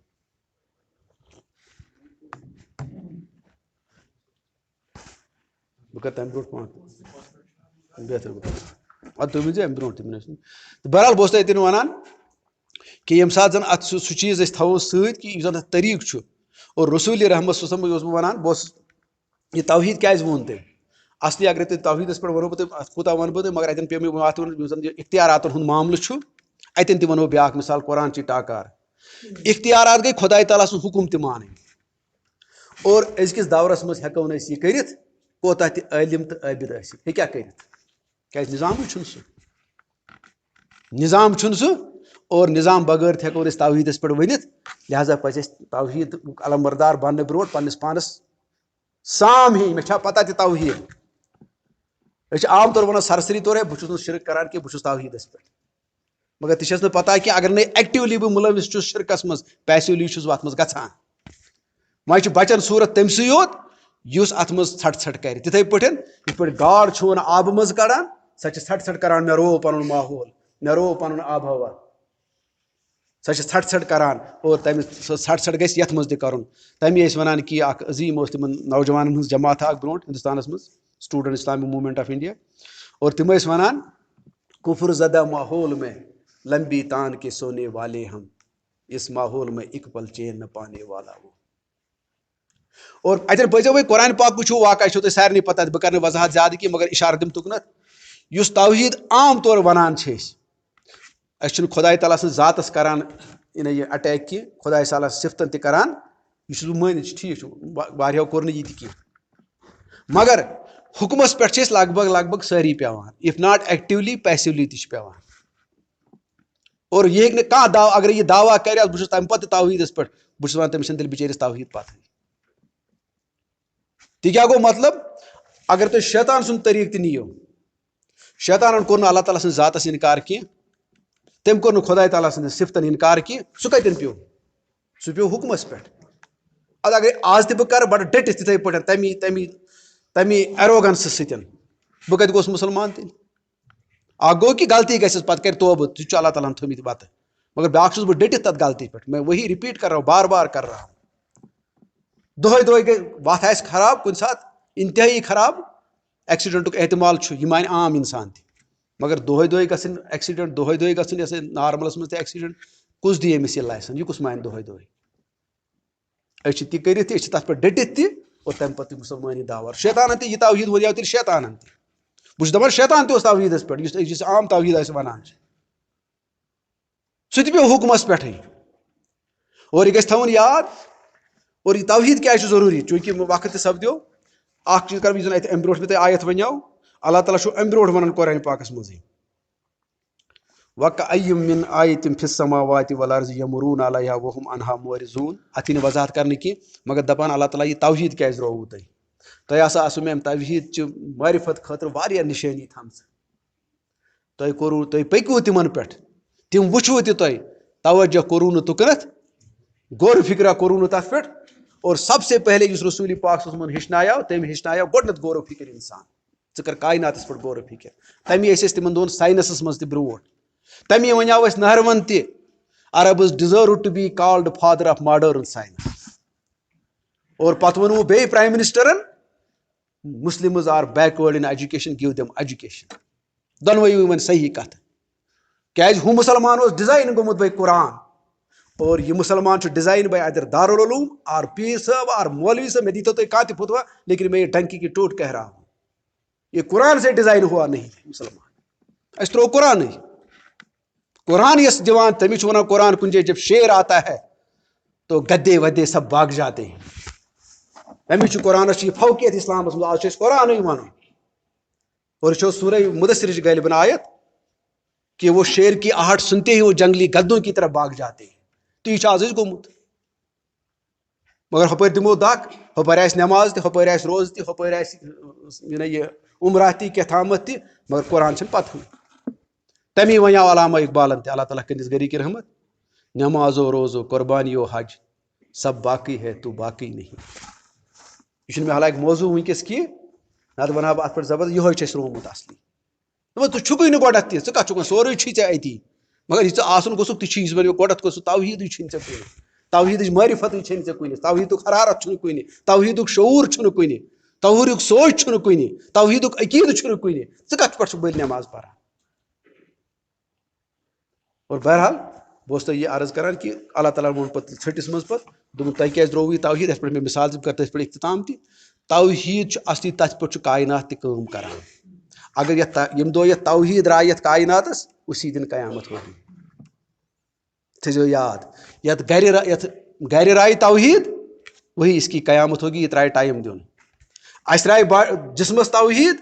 بہٕ کَرٕ تَمہِ برونٛٹھ پانہٕ بہتر بہٕ کَرٕ اَدٕ تُہۍ ؤنۍزیو اَمہِ برونٛٹھ تہِ تہٕ بہرحال بہٕ اوسُس تۄہہِ اَتٮ۪ن وَنان کہِ ییٚمہِ ساتہٕ زَن اَتھ سُہ چیٖز أسۍ تھاوو سۭتۍ کہِ یُس زَن اَتھ طریٖقہٕ چھُ اور رسوٗلِ رحمت اوسُس بہٕ وَنان بہٕ اوسُس یہِ توحیٖد کیازِ ووٚن تٔمۍ اَصلی اگرے تُہۍ توحیٖدَس پٮ۪ٹھ وَنو بہٕ تۄہہِ اَتھ کوٗتاہ وَنہٕ بہٕ تۄہہِ مگر اَتٮ۪ن پیٚو مےٚ اَتھ یُس زَن یہِ اختیاراتَن ہُنٛد معاملہٕ چھُ اَتٮ۪ن تہِ وَنو بیٛاکھ مِثال قرآنچی ٹاکار اختیارات گٔے خۄداے تعالیٰ سُنٛد حُکُم تہِ مانٕنۍ اور أزکِس دورس منٛز ہٮ۪کو نہٕ أسۍ یہِ کٔرِتھ کوتاہ تہِ عٲلِم تہٕ عٲبِد ٲسِتھ ہیٚکیٛاہ کٔرِتھ کیازِ نِظامٕے چھُنہٕ سُہ نِظام چھُنہٕ سُہ اور نِظام بغٲر تہِ ہٮ۪کو نہٕ أسۍ توحیٖدَس پٮ۪ٹھ ؤنِتھ لہٰذا پَزِ اَسہِ توحیٖد علمبردار بَننہٕ برونٛٹھ پنٛنِس پانَس سام ہیٚنۍ مےٚ چھا پتہ تہِ توحیٖد أسۍ چھِ عام طور وَنان سرسٔری طور ہے بہٕ چھُس نہٕ شِرک کران کینٛہہ بہٕ چھُس توحیٖدَس پٮ۪ٹھ مگر تہِ چھَس نہٕ پتہ کہِ اگر نہٕ ایکٹِولی بہٕ مُلوِث چھُس شِرکَس منٛز پیسِولی چھُس بہٕ اَتھ منٛز گژھان وۄنۍ چھُ بَچن صوٗرت تٔمسٕے یوت یُس اَتھ منٛز ژھٹھ ژھٹھ کرِ تِتھٕے پٲٹھۍ یِتھ پٲٹھۍ گاڈ چھُون آبہٕ منٛز کڑان سۄ چھِ ژھٹ ژھٹ کران مےٚ روو پنُن ماحول مےٚ روو پنُن آب ہوا سۄ چھِ ژھٹ ژھٹ کران اور تٔمِس سۄ ژھٹ ژھٹ گژھِ یَتھ منٛز تہِ کرُن تَمی ٲسۍ وَنان کہِ اکھ عظیٖم اوس تِمن نوجوانن ہٕنٛز جماعت اکھ برونٛٹھ ہندوستانس منٛز اسٹوٗڈنٛٹ اسلامک موٗمینٹ آف انڈیا اور تِم ٲسۍ وَنان کفر زدہ ماحول میں لمبی تان کے سونے والے ہم اس ماحول میں ایک پل چین نہ پانے والا وہ اور اتن پٔرۍزیو وۄنۍ قرآن پاک وٕچھو واقعہ چھو تۄہہِ سارنٕے پتہ بہٕ کرٕ نہٕ وضاحت زیادٕ کینٛہہ مگر اِشارٕ دِمہٕ تُکنتھ یُس توحیٖد عام طور وَنان چھِ أسۍ چھِنہٕ خۄداے تعالیٰ سٕنٛز ذاتس کران یہِ اٹیک کینٛہہ خۄداے تعالیٰ صِفتن تہِ کران یہِ چھُس بہٕ مٲنِتھ چھُ ٹھیٖک چھُ واریاہو کوٚر نہٕ یہِ تہِ کینٛہہ مگر حُکمس پٮ۪ٹھ چھِ أسۍ لگ بگ سٲری پیٚوان اِف ناٹ ایکٹِولی پیسِولی تہِ چھِ پیٚوان اور یہِ ہیٚکہِ نہٕ کانٛہہ دعوا اگر یہِ دعوا کرِ بہٕ چھُس تمہِ پتہٕ تہِ توحیٖدس پٮ۪ٹھ بہٕ چھُس ونان تٔمِس چھنہٕ تیٚلہِ بِچٲرِس توحیٖد پتہٕ تہِ کیٛاہ گوٚو مطلب اگر تُہۍ شیطان سُنٛد طریٖقہٕ تہِ نِیِو شیطانن کوٚر نہٕ اللہ تعالیٰ سٕنٛز ذاتس انکار کینٛہہ تٔمۍ کوٚر نہٕ خۄداے تعالیٰ سٕنٛدِس صِفتن انکار کینٛہہ سُہ کتٮ۪ن پیوٚو سُہ پیوٚو حُکمس پٮ۪ٹھ ادٕ اگر آز تہِ بہٕ کرٕ بڑٕ ڈٔٹِتھ تِتھٕے پٲٹھۍ تمی ایروگنسہٕ سۭتۍ بہٕ کتہِ گوٚوس مُسلمان تیٚلہِ اکھ گوٚو کہِ غلطی گژھٮ۪س پتہٕ کرِ توبہٕ تہِ چھُ اللہ تعالیٰ ہن تھٲومٕتۍ وتہٕ مگر بیاکھ چھُس بہٕ ڈٔٹِتھ تتھ غلطی پٮ۪ٹھ میں وہی رِپیٖٹ کر رہا ہوں بار بار کر رہا ہوں دۄہے دۄہے گٔے وتھ آسہِ خراب کُنہِ ساتہٕ انتہٲیی خراب ایکسیڈنٹُک احتمال چھُ یہِ مانہِ عام انسان تہِ مگر دۄہے دۄہے گژھٕنۍ ایکسیڈنٹ دۄہے دۄہے گژھٕنۍ یۄس نارملس منٛز تہِ ایکسیڈنٹ کُس دی أمِس یہِ لایسن یہِ کُس مانہِ دۄہے دۄہے أسۍ چھِ تہِ کٔرِتھ تہِ أسۍ چھِ تتھ پٮ۪ٹھ ڈٔٹِتھ تہِ اور تمہِ پتہٕ تہِ مُسلمٲنی دعوا شیطانن تہِ یہِ توحیٖد ونیو تیٚلہِ شیطانن تہِ بہٕ چھُس دپان شیطان تہِ اوس توحیٖدس پٮ۪ٹھ یُس عام توحیٖد أسۍ وَنان چھِ سُہ تہِ پیوٚو حُکمس پٮ۪ٹھٕے اور یہِ گژھِ تھاوُن یاد اور یہِ توحیٖد کیازِ چھُ ضروٗری چوٗنٛکہِ وقت تہِ سپدیو اکھ چیٖز کرٕ بہٕ یُس زن اتہِ امہِ برونٛٹھ مےٚ تۄہہِ آیت ونیو اللہ تعالیٰ چھُ امہِ برونٛٹھ ونان قرآنِ پاکس منٛزٕے وَکَأَیِّم مِن آیَةٍ فِی السَّمَاوَاتِ وَالْأَرْضِ یَمُرُّونَ عَلَیْہَا وَہُمْ عَنْہَا مُعْرِضُونَ اَتھ یی نہٕ وضاحت کرنہٕ کینٛہہ مگر دپان اللہ تعالیٰ یہِ توحیٖد کیازِ رووُ تۄہہِ ہسا آسوٕ مےٚ اَمہِ توحیٖدچہِ معرفت خٲطرٕ واریاہ نِشٲنی تھامژٕ تُہۍ پٔکِو تِمن پٮ۪ٹھ تِم وٕچھوٕ تہِ تۄہہِ توجہ کوٚروٕ نہٕ تُکنتھ غورٕ فِکرا کوٚروٕ نہٕ تتھ پٮ۪ٹھ اور سب سے پہلے یُس رسوٗلِ پاک صلی اللہ علیہ وسلم ہیٚچھنایو تٔمۍ ہیٚچھنایو گۄڈٕنیتھ غورٕ فِکر انسان ژٕ کر کایناتس پٮ۪ٹھ غورٕ فِکر تمی ٲسۍ أسۍ تِمن دۄہن ساینسس منٛز تہِ برونٛٹھ تمی ونیو اَسہِ نہروَن تہِ Arabs deserve to be called father of modern science اور پتہٕ ووٚنوُ بیٚیہِ پرایم منسٹرن Muslims are backward in education give them education دۄنوٕے وۄنۍ صحیح کتھ کیازِ ہُہ مُسلمان اوس ڈِزاین گوٚمُت باے قرآن اور یہِ مُسلمان چھُ ڈِزاین باے ادر دارالعلوم آر پیٖر صٲب آر مولوی صٲب مےٚ دیٖتو تُہۍ کانٛہہ تہِ فتوا لیکن میں یہ ڈنکی کی ٹوٹ کہہ رہا ہوں یہ قرآن سے ڈِزاین ہوا نہیں مسلمان اَسہِ ترٛوو قرآنٕے قرآن یس دِوان تٔمِس چھُ وَنان قرآن کُنہِ جایہِ جب شیر آتا ہے تو گدے ودے سب بھاگ جاتے ہیں تٔمِس چھُ قرآنس چھُ یہِ فوقیت اسلامس منٛز آز چھُ اَسہِ قرآنٕے وَنُن اور یہِ چھو سورہ مدثرٕچ غالباً آیت کہ وہ شیر کی آہٹ سنتے ہی وہ جنگلی گدوں کی طرف بھاگ جاتے ہیں تہٕ یہِ چھُ آز أسۍ گوٚمُت مگر ہُپٲرۍ دِمو دَکھ ہُپٲرۍ آسہِ نٮ۪ماز تہِ ہُپٲرۍ آسہِ روزٕ تہِ ہُپٲرۍ آسہِ یہِ عمرہ تہِ کینٛہہ تھامَتھ تہِ مگر قرآن چھِنہٕ پتہٕ تمی ونیو علامہ اقبالن تہِ اللہ تعالیٰ کٔرنِس گری کی رحمت نٮ۪مازو روزو قربانیو حج سب باقٕے ہے تو باقٕے نہیں یہِ چھُنہٕ مےٚ حالانکہِ موضوٗع وٕنکیٚس کینٛہہ نتہٕ ونہٕ ہا بہٕ اتھ پٮ۪ٹھ زبردست یِہوے چھُ اَسہِ روومُت اصلی دوٚپمو ژٕ چھُکٕے نہٕ گۄڈنیتھ تہِ ژٕ کتھ چھُکھ وۄنۍ سورُے چھُے ژےٚ اتی مگر یہِ ژٕ آسُن گوٚژھُکھ تہِ چھُے یُس وۄنۍ گۄڈنیتھ کوٚر سُہ توحیٖدٕے چھُنہٕ ژےٚ کُنہِ توحیٖدٕچ معرفتٕے چھنہٕ ژےٚ کُنہِ توحیٖدُک حرارت چھُنہٕ کُنہِ توحیٖدُک شعوٗر چھُنہٕ کُنہِ توحیٖدُک سونٛچ چھُنہٕ کُنہِ توحیٖدُک عقیٖدٕ چھُنہٕ کُنہِ ژٕ کتھ پٮ۪ٹھ چھُکھ بٔلۍ نٮ۪ماز پران اور بہرحال بہٕ اوسُس تۄہہِ یہِ عرض کران کہِ اللہ تعالیٰ ووٚن پتہٕ ژھٔٹِس منٛز پتہٕ دوٚپُن تۄہہِ کیازِ دروٚوُ یہِ توحیٖد یتھ پٮ۪ٹھ مےٚ مِثال تہِ کٔر تٔتھۍ پٮ۪ٹھ اختتام تہِ توحیٖد چھُ اصلی تتھ پٮ۪ٹھ چھُ کاینات تہِ کٲم کران اگر یتھ ییٚمہِ دۄہ یتھ توحیٖد درٛاے یتھ کایناتس اسی دِن قیامت ہوگی تھٲیزیو یاد یتھ گرِ رایہِ توحیٖد وہی اس کی قیامت ہوگی یہِ ترٛایہِ ٹایم دیُن اَسہِ رایہِ جسمس توحیٖد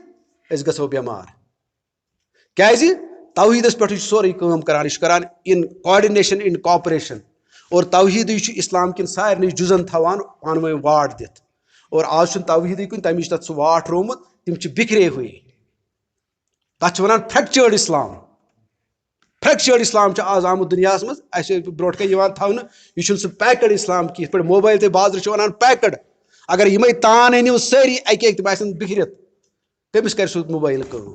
أسۍ گژھو بٮ۪مار کیازِ توحیٖدس پٮ۪ٹھٕے چھُ سورُے کٲم کران یہِ چھُ کران اِن کاڈِنیشن اِن کاپریشن اور توحیٖدٕے چھُ اسلام کٮ۪ن سارنٕے جُزن تھاوان پانہٕ ؤنۍ واٹ دِتھ اور آز چھُنہٕ توحیٖدٕے کُنہِ تَمہِ چھُ تتھ سُہ واٹھ روومُت تِم چھِ بِکھرے ہوے تتھ چھِ ونان فریکچٲرڈ اسلام فریکچٲرڈ اسلام چھُ آز آمُت دُنیاہس منٛز اَسہِ برونٛٹھ کَنہِ یِوان تھاونہٕ یہِ چھُنہٕ سُہ پیکٕڈ اسلام کینٛہہ یِتھ پٲٹھۍ موبایل تہِ بازرٕ چھِ ونان پیکٕڈ اگر یِمے تان أنِو سٲری اکہِ اکہِ تِم آسن بِکھرِتھ کٔمِس کرِ سُہ موبایل کٲم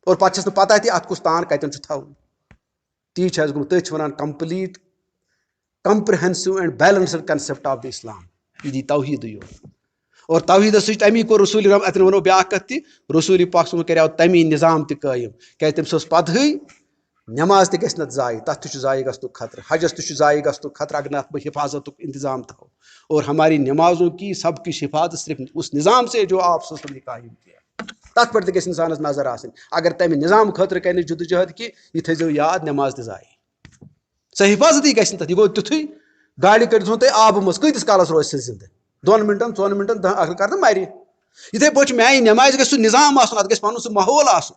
اور پتہ چھس نہٕ پتہ تہِ اتھ کُس تان کتٮ۪ن چھُ تھاوُن تی چھِ اَسہِ گوٚمُت تٔتھۍ چھِ وَنان complete comprehensive and balanced concept of the Islam یہِ دی توحیٖدٕے یوت اور توحیٖدس سۭتۍ تمی کوٚر رسوٗل رحم اتٮ۪ن وَنو بیٛاکھ کتھ تہِ رسوٗل پاک صٲبن کریو تمی نظام تہِ قٲیِم کیٛازِ تٔمِس ٲس پتہٕے نٮ۪ماز تہِ گژھِ نہٕ ضایہِ تتھ تہِ چھُ ضایہِ گژھنُک خطرٕ حجس تہِ چھُ ضایہِ گژھنُک خطرٕ اگر نہٕ اتھ بہٕ حفاظتُک انتظام تھاوو اور ہماری نمازوں کی سب کچھ حفاظت صرف اس نظام سے جو آپ صلی اللہ علیہ وسلم نے قائم کیا تتھ پٮ۪ٹھ تہِ گژھِ انسانس نظر آسٕنۍ اگر تمہِ نظام خٲطرٕ کرِ نہٕ جدوجہد کہِ یہِ تھٲیزیو یاد نٮ۪ماز تہِ ضایہِ سۄ حفاظتی گژھِ نہٕ تتھ یہِ گوٚو تیُتھُے گاڑِ کٔرۍتھون تُہۍ آبہٕ منٛز کۭتِس کالس روزِ سُہ زنٛدٕ 2 مِنٹن 4 مِنٹن 10 اگر کر تہٕ مرِ یِتھٕے پٲٹھۍ چھُ میانہِ نٮ۪مازِ گژھِ سُہ نظام آسُن اتھ گژھِ پنُن سُہ ماحول آسُن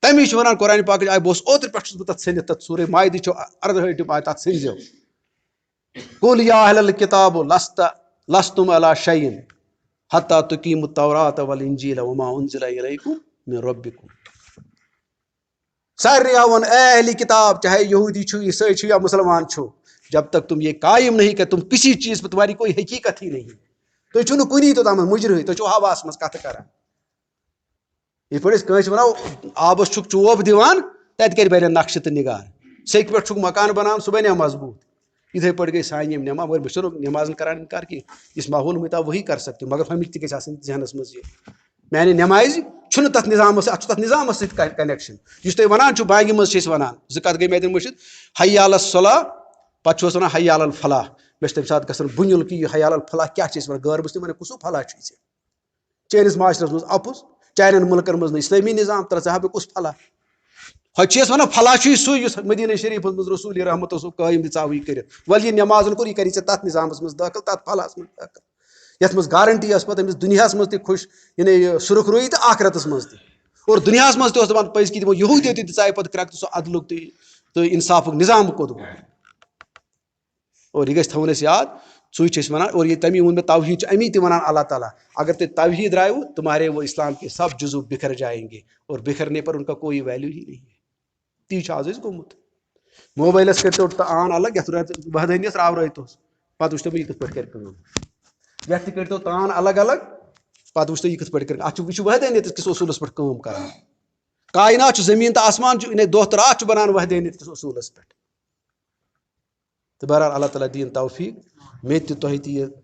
تمی چھُ ونان قرآنِ پاکٕچ آیہِ بہٕ اوسُس اوترٕ پٮ۪ٹھ چھُس بہٕ تتھ ژھٕنِتھ تتھ سورے مایدٕ چھُ 18 آیہِ تتھ ژھٕنزیو قُل یا اہل الکتاب لستم علی شیء حتی تقیموا التوراۃ والانجیل وما انزل الیکم من ربکم سارنٕے ووٚن اے اہلِ کتاب چاہے یہودی چھُ عیسائی چھُ یا مسلمان چھُ جب تک تم یہ قائم نہیں کہ تم کسی چیز پہ تمہاری کوئی حقیقت ہی نہیں تُہۍ چھُو نہٕ کُنی توٚتام مُجرٕے تُہۍ چھِو ہواہس منٛز کتھٕ کران یِتھ پٲٹھۍ أسۍ کٲنٛسہِ ونو آبس چھُکھ چوب دِوان تتہِ کتہِ بنن نقشہٕ تہٕ نگار سیٚکہِ پٮ۪ٹھ چھُکھ مکان بناوان سُہ بنیٛا مضبوٗط یِتھٕے پٲٹھۍ گٔے سانہِ یِم نٮ۪ماز مگر بہٕ چھُس نٮ۪مازن کران انکار کینٛہہ یُس ماحول مُطابق وہی کر سکتے مگر ہُمِچ تہِ گژھِ آسٕنۍ ذہنس منٛز یہِ میانہِ نٮ۪مازِ چھُنہٕ تتھ نظامس اتھ چھُ تتھ نظامس سۭتۍ کنیکشن یُس تُہۍ ونان چھُو بانگہِ منٛز چھِ أسۍ ونان 2 کتھ گٔے مےٚ اتٮ۪ن مٔشِد حی علی الصلاۃ پتہٕ چھُ أسۍ ونان حی علی الفلاح مےٚ چھُ تمہِ ساتہٕ گژھان بُنیُل کہِ یہِ حی علی الفلاح کیاہ چھِ أسۍ ونان غٲر مسلم ونان کُس فلاح چھُے ژےٚ چٲنِس معاشرس منٛز اپُز چانٮ۪ن مُلکن منٛز نہٕ اسلٲمی نظام ترٛےٚ ژٕ ہا بہٕ کُس فلاح ہوٚتہِ چھِ أسۍ ونان فلاح چھُے سُے یُس مدیٖنہ شریٖفس منٛز رسوٗل رحمت اوسُکھ قٲیِم تہِ ژاوٕے کٔرِتھ وۄلہِ یہِ نٮ۪مازن کوٚر یہِ کری ژےٚ تتھ نظامس منٛز دٲخل تتھ فلاحس منٛز دٲخل یتھ منٛز گارنٹی ٲس پتہٕ أمِس دُنیاہس منٛز تہِ خۄش یعنی سُرخ رویی تہٕ آخرتس منٛز تہِ اور دُنیاہس منٛز تہِ اوس دپان پٔزۍ کہِ تِمو یہوٗدیو تہِ دِژایہِ پتہٕ کرٛٮ۪کہٕ تہٕ سُہ عدلُک تہٕ انصافُک نظام کوٚت گوٚو اور یہِ گژھِ تھاوُن اَسہِ یاد سُے چھِ أسۍ ونان اور یہِ تمی ووٚن مےٚ توحیٖد چھُ امی تہِ ونان اللہ تعالیٰ اگر تُہۍ توحیٖد رایِو تمہارے وہ اسلام کے سب جزو بکھر جائیں گے اور بکھرنے پر ان کا کوئی ویلیو ہی نہیں ہے تی چھُ آز اَسہِ گوٚمُت موبایلس کٔرۍتو آن الگ یتھ وحدٲنِیس راورٲیتوس پتہٕ وٕچھتو بہٕ یہِ کِتھ پٲٹھۍ کرِ کٲم یتھ تہِ کٔرۍتو تان الگ الگ پتہٕ وٕچھتو یہِ کِتھ پٲٹھۍ کرِ اتھ چھُ یہِ چھُ وحدٲنیت کِس اصوٗلس پٮ۪ٹھ کٲم کران کاینات چھُ زٔمیٖن تہٕ آسمان چھُ دۄہ تہٕ راتھ چھُ بنان وحدٲنیت کِس اصوٗلس پٮ۪ٹھ تہٕ بہرحال اللہ تعالیٰ دِیِن توفیٖق مےٚ تہِ تۄہہِ تہِ یہِ